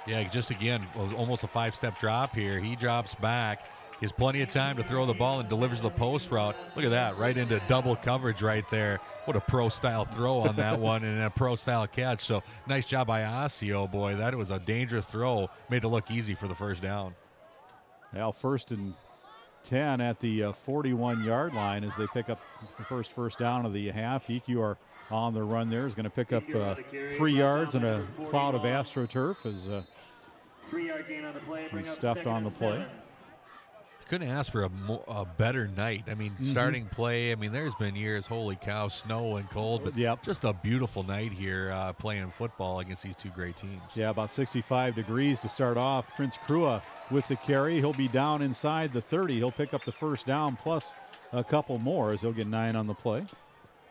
yeah, just again, almost a 5-step drop here. He drops back. He has plenty of time to throw the ball and delivers the post route. Look at that, right into double coverage right there. What a pro-style throw on that one and a pro-style catch. So nice job by Osseo, boy. That was a dangerous throw. Made it look easy for the first down. Now 1st and 10 at the 41-yard line as they pick up the first down of the half. Ekior on the run there is going to pick up 3 yards and a cloud of AstroTurf as 3-yard gain on the play. he's stuffed on the play. Couldn't ask for a better night. I mean, starting play, I mean, there's been years, holy cow, snow and cold, but just a beautiful night here playing football against these 2 great teams. Yeah, about 65 degrees to start off. Prince Krua with the carry. He'll be down inside the 30. He'll pick up the first down plus a couple more as he'll get 9 on the play.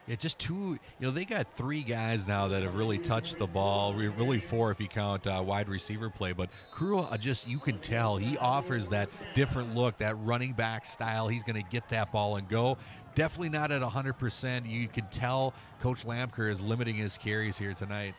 Yeah, just 2, they got 3 guys now that have really touched the ball, really 4 if you count wide receiver play, but Krua, you can tell he offers that different look, that running back style. He's going to get that ball and go. Definitely not at 100%. You can tell Coach Lamker is limiting his carries here tonight.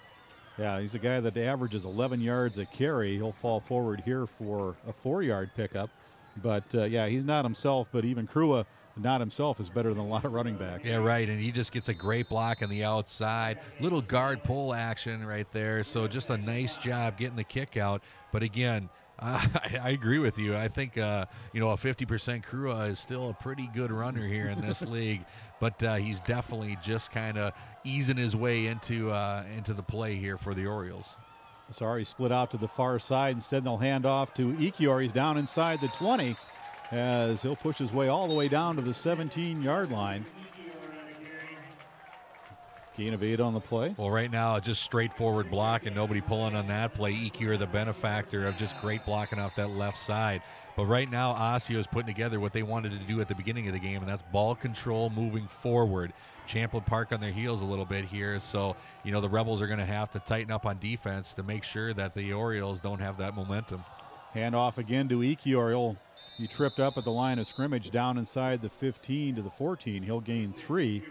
Yeah, he's a guy that averages 11 yards a carry. He'll fall forward here for a 4-yard pickup. But, yeah, he's not himself, but even Krua, not himself, is better than a lot of running backs. Yeah, right, and he just gets a great block on the outside. Little guard pull action right there, so just a nice job getting the kick out. But, again, I agree with you. I think, a 50% Krua is still a pretty good runner here in this league. But he's definitely just kind of easing his way into the play here for the Orioles. Sorry, split out to the far side. Instead, they'll hand off to Ekior. He's down inside the 20 as he'll push his way all the way down to the 17-yard line. Gain of 8 on the play. Well, right now, just straightforward block and nobody pulling on that play. EQ are the benefactor of just great blocking off that left side. But right now, Osseo is putting together what they wanted to do at the beginning of the game, and that's ball control moving forward. Champlin Park on their heels a little bit here, so, you know, the Rebels are going to have to tighten up on defense to make sure that the Orioles don't have that momentum. Hand off again to Ekioriel. He tripped up at the line of scrimmage down inside the 15 to the 14. He'll gain 3.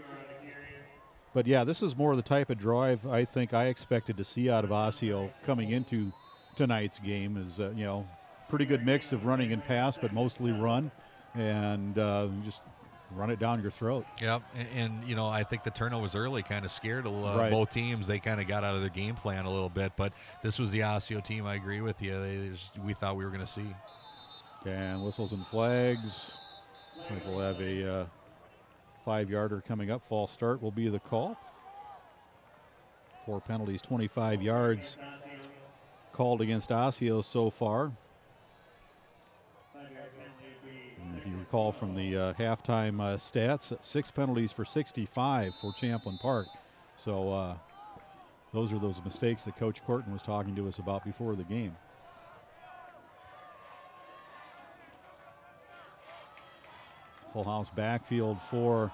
But, yeah, this is more the type of drive I think I expected to see out of Osseo coming into tonight's game is, you know, pretty good mix of running and pass, but mostly run, and just run it down your throat. Yep, and you know, I think the turnovers early kind of scared both teams. They kind of got out of their game plan a little bit, but this was the Osseo team. I agree with you. We thought we were going to see. And whistles and flags. I think we'll have a 5-yarder coming up. False start will be the call. 4 penalties, 25 yards called against Osseo so far. And if you recall from the halftime stats, 6 penalties for 65 for Champlin Park. So those are those mistakes that Coach Corton was talking to us about before the game. Full house backfield for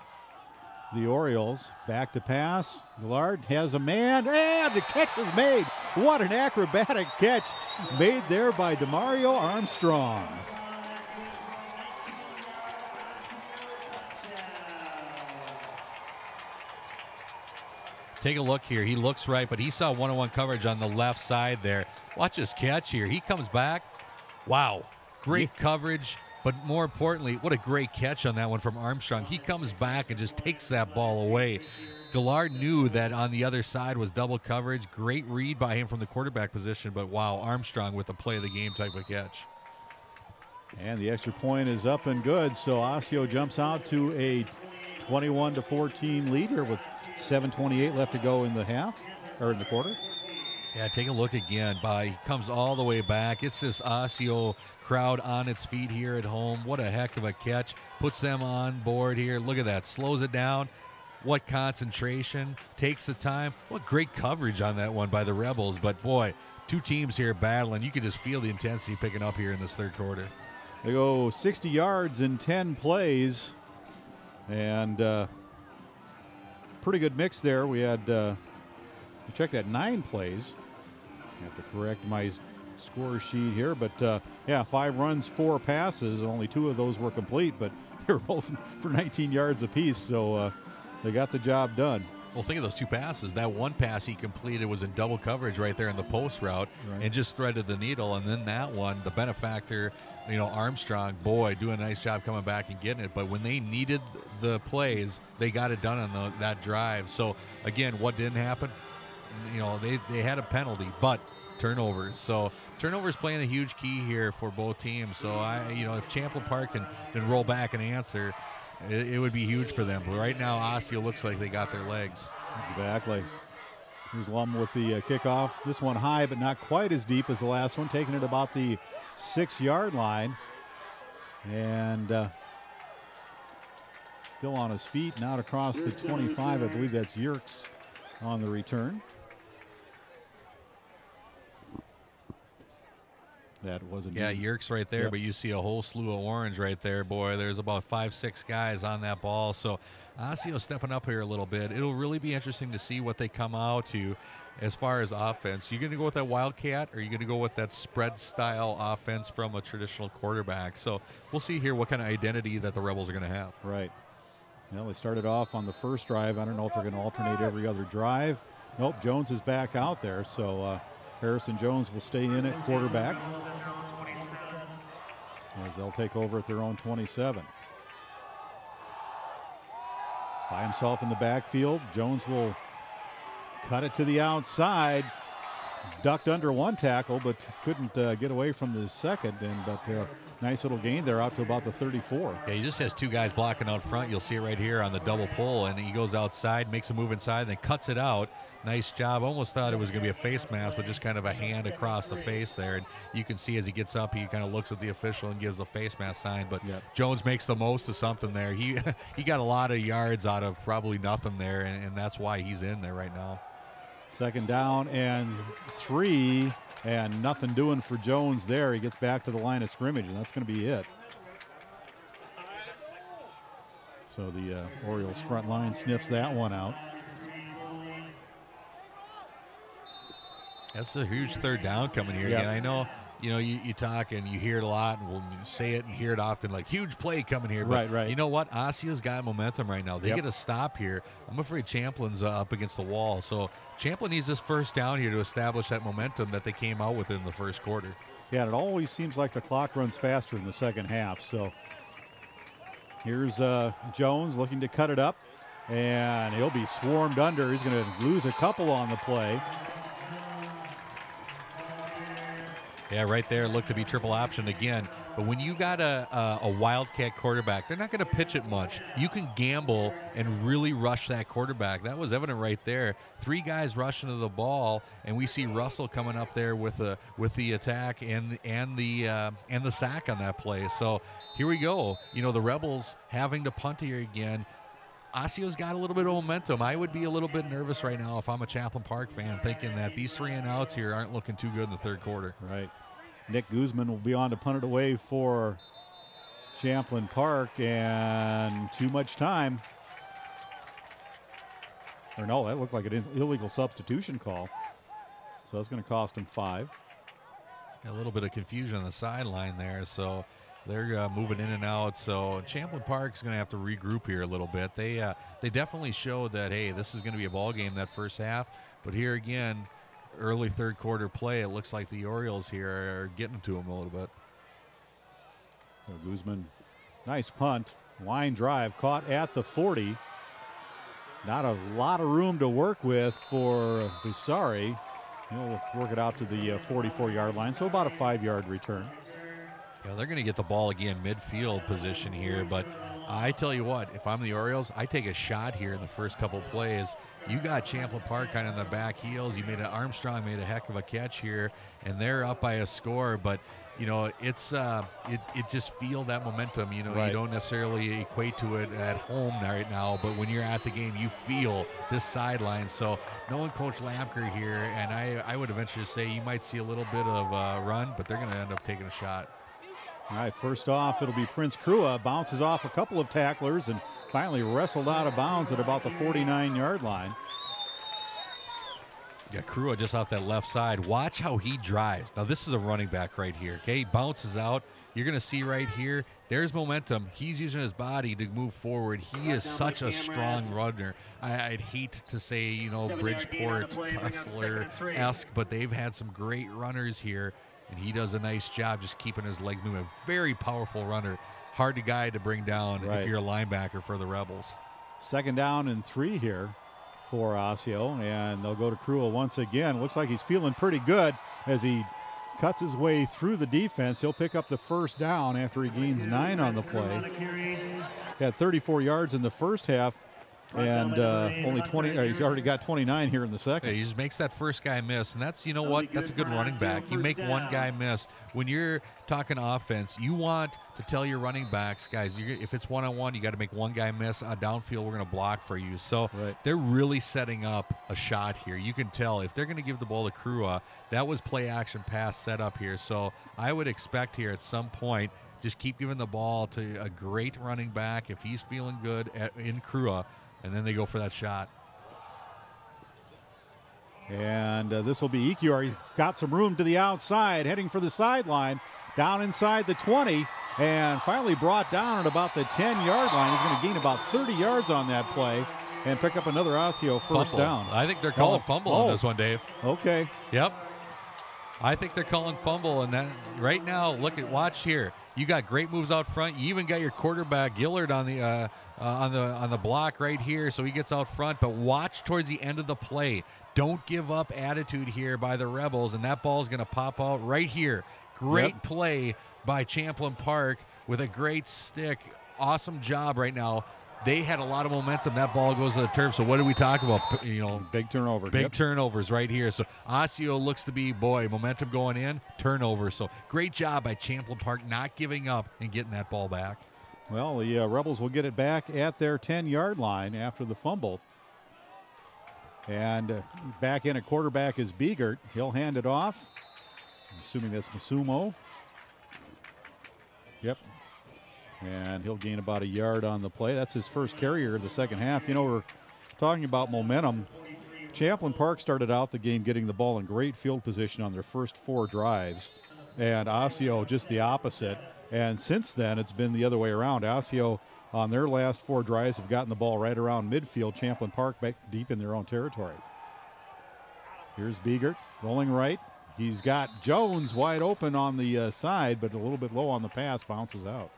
the Orioles. Back to pass. Gillard has a man, and the catch is made. What an acrobatic catch made there by DeMario Armstrong. Take a look here. He looks right, but he saw one-on-one coverage on the left side there. Watch his catch here. He comes back. Wow. Great coverage. But more importantly, what a great catch on that one from Armstrong. He comes back and just takes that ball away. Gillard knew that on the other side was double coverage. Great read by him from the quarterback position, but wow, Armstrong with the play of the game type of catch. And the extra point is up and good, so Osseo jumps out to a 21-14 lead here with 7:28 left to go in the half, or in the quarter. Yeah, take a look again. He comes all the way back. It's this Osseo crowd on its feet here at home. What a heck of a catch. Puts them on board here. Look at that. Slows it down. What concentration. Takes the time. What great coverage on that one by the Rebels. But, boy, 2 teams here battling. You could just feel the intensity picking up here in this third quarter. They go 60 yards in 10 plays. And pretty good mix there. We had, check that, 9 plays. I have to correct my score sheet here, but yeah, 5 runs, 4 passes, and only 2 of those were complete, but they were both for 19 yards apiece, so they got the job done. Well, think of those 2 passes. That one pass he completed was in double coverage right there in the post route, and just threaded the needle, and then that one, the benefactor, you know, Armstrong, boy, doing a nice job coming back and getting it, but when they needed the plays, they got it done on that drive. So, again, what didn't happen? You know, they had a penalty, but turnovers. So turnovers playing a huge key here for both teams. So if Champlin Park can roll back and answer, it would be huge for them. But right now, Osseo looks like they got their legs. Exactly. Here's Lum with the kickoff. This one high, but not quite as deep as the last one, taking it about the 6-yard line. And still on his feet, and out across the 25. I believe that's Yerkes on the return. That wasn't. Yeah, Yerkes right there, but you see a whole slew of orange right there, boy. There's about 5-6 guys on that ball. So Osseo stepping up here a little bit. It'll really be interesting to see what they come out to as far as offense. You going to go with that Wildcat, or are you going to go with that spread style offense from a traditional quarterback? So we'll see here what kind of identity that the Rebels are going to have. Right. Well, they started off on the first drive. I don't know if they're going to alternate every other drive. Nope, Jones is back out there, so Harrison Jones will stay in at quarterback as they'll take over at their own 27. By himself in the backfield, Jones will cut it to the outside. ducked under one tackle, but couldn't get away from the second. But nice little gain there out to about the 34. Yeah, he just has two guys blocking out front. You'll see it right here on the double pull, and he goes outside, makes a move inside, then cuts it out. Nice job. Almost thought it was going to be a face mask, but just kind of a hand across the face there. And you can see as he gets up, he kind of looks at the official and gives the face mask sign. But Jones makes the most of something there. He got a lot of yards out of probably nothing there, and that's why he's in there right now. Second down and 3, and nothing doing for Jones there. He gets back to the line of scrimmage, and that's going to be it. So the Orioles front line sniffs that one out. That's a huge third down coming here again. I know, you talk and you hear it a lot, and we'll say it and hear it often, like huge play coming here. But right. You know what? Osseo's got momentum right now. They get a stop here. I'm afraid Champlin's up against the wall. So Champlin needs this first down here to establish that momentum that they came out with in the first quarter. Yeah, and it always seems like the clock runs faster in the second half. So here's Jones looking to cut it up, and he'll be swarmed under. He's going to lose a couple on the play. Yeah, right there, look to be triple option again. But when you got a Wildcat quarterback, they're not going to pitch it much. You can gamble and really rush that quarterback. That was evident right there. 3 guys rushing to the ball, and we see Russell coming up there with the attack and the sack on that play. So here we go. The Rebels having to punt here again. Osseo's got a little bit of momentum. I would be a little bit nervous right now if I'm a Champlin Park fan, thinking that these 3 and outs here aren't looking too good in the third quarter. Right. Nick Guzman will be on to punt it away for Champlin Park, and too much time. Or no, that looked like an illegal substitution call. So that's going to cost him 5. A little bit of confusion on the sideline there, so they're moving in and out. So Champlin Park is going to have to regroup here a little bit. They definitely showed that, hey, this is going to be a ball game that first half. But here again, early third quarter play, it looks like the Orioles here are getting to them a little bit. So Guzman, nice punt. Line drive caught at the 40. Not a lot of room to work with for Busari. He'll work it out to the 44-yard line, so about a 5-yard return. Yeah, they're going to get the ball again midfield position here, but I tell you what, if I'm the Orioles, I take a shot here in the first couple plays. You got Champlin Park kind of in the back heels. Armstrong made a heck of a catch here, and they're up by a score, but it's it just feel that momentum. You don't necessarily equate to it at home right now, but when you're at the game, you feel this sideline. So knowing Coach Lampker here, and I would eventually say you might see a little bit of a run, but they're going to end up taking a shot. All right, first off, it'll be Prince Crua. Bounces off a couple of tacklers and finally wrestled out of bounds at about the 49-yard line. Yeah, Crua just off that left side. Watch how he drives. Now, this is a running back right here, okay? He bounces out. You're going to see right here, there's momentum. He's using his body to move forward. He is such a strong runner. I'd hate to say, Bridgeport, Tussler-esque, but they've had some great runners here. And he does a nice job just keeping his legs moving. Very powerful runner. Hard guy to bring down if you're a linebacker for the Rebels. Second down and 3 here for Osseo. And they'll go to Crua once again. Looks like he's feeling pretty good as he cuts his way through the defense. He'll pick up the first down after he gains 9 on the play. Had 34 yards in the first half. And only 20. He's already got 29 here in the second. Yeah, he just makes that first guy miss, and that's that's a good running back. You make one guy miss. When you're talking offense, you want to tell your running backs, guys, if it's one-on-one, you got to make one guy miss. Downfield, we're going to block for you. So they're really setting up a shot here. You can tell if they're going to give the ball to Crua, that was play-action pass set up here. So I would expect here at some point, just keep giving the ball to a great running back if he's feeling good in Crua. And then they go for that shot. And this will be Ekior. He's got some room to the outside, heading for the sideline, down inside the 20, and finally brought down at about the 10-yard line. He's going to gain about 30 yards on that play and pick up another Osseo first down. I think they're calling fumble on this one, Dave. Okay. Yep. I think they're calling fumble, and that right now. Watch here. You got great moves out front. You even got your quarterback Gillard on the block right here, so he gets out front. But watch towards the end of the play. Don't give up attitude here by the Rebels, and that ball is going to pop out right here. Great play by Champlin Park with a great stick. Awesome job right now. They had a lot of momentum. That ball goes to the turf. So what do we talk about? Big turnover. Big turnovers right here. So Osseo looks to be, momentum going in, turnover. So great job by Champlin Park not giving up and getting that ball back. Well, the Rebels will get it back at their 10-yard line after the fumble. And back in at quarterback is Biegert. He'll hand it off. I'm assuming that's Masumo. Yep. And he'll gain about a yard on the play. That's his first carrier of the second half. We're talking about momentum. Champlin Park started out the game getting the ball in great field position on their first 4 drives. And Osseo just the opposite. And since then, it's been the other way around. Osseo, on their last 4 drives, have gotten the ball right around midfield. Champlin Park back deep in their own territory. Here's Biegert rolling right. He's got Jones wide open on the side, but a little bit low on the pass, bounces out.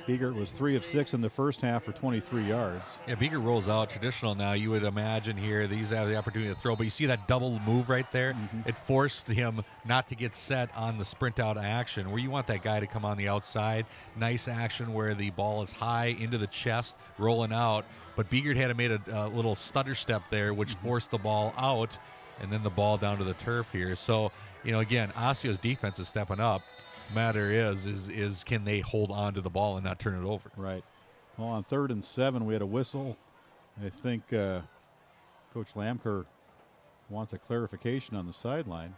Biegert was 3 of 6 in the first half for 23 yards. Yeah, Biegert rolls out. Traditional now, you would imagine here, these have the opportunity to throw, but you see that double move right there? Mm-hmm. It forced him not to get set on the sprint out action, where you want that guy to come on the outside. Nice action where the ball is high into the chest, rolling out. But Biegert had made a little stutter step there, which forced the ball out, and then the ball down to the turf here. So, again, Osseo's defense is stepping up. Matter is can they hold on to the ball and not turn it over? Right. Well, on 3rd and 7, we had a whistle. I think Coach Lamker wants a clarification on the sideline.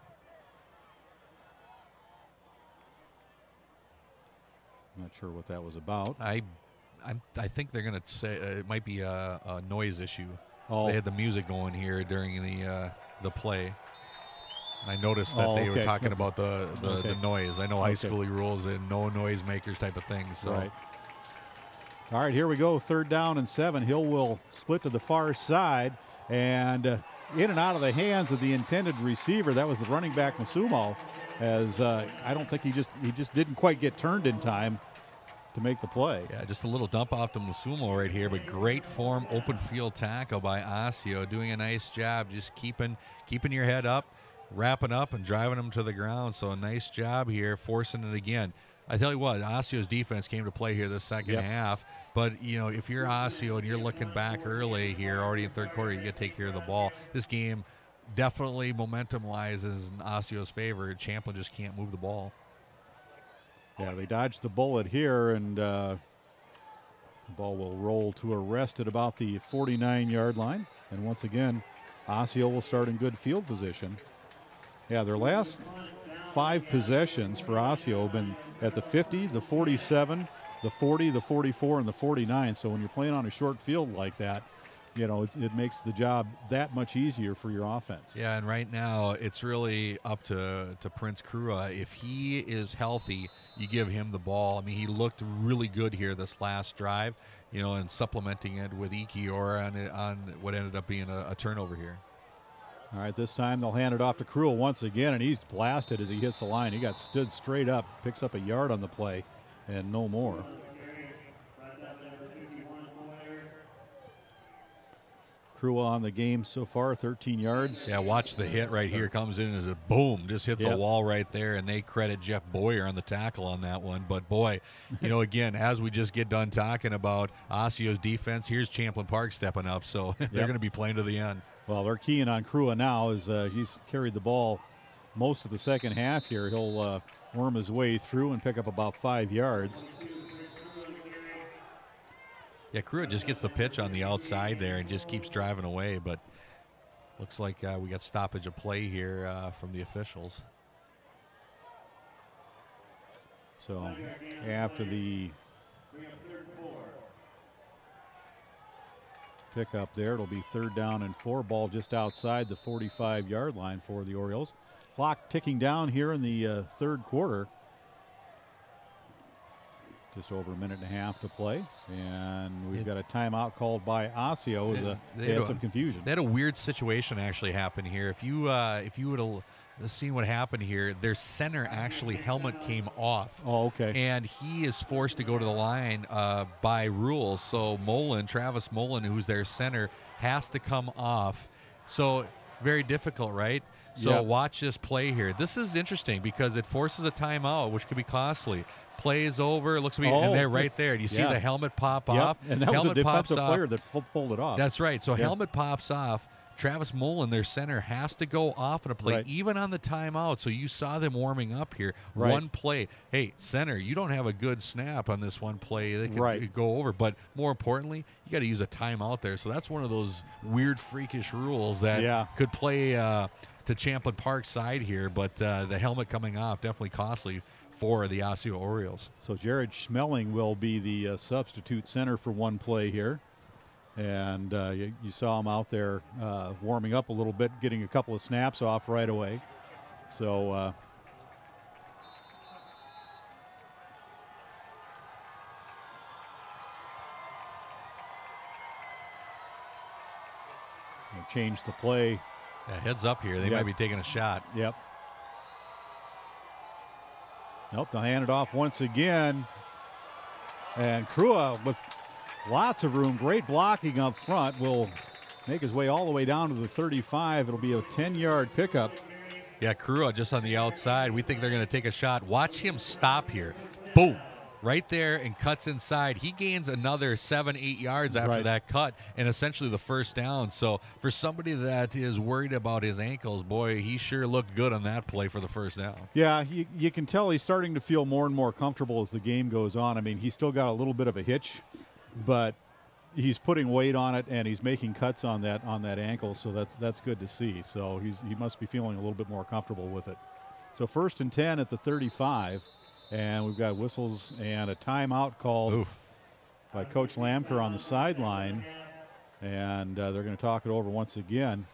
Not sure what that was about. I think they're going to say it might be a noise issue. Oh. They had the music going here during the play. I noticed that they were talking about the noise. I know high school rules and no noise makers type of things. So. Right. All right, here we go. 3rd down and 7. Hill will split to the far side and in and out of the hands of the intended receiver. That was the running back Masumo. As I don't think he just didn't quite get turned in time to make the play. Yeah, just a little dump off to Masumo right here, but great form open field tackle by Osseo, doing a nice job just keeping your head up, wrapping up and driving them to the ground. So a nice job here, forcing it again. I tell you what, Osseo's defense came to play here the second half. But, if you're Osseo and you're looking back early here, already in 3rd quarter, you got to take care of the ball. This game definitely momentum-wise is in Osseo's favor. Champlin just can't move the ball. Yeah, they dodged the bullet here, and the ball will roll to a rest at about the 49-yard line. And once again, Osseo will start in good field position. Yeah, their last 5 possessions for Osseo have been at the 50, the 47, the 40, the 44, and the 49. So when you're playing on a short field like that, it makes the job that much easier for your offense. Yeah, and right now it's really up to Prince Krua. If he is healthy, you give him the ball. I mean, he looked really good here this last drive, and supplementing it with Ekior on what ended up being a turnover here. All right, this time they'll hand it off to Krewell once again, and he's blasted as he hits the line. He got stood straight up, picks up a yard on the play, and no more. Krewell on the game so far, 13 yards. Yeah, watch the hit right here. Comes in as a boom, just hits a wall right there, and they credit Jeff Boyer on the tackle on that one. But, boy, again, as we just get done talking about Osseo's defense, here's Champlin Park stepping up, so they're going to be playing to the end. Well, they're keying on Krewell now as he's carried the ball most of the second half here. He'll worm his way through and pick up about 5 yards. Yeah, Krewell just gets the pitch on the outside there and just keeps driving away, but looks like we got stoppage of play here from the officials. So after the pick up there, it'll be 3rd down and 4, ball just outside the 45-yard line for the Orioles. Clock ticking down here in the 3rd quarter. Just over a minute and a half to play, and we've got a timeout called by Osseo. They had some confusion. They had a weird situation actually happen here. If you would have seen what happened here, their center actually helmet came off. Oh, okay. And he is forced to go to the line by rules. So Travis Mullen, who's their center, has to come off. So very difficult, right? So watch this play here. This is interesting because it forces a timeout, which could be costly. Play is over. It looks to be, and they're right there. Do you see the helmet pop off? And that helmet was a defensive player that pulled it off. That's right. So helmet pops off. Travis Mullen, their center, has to go off in a play, even on the timeout. So you saw them warming up here. One play. Hey, center, you don't have a good snap on this one play. They can go over. But more importantly, you got to use a timeout there. So that's one of those weird, freakish rules that could play to Champlin Park's side here. But the helmet coming off, definitely costly for the Osseo Orioles. So Jared Schmeling will be the substitute center for one play here. And you saw him out there warming up a little bit, getting a couple of snaps off right away. So change the play. Yeah, heads up here. They might be taking a shot. Yep. Nope, they'll hand it off once again. And Krua with lots of room, great blocking up front, will make his way all the way down to the 35. It'll be a 10-yard pickup. Yeah, Krua just on the outside. We think they're going to take a shot. Watch him stop here. Boom. Right there and cuts inside. He gains another 7-8 yards after that cut and essentially the first down. So for somebody that is worried about his ankles, boy, he sure looked good on that play for the first down. Yeah, you can tell he's starting to feel more and more comfortable as the game goes on. I mean, he's still got a little bit of a hitch, but he's putting weight on it and he's making cuts on that ankle, so that's good to see. So he must be feeling a little bit more comfortable with it. So 1st and 10 at the 35. And we've got whistles and a timeout called by Coach Lamker on the sideline. And they're going to talk it over once again.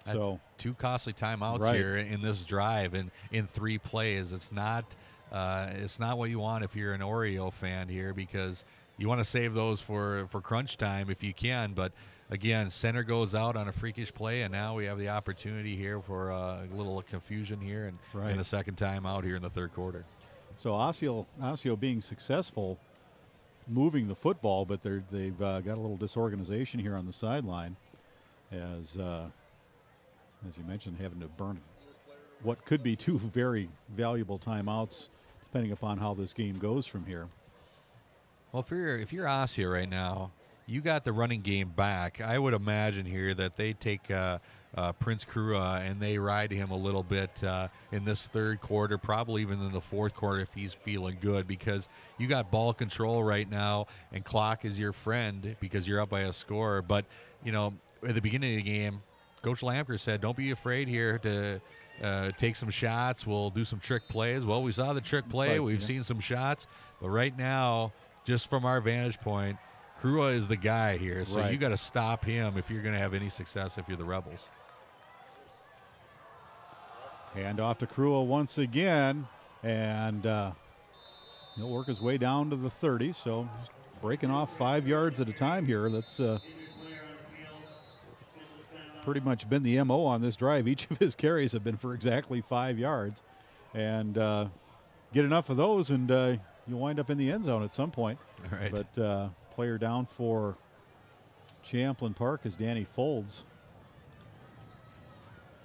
So 2 costly timeouts here in this drive and in 3 plays. It's not what you want if you're an Oreo fan here, because you want to save those for crunch time if you can. But again, center goes out on a freakish play, and now we have the opportunity here for a little confusion here and in the second time out here in the third quarter. So Osseo being successful moving the football, but they've got a little disorganization here on the sideline as you mentioned, having to burn what could be 2 very valuable timeouts depending upon how this game goes from here. Well, if you're Osseo right now, you got the running game back. I would imagine here that they take Prince Krua and they ride him a little bit in this third quarter, probably even in the fourth quarter if he's feeling good, because you got ball control right now and clock is your friend because you're up by a score. But, you know, at the beginning of the game, Coach Lamker said, don't be afraid here to take some shots. We'll do some trick plays. Well, we saw the trick play. We've seen some shots. But right now, just from our vantage point, Krua is the guy here, so you got to stop him if you're going to have any success if you're the Rebels. Hand off to Krua once again, and he'll work his way down to the 30, so just breaking off 5 yards at a time here. That's pretty much been the MO on this drive. Each of his carries have been for exactly 5 yards, and get enough of those, and you'll wind up in the end zone at some point. All right. But player down for Champlin Park is Danny Folds.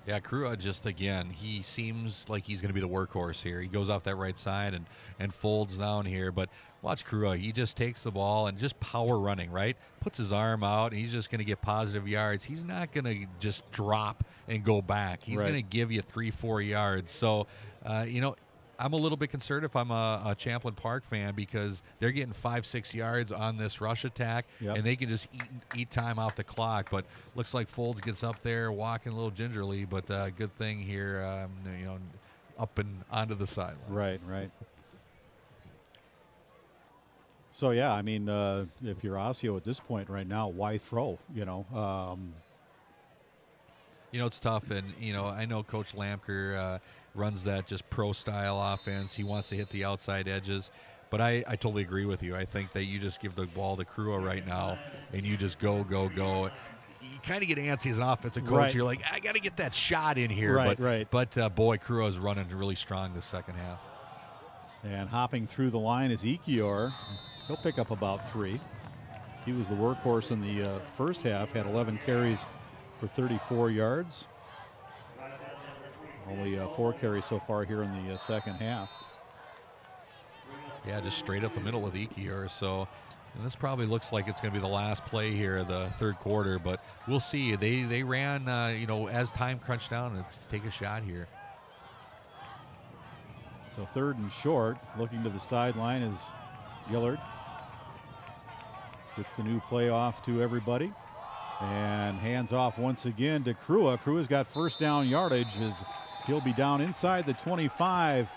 Yeah, Krua just, again, he seems like he's going to be the workhorse here. He goes off that right side and folds down here. But watch Krua. He just takes the ball and just power running, right? Puts his arm out, and he's just going to get positive yards. He's not going to just drop and go back. He's going to give you 3-4 yards. So, you know, I'm a little bit concerned if I'm a Champlin Park fan, because they're getting 5-6 yards on this rush attack, and they can just eat time off the clock. But looks like Folds gets up there walking a little gingerly, but good thing here, you know, up and onto the sideline. Right. So, yeah, I mean, if you're Osseo at this point right now, why throw, you know? You know, it's tough, and, you know, I know Coach Lamker runs that just pro-style offense. He wants to hit the outside edges. But I totally agree with you. I think that you just give the ball to Krua right now, and you just go. You kind of get antsy as an offensive coach. Right. You're like, I got to get that shot in here. Right. But boy, Krua is running really strong this second half. And hopping through the line is Ekior. He'll pick up about 3. He was the workhorse in the first half, had 11 carries for 34 yards. Only 4 carries so far here in the second half. Yeah, just straight up the middle with Ekior. So and this probably looks like it's going to be the last play here, the third quarter, but we'll see. They ran, as time crunched down, let's take a shot here. So 3rd and short, looking to the sideline is Gillard. Gets the new play off to everybody. And hands off once again to Krua. Krua's got first down yardage as he'll be down inside the 25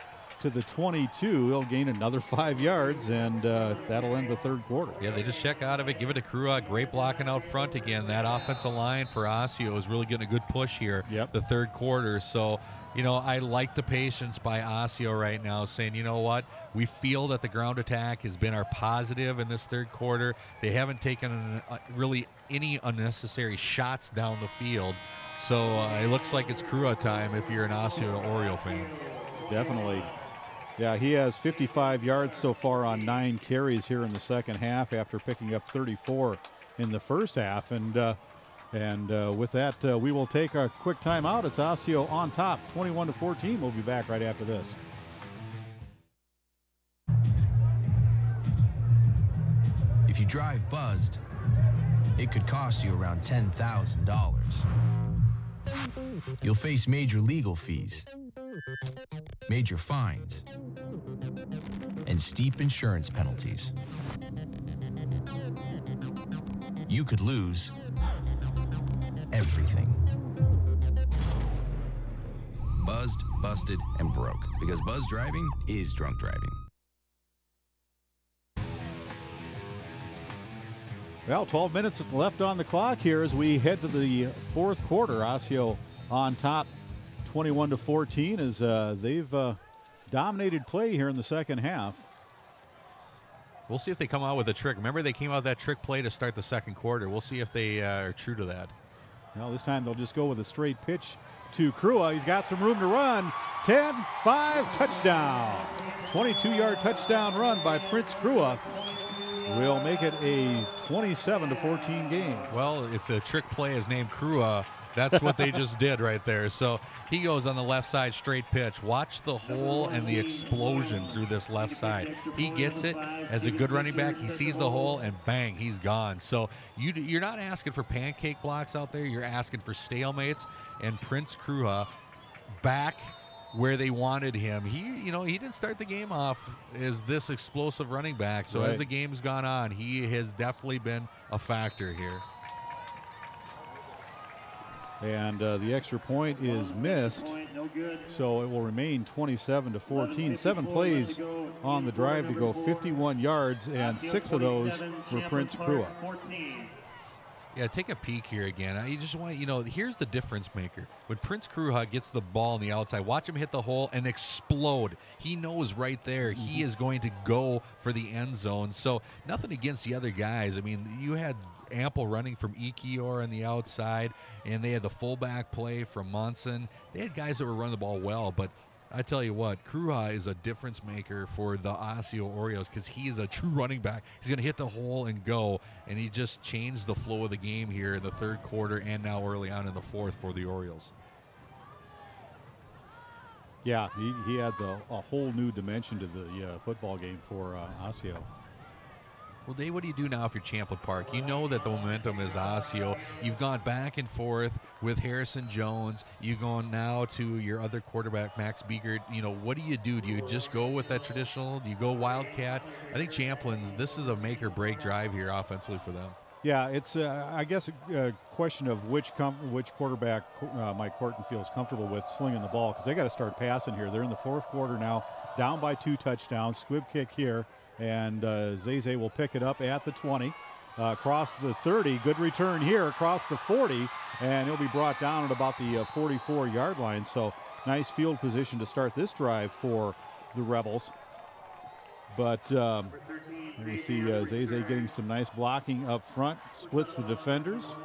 to the 22. He'll gain another 5 yards, and that'll end the third quarter. Yeah, they just check out of it, give it to Krua. Great blocking out front again. That offensive line for Osseo is really getting a good push here, the third quarter. So, I like the patience by Osseo right now, saying, you know what, we feel that the ground attack has been our positive in this third quarter. They haven't taken really any unnecessary shots down the field. So it looks like it's Krua time if you're an Osseo Oriole fan. Definitely. Yeah, he has 55 yards so far on 9 carries here in the second half after picking up 34 in the first half. And with that, we will take a quick timeout. It's Osseo on top, 21-14. We'll be back right after this. If you drive buzzed, it could cost you around $10,000. You'll face major legal fees, major fines, and steep insurance penalties. You could lose everything. Buzzed, busted, and broke. Because buzz driving is drunk driving. Well, 12 minutes left on the clock here as we head to the fourth quarter. Osseo on top, 21-14, as they've dominated play here in the second half. We'll see if they come out with a trick. Remember, they came out with that trick play to start the second quarter. We'll see if they are true to that. Well, this time they'll just go with a straight pitch to Krua. He's got some room to run. 10-5 touchdown. 22-yard touchdown run by Prince Krua will make it a 27-14 game. Well, if the trick play is named Krua, that's what they just did right there. So he goes on the left side, straight pitch. Watch the hole and the explosion through this left side. He gets it as a good running back. He sees the hole, and bang, he's gone. So you're not asking for pancake blocks out there. You're asking for stalemates. And Prince Krua back where they wanted him. He didn't start the game off as this explosive running back. So as the game's gone on, he has definitely been a factor here. And the extra point is missed, so it will remain 27-14. 7 plays on the drive to go 51 yards, and 6 of those were Prince Krua. Yeah, take a peek here again. You just want, here's the difference maker. When Prince Krua gets the ball on the outside, watch him hit the hole and explode. He knows right there he is going to go for the end zone. So nothing against the other guys. I mean, you had ample running from Ekior on the outside, and they had the fullback play from Munson. They had guys that were running the ball well, but I tell you what, Krua is a difference maker for the Osseo Orioles because he is a true running back. He's going to hit the hole and go, and he just changed the flow of the game here in the third quarter and now early on in the fourth for the Orioles. Yeah, he adds a whole new dimension to the football game for Osseo. Well, Dave, what do you do now if you're Champlin Park? You know that the momentum is Osseo. You've gone back and forth with Harrison Jones. You're going now to your other quarterback, Max Biegert. What do you do? Do you just go with that traditional? Do you go Wildcat? I think Champlin's, this is a make or break drive here offensively for them. Yeah, it's, I guess, a question of which quarterback Mike Horton feels comfortable with slinging the ball, because they got to start passing here. They're in the fourth quarter now, down by 2 touchdowns. Squib kick here, and Zeze will pick it up at the 20, across the 30. Good return here across the 40, and he'll be brought down at about the 44-yard line. So nice field position to start this drive for the Rebels. But you see Zeze getting some nice blocking up front, splits the defenders.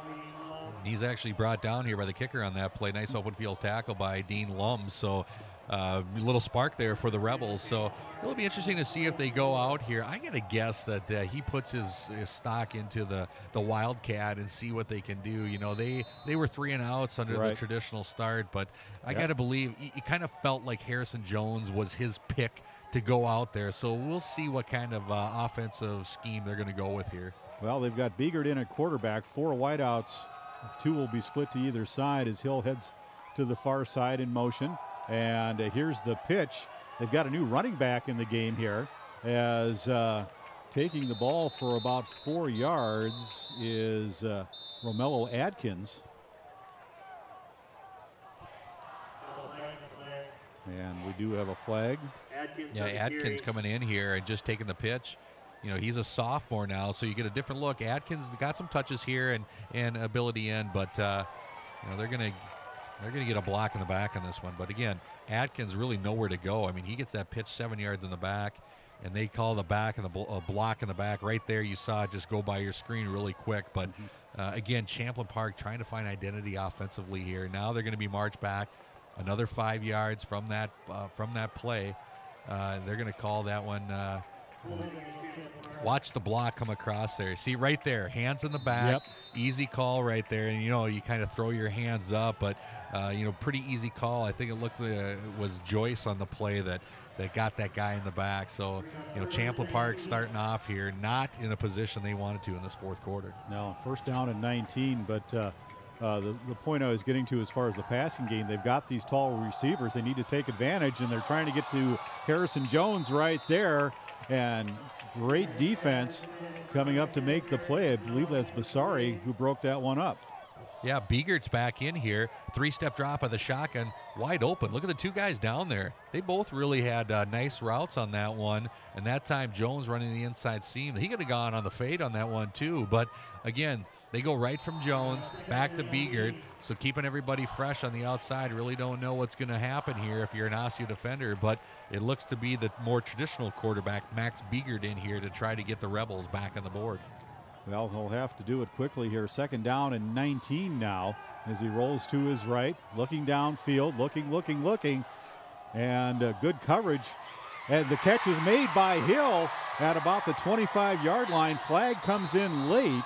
He's actually brought down here by the kicker on that play. Nice open field tackle by Dean Lum. So a little spark there for the Rebels. So it'll be interesting to see if they go out here. I got to guess that he puts his stock into the Wildcat and see what they can do. You know, they were 3 and outs under the traditional start, but I got to believe it kind of felt like Harrison Jones was his pick to go out there. So we'll see what kind of offensive scheme they're going to go with here. Well, they've got Biegert in at quarterback, 4 wideouts. 2 will be split to either side as Hill heads to the far side in motion. And here's the pitch. They've got a new running back in the game here, as taking the ball for about 4 yards is Romello Adkins. And we do have a flag. Yeah, Adkins coming in here and just taking the pitch. You know, he's a sophomore now, so you get a different look. Adkins got some touches here and ability in, but you know, they're gonna get a block in the back on this one. But again, Adkins really nowhere to go. I mean, he gets that pitch 7 yards in the back, and they call the back and the block in the back right there. You saw it just go by your screen really quick. But again, Champlin Park trying to find identity offensively here. Now they're going to be marched back another 5 yards from that play. They're going to call that one. Watch the block come across there. See right there, hands in the back, easy call right there. And you know, you kind of throw your hands up, but you know, pretty easy call. I think it looked like it was Joyce on the play that got that guy in the back. So you know, Champlin Park starting off here not in a position they wanted to in this 4th quarter. No, first down and 19, but the point I was getting to as far as the passing game, they've got these tall receivers. They need to take advantage, and they're trying to get to Harrison Jones right there. And great defense coming up to make the play. I believe that's Basari who broke that one up. Yeah, Biegert's back in here. 3-step drop of the shotgun, wide open. Look at the 2 guys down there. They both really had nice routes on that one. And that time, Jones running the inside seam. He could have gone on the fade on that one too. But again, they go right from Jones back to Biegert. So keeping everybody fresh on the outside. Really don't know what's going to happen here if you're an Osseo defender. But it looks to be the more traditional quarterback, Max Biegert, in here to try to get the Rebels back on the board. Well, he'll have to do it quickly here. 2nd down and 19 now as he rolls to his right, looking downfield, looking, and good coverage. And the catch is made by Hill at about the 25-yard line. Flag comes in late.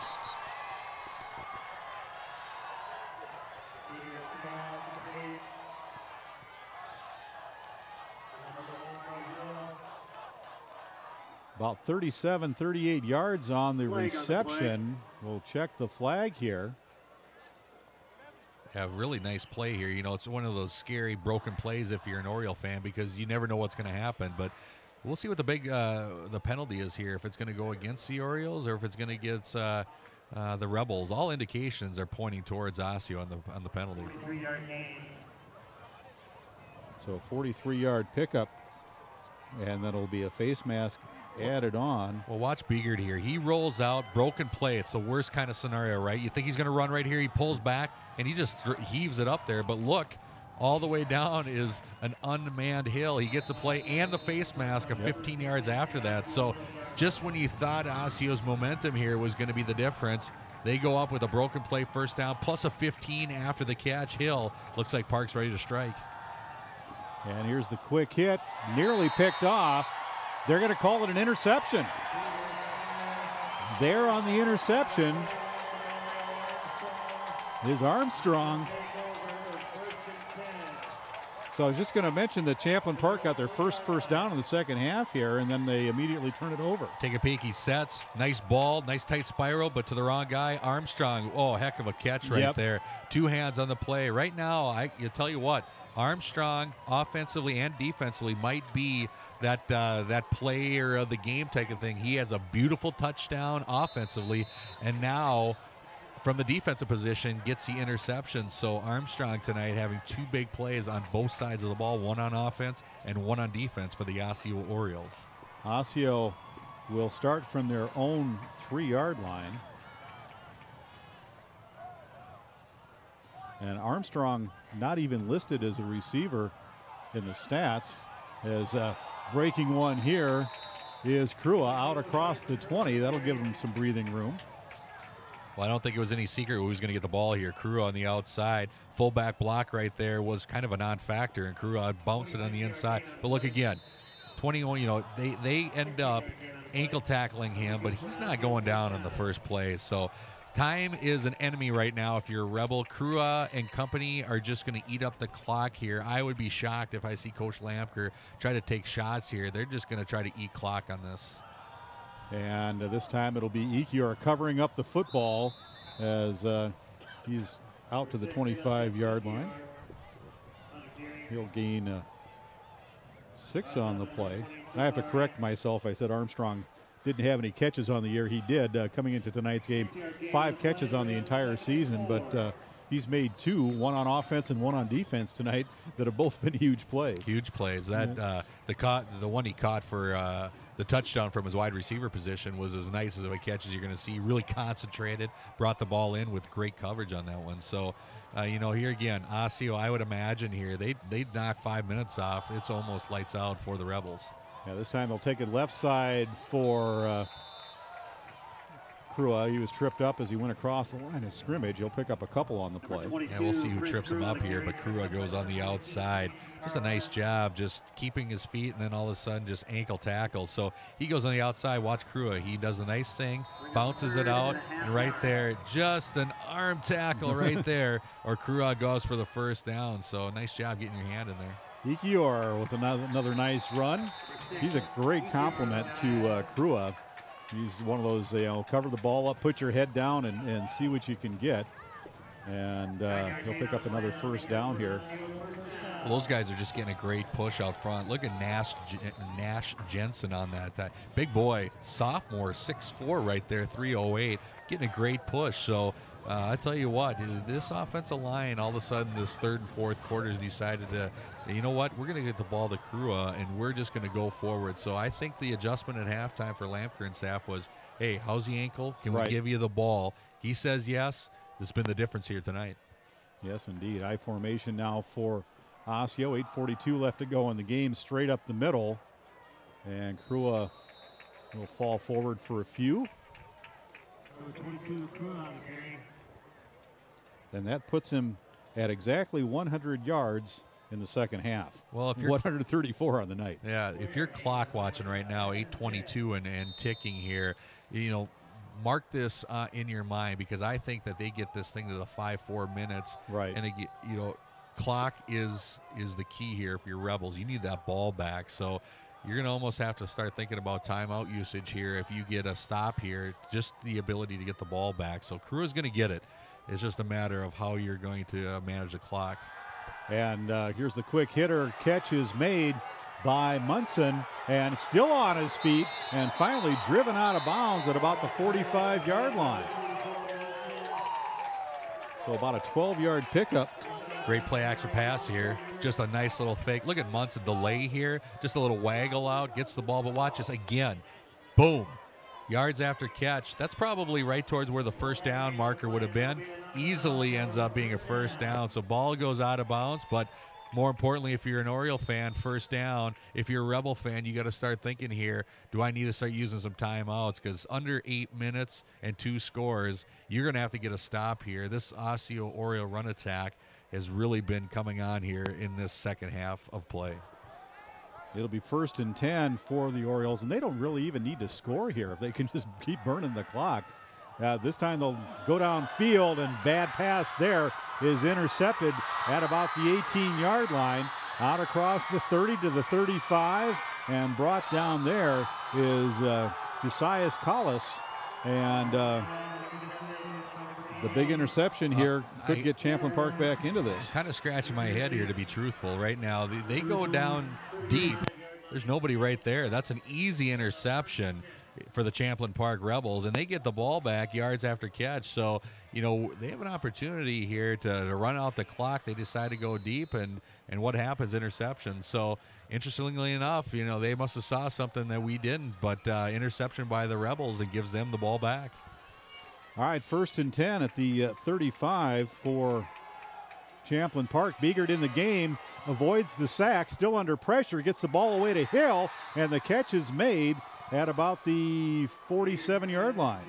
About 37, 38 yards on the reception. We'll check the flag here. Yeah, really nice play here. You know, it's one of those scary broken plays if you're an Oriole fan, because you never know what's going to happen. But we'll see what the penalty is here, if it's going to go against the Orioles or if it's going to get the Rebels. All indications are pointing towards Osseo on the penalty. So a 43-yard pickup, and that'll be a face mask added on. Well, watch Biegert here. He rolls out, broken play. It's the worst kind of scenario, right? You think he's going to run right here. He pulls back, and he just heaves it up there. But look, all the way down is an unmanned Hill. He gets a play and the face mask of 15 yards after that. So just when you thought Osseo's momentum here was going to be the difference, they go up with a broken play first down, plus a 15 after the catch. Hill looks like Park's ready to strike. And here's the quick hit, nearly picked off. They're going to call it an interception. There on the interception is Armstrong. So I was just going to mention that Champlin Park got their first down in the second half here, and then they immediately turn it over. Take a peek. He sets. Nice ball. Nice tight spiral, but to the wrong guy. Armstrong, oh, heck of a catch right there. 2 hands on the play. Right now, I tell you what, Armstrong, offensively and defensively, might be that player of the game type of thing. He has a beautiful touchdown offensively, and now from the defensive position gets the interception. So Armstrong tonight having 2 big plays on both sides of the ball, one on offense and one on defense for the Osseo Orioles. Osseo will start from their own 3-yard line. And Armstrong not even listed as a receiver in the stats, as breaking one here is Krua out across the 20. That'll give him some breathing room. Well, I don't think it was any secret who was going to get the ball here. Krua on the outside. Fullback block right there was kind of a non-factor, and Krua bounced it on the inside. But look again, 21, you know, they end up ankle tackling him, but he's not going down in the first play. So time is an enemy right now if you're a Rebel. Krua and company are just going to eat up the clock here. I would be shocked if I see Coach Lampker try to take shots here. They're just going to try to eat clock on this. And this time it'll be Ekior covering up the football as he's out to the 25-yard line. He'll gain 6 on the play. I have to correct myself. I said Armstrong didn't have any catches on the year. He did coming into tonight's game. 5 catches on the entire season, but he's made 2, one on offense and one on defense tonight, that have both been huge plays. Huge plays. That the one he caught for the touchdown from his wide receiver position was as nice as a catch as you're going to see. Really concentrated, brought the ball in with great coverage on that one. So, you know, here again, Osseo, I would imagine here, they'd knock 5 minutes off. It's almost lights out for the Rebels. Yeah, this time they'll take it left side for Krua. He was tripped up as he went across the line of scrimmage. He'll pick up a couple on the play. Yeah, we'll see who trips him up here, but Krua goes on the outside. Just a nice job just keeping his feet, and then all of a sudden just ankle tackles. So he goes on the outside. Watch Krua. He does a nice thing, bounces it out, and right there, just an arm tackle right there, or Krua goes for the first down. So nice job getting your hand in there. Ekior with another nice run. He's a great compliment to Krua. He's one of those, you know, cover the ball up, put your head down, and see what you can get. And he'll pick up another first down here. Well, those guys are just getting a great push out front. Look at Nash Jensen on that. Big boy, sophomore, 6'4", right there, 308, getting a great push. So I tell you what, this offensive line, all of a sudden, this third and fourth quarters decided to, you know what, we're going to get the ball to Krua, and we're just going to go forward. So I think the adjustment at halftime for Lampker and staff was, hey, how's the ankle? Can we give you the ball? He says yes. This has been the difference here tonight. Yes, indeed. I formation now for Osseo. 8:42 left to go in the game, straight up the middle. And Krua will fall forward for a few. And that puts him at exactly 100 yards in the second half. Well, if you're 134 on the night. Yeah, if you're clock watching right now, 8:22 and ticking here, you know, mark this in your mind, because I think that they get this thing to the 5-4 minutes. Right. And, you know, clock is the key here for your Rebels. You need that ball back. So you're going to almost have to start thinking about timeout usage here if you get a stop here, just the ability to get the ball back. So Krua's going to get it. It's just a matter of how you're going to manage the clock. And here's the quick hitter. Catch is made by Munson, and still on his feet, and finally driven out of bounds at about the 45-yard line. So about a 12-yard pickup. Great play action pass here. Just a nice little fake. Look at Munson delay here. Just a little waggle out, gets the ball, but watch this again. Boom. Yards after catch. That's probably right towards where the first down marker would have been. Easily ends up being a first down. So ball goes out of bounds, but more importantly, if you're an Oriole fan, first down. If you're a Rebel fan, you got to start thinking here, do I need to start using some timeouts? Because under 8 minutes and 2 scores, you're going to have to get a stop here. This Osseo Oriole run attack has really been coming on here in this second half of play. It'll be 1st and 10 for the Orioles, and they don't really even need to score here if they can just keep burning the clock. This time they'll go downfield, and bad pass there is intercepted at about the 18-yard line. Out across the 30 to the 35, and brought down there is Josias Collis. And the big interception here could get Champlin Park back into this. I'm kind of scratching my head here, to be truthful. Right now, they go down deep. There's nobody right there. That's an easy interception for the Champlin Park Rebels, and they get the ball back yards after catch. So, you know, they have an opportunity here to run out the clock. They decide to go deep, and what happens? Interception. So, interestingly enough, you know, they must have saw something that we didn't, but interception by the Rebels, and gives them the ball back. All right, 1st and 10 at the 35 for Champlin Park. Biegert in the game, avoids the sack, still under pressure, gets the ball away to Hill, and the catch is made at about the 47-yard line.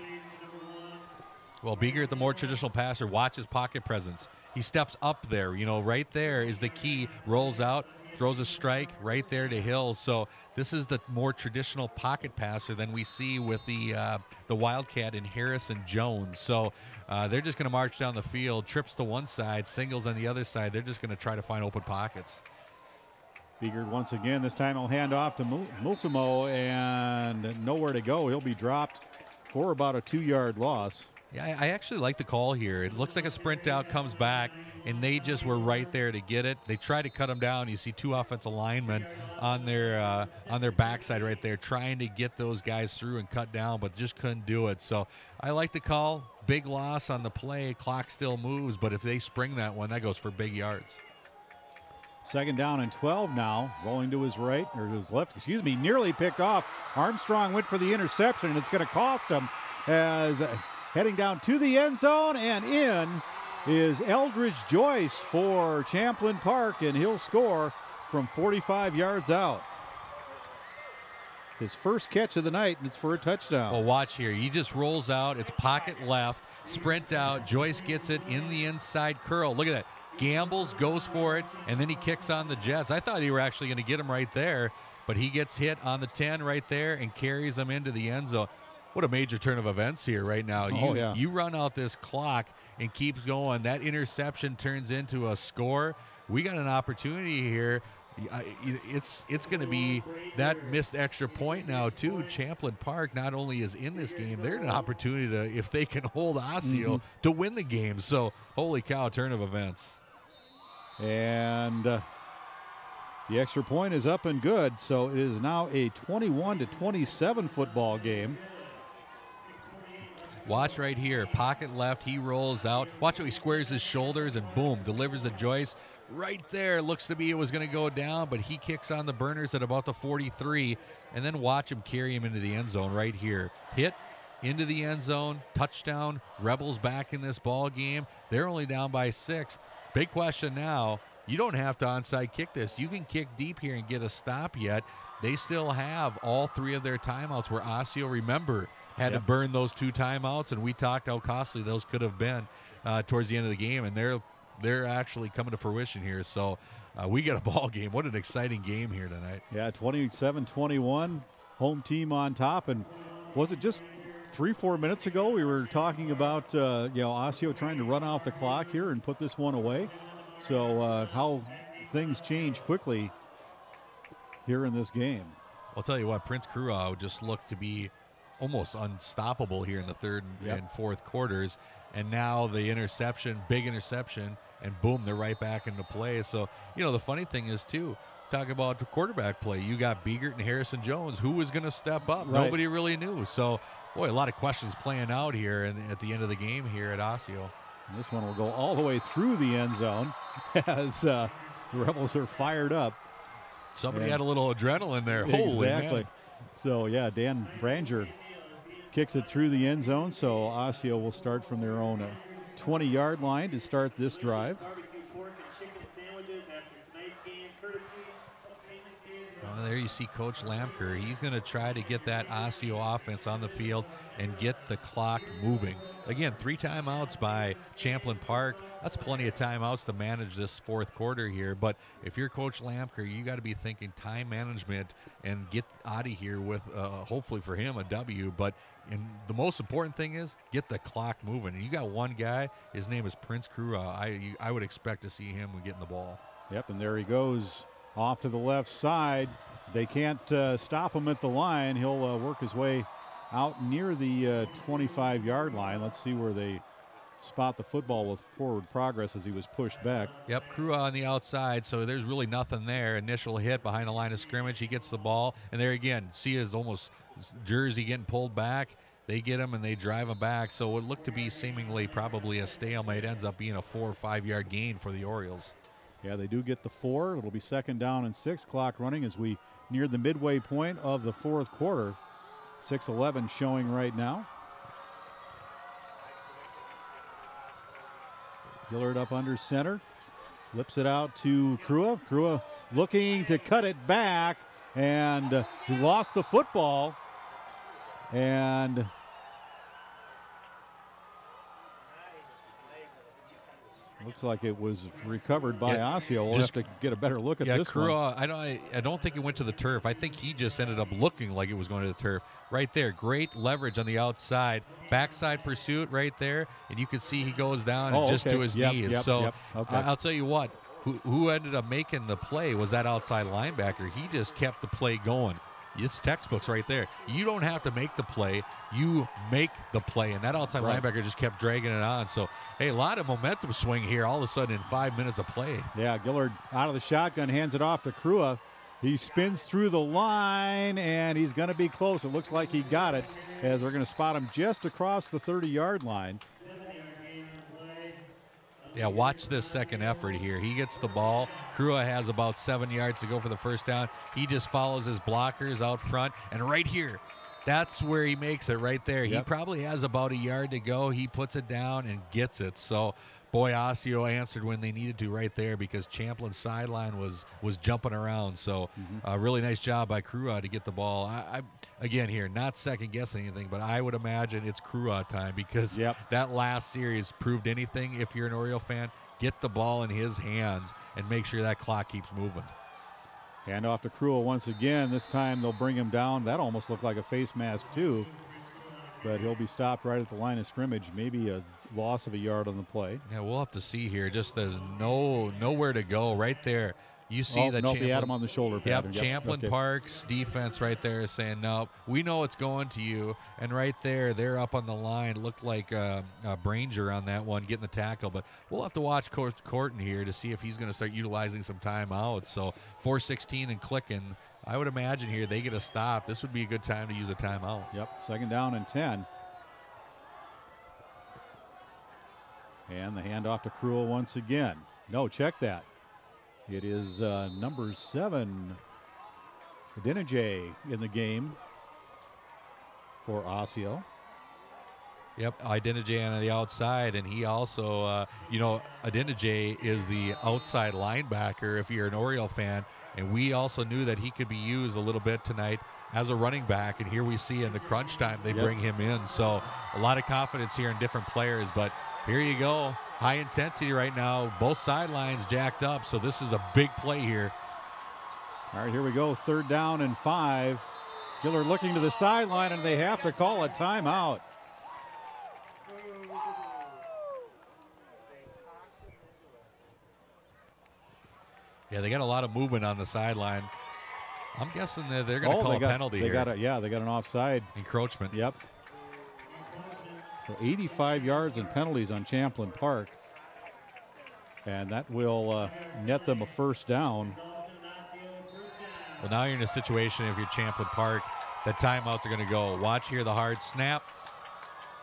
Well, Biegert, the more traditional passer, watches pocket presence. He steps up there. You know, right there is the key. Rolls out, throws a strike right there to Hill. So this is the more traditional pocket passer than we see with the Wildcat in Harris and Jones. So they're just going to march down the field, trips to one side, singles on the other side. They're just going to try to find open pockets. Biegert once again. This time he'll hand off to Mulsimo, and nowhere to go. He'll be dropped for about a 2-yard loss. Yeah, I actually like the call here. It looks like a sprint out, comes back, and they just were right there to get it. They try to cut him down. You see two offensive linemen on their backside right there trying to get those guys through and cut down, but just couldn't do it. So I like the call. Big loss on the play. Clock still moves, but if they spring that one, that goes for big yards. 2nd down and 12 now. Rolling to his right, or to his left, excuse me, nearly picked off. Armstrong went for the interception, and it's going to cost him as heading down to the end zone, and in is Eldridge Joyce for Champlin Park, and he'll score from 45 yards out. His first catch of the night, and it's for a touchdown. Well, watch here. He just rolls out. It's pocket left, sprint out. Joyce gets it in the inside curl. Look at that. Gambles, goes for it, and then he kicks on the Jets. I thought he were actually going to get him right there, but he gets hit on the 10 right there and carries him into the end zone. What a major turn of events here right now. You run out this clock and keeps going. That interception turns into a score. We got an opportunity here. It's going to be that missed extra point now, too. Champlin Park not only is in this game, they're an opportunity to, if they can hold Osseo, to win the game. So, holy cow, turn of events. And the extra point is up and good. So, it is now a 21-27 football game. Watch right here. Pocket left. He rolls out. Watch how he squares his shoulders and boom, delivers to Joyce. Right there. Looks to be it was going to go down, but he kicks on the burners at about the 43. And then watch him carry him into the end zone right here. Hit into the end zone. Touchdown. Rebels back in this ball game. They're only down by 6. Big question now. You don't have to onside kick this. You can kick deep here and get a stop yet. They still have all 3 of their timeouts where Osseo, remember, had to burn those 2 timeouts, and we talked how costly those could have been towards the end of the game, and they're actually coming to fruition here. So we get a ball game. What an exciting game here tonight. Yeah, 27-21, home team on top. And was it just 3-4 minutes ago we were talking about Osseo trying to run out the clock here and put this one away? So how things change quickly here in this game. I'll tell you what, Prince Kruau just looked to be almost unstoppable here in the 3rd and 4th quarters. And now the interception, big interception, and boom, they're right back into play. So, the funny thing is, too, talk about the quarterback play. You got Biegert and Harrison Jones. Who was going to step up? Right. Nobody really knew. So, boy, a lot of questions playing out here at the end of the game here at Osseo. And this one will go all the way through the end zone as the Rebels are fired up. Somebody had a little adrenaline there. Holy exactly. Man. So, yeah, Dan Branger kicks it through the end zone, so Osseo will start from their own 20-yard line to start this drive. Well, there you see Coach Lamker. He's going to try to get that Osseo offense on the field and get the clock moving. Again, 3 timeouts by Champlin Park. That's plenty of timeouts to manage this 4th quarter here. But if you're Coach Lamker, you got to be thinking time management and get out of here with, hopefully for him, a W. But the most important thing is get the clock moving. And you got one guy. His name is Prince Kruau. I would expect to see him getting the ball. Yep, and there he goes off to the left side. They can't stop him at the line. He'll work his way out near the 25-yard line. Let's see where they spot the football with forward progress as he was pushed back. Yep, Kruau on the outside, so there's really nothing there. Initial hit behind the line of scrimmage. He gets the ball, and there again, see his almost jersey getting pulled back. They get him, and they drive him back. So what looked to be seemingly probably a stalemate ends up being a 4 or 5 yard gain for the Orioles. Yeah, they do get the 4. It'll be 2nd down and 6. Clock running as we near the midway point of the 4th quarter. 6:11 showing right now. Gillard up under center. Flips it out to Kruau. Kruau looking to cut it back, and he lost the football. And looks like it was recovered by Osseo. We'll have to get a better look at this one. I don't think it went to the turf. I think he just ended up looking like it was going to the turf. Right there, great leverage on the outside. Backside pursuit right there, and you can see he goes down and just to his knees. I'll tell you what, who ended up making the play was that outside linebacker. He just kept the play going. It's textbooks right there. You don't have to make the play. You make the play. And that outside linebacker just kept dragging it on. So, hey, a lot of momentum swing here all of a sudden in 5 minutes of play. Yeah, Gillard out of the shotgun, hands it off to Crua. He spins through the line, and he's going to be close. It looks like he got it, as we're going to spot him just across the 30-yard line. Yeah, watch this second effort here. He gets the ball. Crua has about 7 yards to go for the first down. He just follows his blockers out front. And right here, that's where he makes it right there. He probably has about a yard to go. He puts it down and gets it. So, boy, Osseo answered when they needed to right there because Champlin's sideline was jumping around. So, really nice job by Crua to get the ball. I again here, not second-guessing anything, but I would imagine it's Crua time because that last series proved anything. If you're an Oriole fan, get the ball in his hands and make sure that clock keeps moving. Hand off to Crua once again. This time they'll bring him down. That almost looked like a face mask too, but he'll be stopped right at the line of scrimmage. Maybe a loss of a yard on the play. Yeah, we'll have to see here. Just there's nowhere to go right there. You see that Champlin, he had him on the shoulder pad. Champlin Park's defense right there is saying, no, we know it's going to you. And right there, they're up on the line. It looked like Branger on that one getting the tackle. But we'll have to watch Corton here to see if he's going to start utilizing some timeouts. So 4:16 and clicking. I would imagine here they get a stop. This would be a good time to use a timeout. Yep, second down and 10. And the handoff to Crua once again. No, check that. It is number 7, Adenije, in the game for Osseo. Yep, Adenije on the outside, and he also, Adenije is the outside linebacker if you're an Oriole fan, and we also knew that he could be used a little bit tonight as a running back, and here we see in the crunch time they bring him in. So a lot of confidence here in different players, but here you go. High intensity right now. Both sidelines jacked up, so this is a big play here. All right, here we go. 3rd down and 5. Gillard looking to the sideline, and they have to call a timeout. Yeah, they got a lot of movement on the sideline. I'm guessing that they're going to call a penalty here. They got an offside. Encroachment. Yep. So 85 yards and penalties on Champlin Park. And that will net them a first down. Well, now you're in a situation, if you're Champlin Park, that timeouts are going to go. Watch here the hard snap.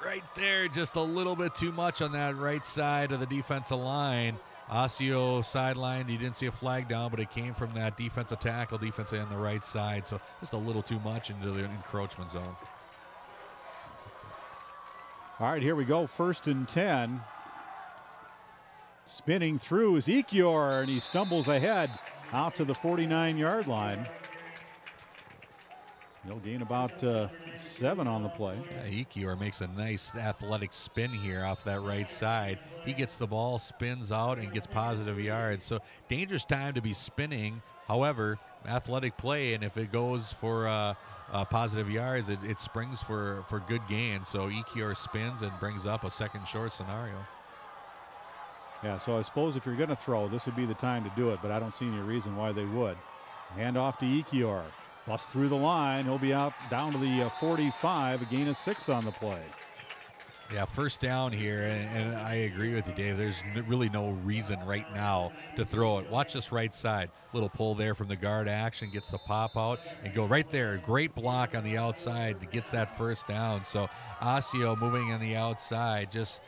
Right there, just a little bit too much on that right side of the defensive line. Osseo sideline, you didn't see a flag down, but it came from that defensive tackle, defensive on the right side. So just a little too much into the encroachment zone. All right, here we go. 1st and 10. Spinning through is Ekior, and he stumbles ahead out to the 49-yard line. He'll gain about 7 on the play. Yeah, Ekior makes a nice athletic spin here off that right side. He gets the ball, spins out, and gets positive yards. So dangerous time to be spinning. However, athletic play, and if it goes for positive yards, it springs for good gain. So Ekior spins and brings up a second short scenario. Yeah, so I suppose if you're going to throw, this would be the time to do it, but I don't see any reason why they would. Hand off to Ekior. Busts through the line. He'll be out down to the 45, a gain of 6 on the play. Yeah, first down here, and I agree with you, Dave. There's really no reason right now to throw it. Watch this right side. Little pull there from the guard action, gets the pop out, and go right there. Great block on the outside, gets that first down. So Osseo moving on the outside, just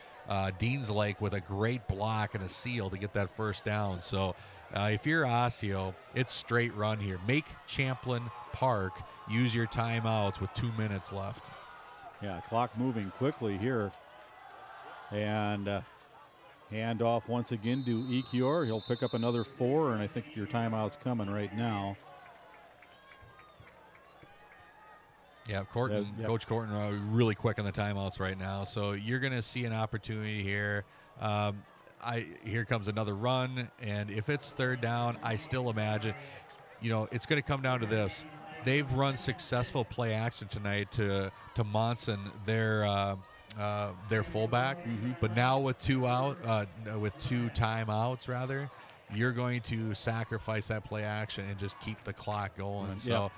Dean's Lake with a great block and a seal to get that first down. So if you're Osseo, it's straight run here. Make Champlin Park use your timeouts with 2 minutes left. Yeah, clock moving quickly here. And hand off once again to Ekior. He'll pick up another 4, and I think your timeout's coming right now. Yeah, Coach Corton really quick on the timeouts right now. So you're going to see an opportunity here. Here comes another run, and if it's third down, I still imagine, it's going to come down to this. They've run successful play action tonight to Monson, their fullback, but now with two timeouts rather, you're going to sacrifice that play action and just keep the clock going. So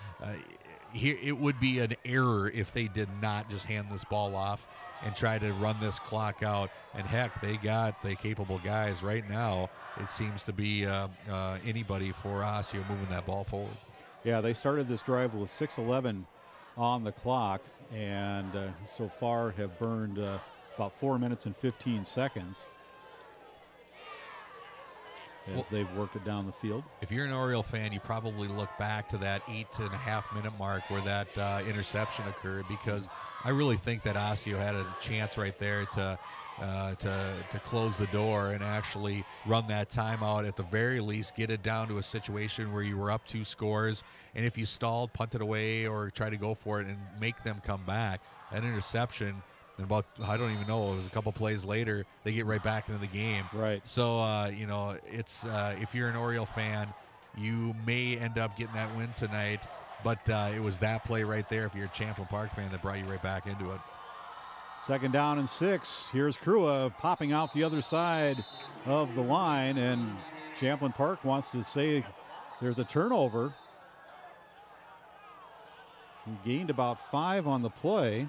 here it would be an error if they did not just hand this ball off and try to run this clock out. And heck, they got the capable guys right now. It seems to be anybody for Osseo moving that ball forward. Yeah, they started this drive with 6:11 on the clock, and so far have burned about 4 minutes and 15 seconds as they've worked it down the field. If you're an Oriole fan, you probably look back to that 8.5-minute mark where that interception occurred, because I really think that Osseo had a chance right there to close the door and actually run that timeout, at the very least get it down to a situation where you were up 2 scores, and if you stalled, punt it away or try to go for it and make them come back. An interception, and about, I don't even know, it was a couple plays later, they get right back into the game. Right. So, it's if you're an Oriole fan, you may end up getting that win tonight, but it was that play right there, if you're a Champlin Park fan, that brought you right back into it. 2nd down and 6. Here's Crua popping out the other side of the line, and Champlin Park wants to say there's a turnover. He gained about 5 on the play.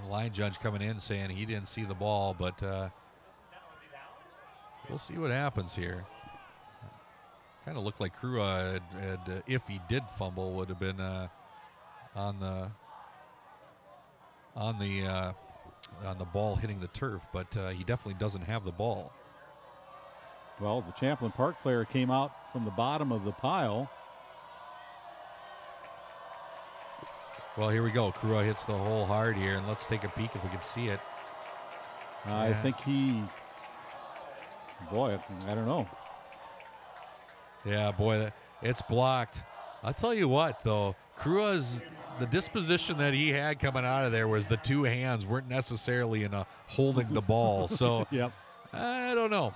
The line judge coming in saying he didn't see the ball, but we'll see what happens here. Kind of looked like Crua had, if he did fumble, would have been on the ball hitting the turf, but he definitely doesn't have the ball. Well, the Champlin Park player came out from the bottom of the pile. Well, here we go. Crua hits the hole hard here, and let's take a peek if we can see it. I think boy, I don't know. Yeah, boy, it's blocked. I'll tell you what, though, Crua's, the disposition that he had coming out of there was the 2 hands weren't necessarily in a holding the ball. So yep. I don't know.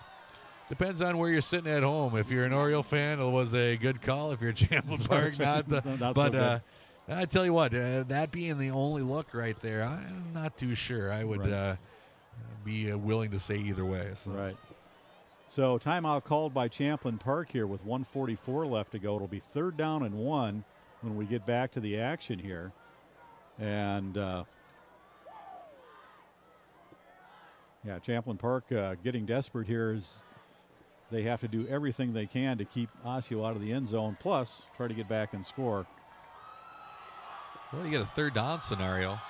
Depends on where you're sitting at home. If you're an Oriole fan, it was a good call. If you're Champlin Park, not. But I tell you what, that being the only look right there, I'm not too sure. I would be willing to say either way. So. Right. So timeout called by Champlin Park here with 1:44 left to go. It'll be 3rd down and 1 when we get back to the action here. And Champlin Park getting desperate here as they have to do everything they can to keep Osseo out of the end zone, plus try to get back and score. Well, you get a 3rd down scenario.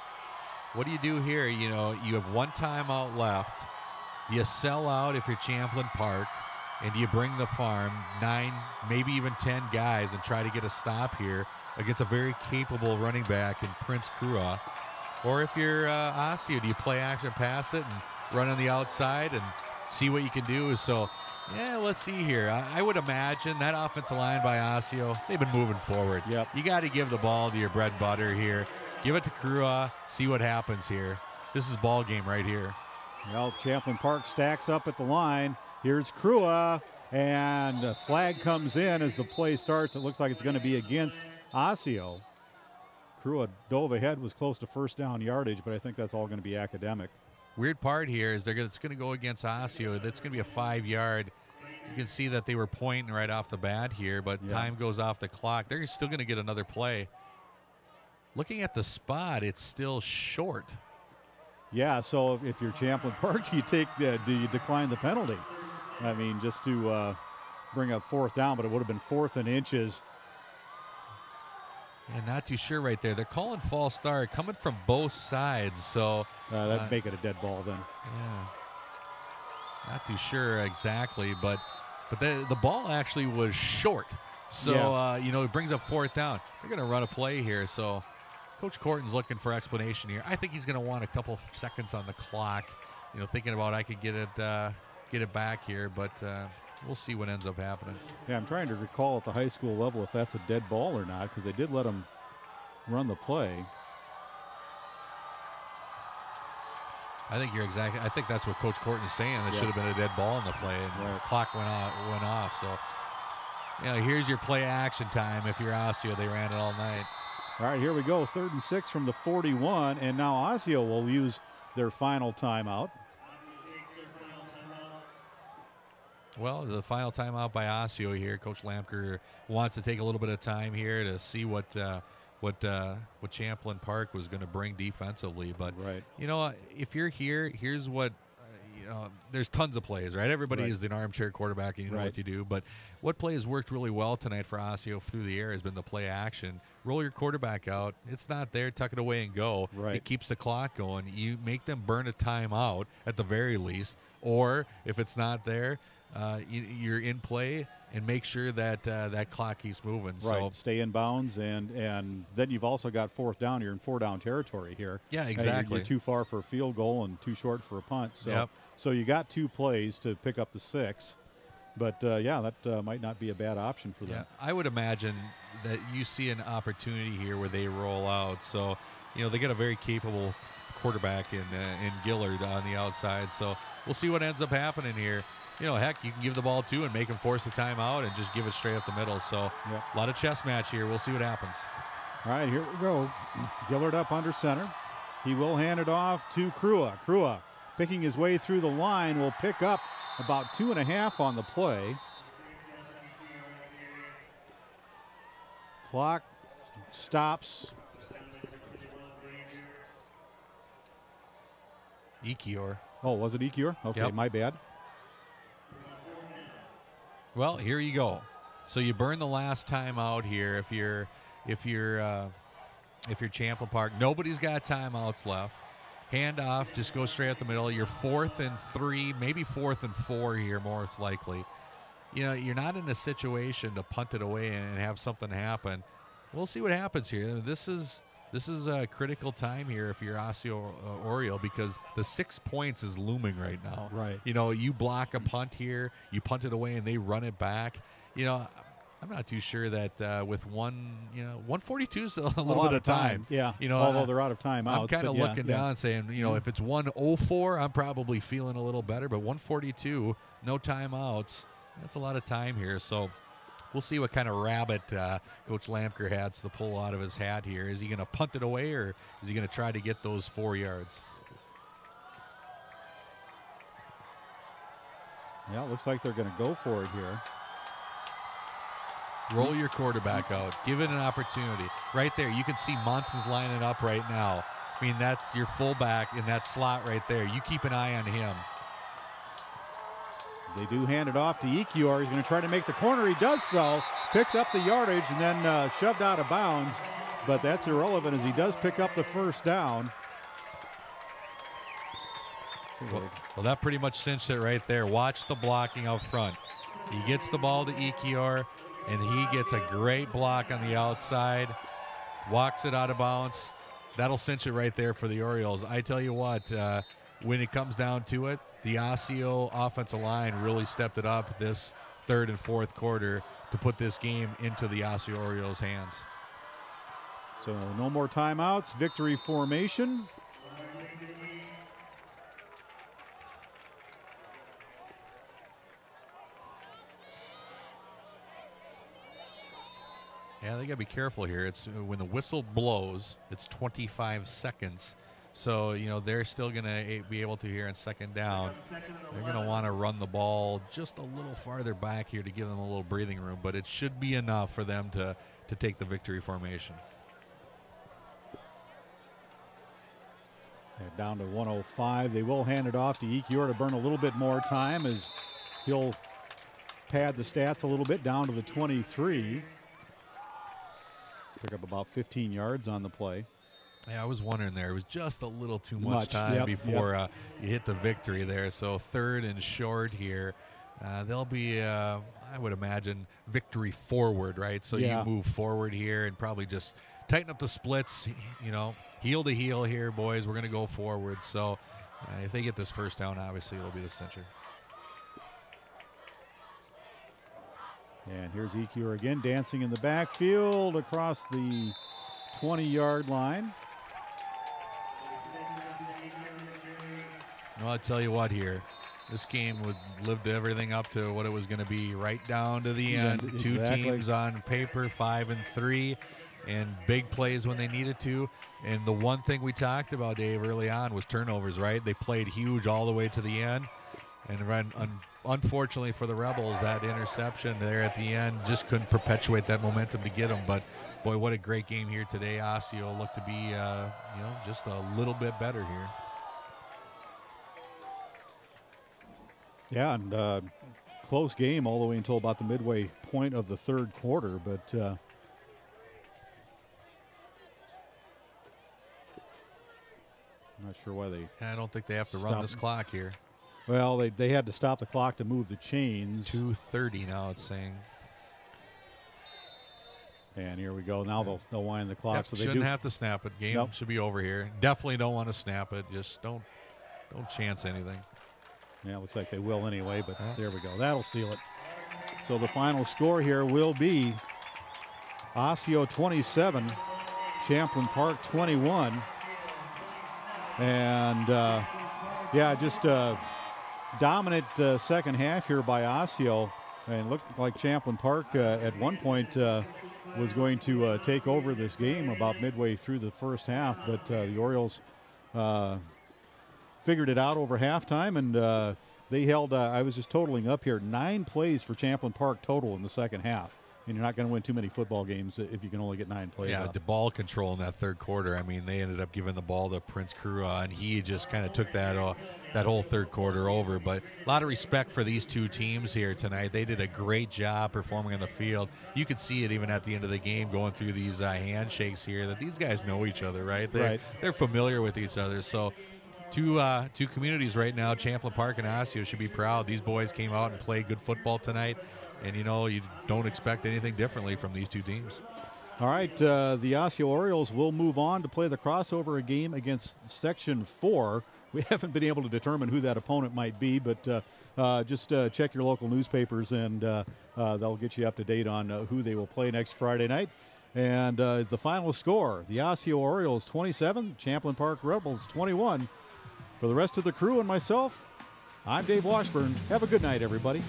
What do you do here? You have 1 timeout left. Do you sell out if you're Champlin Park, and do you bring the farm 9, maybe even 10 guys and try to get a stop here against a very capable running back in Prince Crua? Or if you're Osseo, do you play action, pass it, and run on the outside and see what you can do? So, let's see here. I would imagine that offensive line by Osseo, they've been moving forward. Yep. You got to give the ball to your bread and butter here. Give it to Crua, see what happens here. This is ball game right here. Well, Champlin Park stacks up at the line. Here's Crua, and a flag comes in as the play starts. It looks like it's going to be against Osseo. Crua dove ahead, was close to 1st down yardage, but I think that's all going to be academic. Weird part here is it's going to go against Osseo. That's going to be a 5-yard. You can see that they were pointing right off the bat here, but time goes off the clock. They're still going to get another play. Looking at the spot, it's still short. Yeah, so if you're Champlin Park, do you decline the penalty? I mean, just to bring up 4th down, but it would have been 4th and inches. Yeah, not too sure right there. They're calling false start coming from both sides, so that'd make it a dead ball then. Yeah, not too sure exactly, but the ball actually was short, so it brings up 4th down. They're going to run a play here, so Coach Corton's looking for explanation here. I think he's going to want a couple seconds on the clock, thinking about I could get it back here, but we'll see what ends up happening. Yeah, I'm trying to recall at the high school level if that's a dead ball or not, because they did let him run the play. I think you're exactly. I think that's what Coach Courtney's saying. There should have been a dead ball in the play, and the clock went off. So, here's your play action time. If you're Osseo, they ran it all night. All right, here we go. 3rd and 6 from the 41, and now Osseo will use their final timeout. Well, the final timeout by Osseo here. Coach Lampker wants to take a little bit of time here to see what Champlin Park was going to bring defensively. But if you're here, here's what there's tons of plays, right? Everybody is an armchair quarterback, and you know what you do. But what play has worked really well tonight for Osseo through the air has been the play action. Roll your quarterback out. It's not there. Tuck it away and go. It keeps the clock going. You make them burn a timeout at the very least, or if it's not there, you're in play and make sure that that clock keeps moving. So stay in bounds, and then you've also got 4th down. You're in 4-down territory here. Yeah, exactly. You're too far for a field goal and too short for a punt. So, so you got 2 plays to pick up the 6. But, that might not be a bad option for them. I would imagine that you see an opportunity here where they roll out. So, they get a very capable quarterback in Gillard on the outside. So we'll see what ends up happening here. Heck, you can give the ball to and make him force a timeout and just give it straight up the middle. So a lot of chess match here. We'll see what happens. All right, here we go. Gillard up under center. He will hand it off to Krua. Krua, picking his way through the line, will pick up about 2.5 on the play. Clock stops. Ekior. Oh, was it Ekior? Okay, my bad. Well, here you go. So you burn the last time out here. If you're Champlin Park, nobody's got timeouts left. Hand off, just go straight up the middle. You're 4th and 3, maybe 4th and 4 here, most likely. You're not in a situation to punt it away and have something happen. We'll see what happens here. This is a critical time here if you're Osseo Oriole, because the 6 points is looming right now. Right. You block a punt here, you punt it away, and they run it back. I'm not too sure that with 142 is a little bit of time. Yeah. Although they're out of timeouts. I'm kind of looking down, saying, if it's 104, I'm probably feeling a little better. But 142, no timeouts. That's a lot of time here. So we'll see what kind of rabbit Coach Lampker has to pull out of his hat here. Is he going to punt it away, or is he going to try to get those 4 yards? Yeah, it looks like they're going to go for it here. Roll your quarterback out. Give it an opportunity. Right there, you can see Monson's lining up right now. I mean, that's your fullback in that slot right there. You keep an eye on him. They do hand it off to Ekior. He's going to try to make the corner. He does so. Picks up the yardage and then shoved out of bounds. But that's irrelevant as he does pick up the 1st down. Well, that pretty much cinched it right there. Watch the blocking out front. He gets the ball to Ekior, and he gets a great block on the outside. Walks it out of bounds. That'll cinch it right there for the Orioles. I tell you what, when it comes down to it, the Osseo offensive line really stepped it up this 3rd and 4th quarter to put this game into the Osseo Orioles' hands. So no more timeouts. Victory formation. Yeah, they got to be careful here. It's when the whistle blows, it's 25 seconds. So, they're still going to be able to here on 2nd down. They're going to want to run the ball just a little farther back here to give them a little breathing room, but it should be enough for them to take the victory formation. They're down to 105. They will hand it off to Ekior to burn a little bit more time as he'll pad the stats a little bit down to the 23. Pick up about 15 yards on the play. Yeah, I was wondering there. It was just a little too much time before you hit the victory there. So 3rd and short here. They'll be, I would imagine, victory forward, right? So you move forward here and probably just tighten up the splits, heel to heel here, boys. We're going to go forward. So if they get this 1st down, obviously it'll be the cincher. And here's Ekior again, dancing in the backfield across the 20-yard line. Well, I tell you what here. This game would lived everything up to what it was going to be right down to the end. Exactly. Two teams on paper, 5-3, and big plays when they needed to. And the one thing we talked about, Dave, early on was turnovers, right? They played huge all the way to the end. And unfortunately for the Rebels, that interception there at the end just couldn't perpetuate that momentum to get them. But, boy, what a great game here today. Osseo looked to be, just a little bit better here. Yeah, and close game all the way until about the midway point of the third quarter. But I'm not sure why they. I don't think they have to run this clock here. Well, they had to stop the clock to move the chains. 2:30 now it's saying. And here we go. Now they'll wind the clock. Yep, So they shouldn't do. have to snap it. Game should be over here. Definitely don't want to snap it. Just don't chance anything. Yeah, looks like they will anyway, but there we go. That'll seal it. So the final score here will be Osseo 27, Champlin Park 21. And, just dominant second half here by Osseo. And looked like Champlin Park at one point was going to take over this game about midway through the first half, but the Orioles figured it out over halftime, and they held, I was just totaling up here, 9 plays for Champlin Park total in the second half. And you're not going to win too many football games if you can only get 9 plays. Yeah, the ball control in that third quarter. I mean, they ended up giving the ball to Prince Krua, and he just kind of took that whole third quarter over. But a lot of respect for these two teams here tonight. They did a great job performing on the field. You could see it even at the end of the game going through these handshakes here that these guys know each other, right? They're familiar with each other. So two communities right now, Champlin Park and Osseo, should be proud. These boys came out and played good football tonight. And, you don't expect anything differently from these two teams. All right, the Osseo Orioles will move on to play the crossover game against Section 4. We haven't been able to determine who that opponent might be, but just check your local newspapers, and they'll get you up to date on who they will play next Friday night. And the final score, the Osseo Orioles 27, Champlin Park Rebels 21. For the rest of the crew and myself, I'm Dave Washburn. Have a good night, everybody.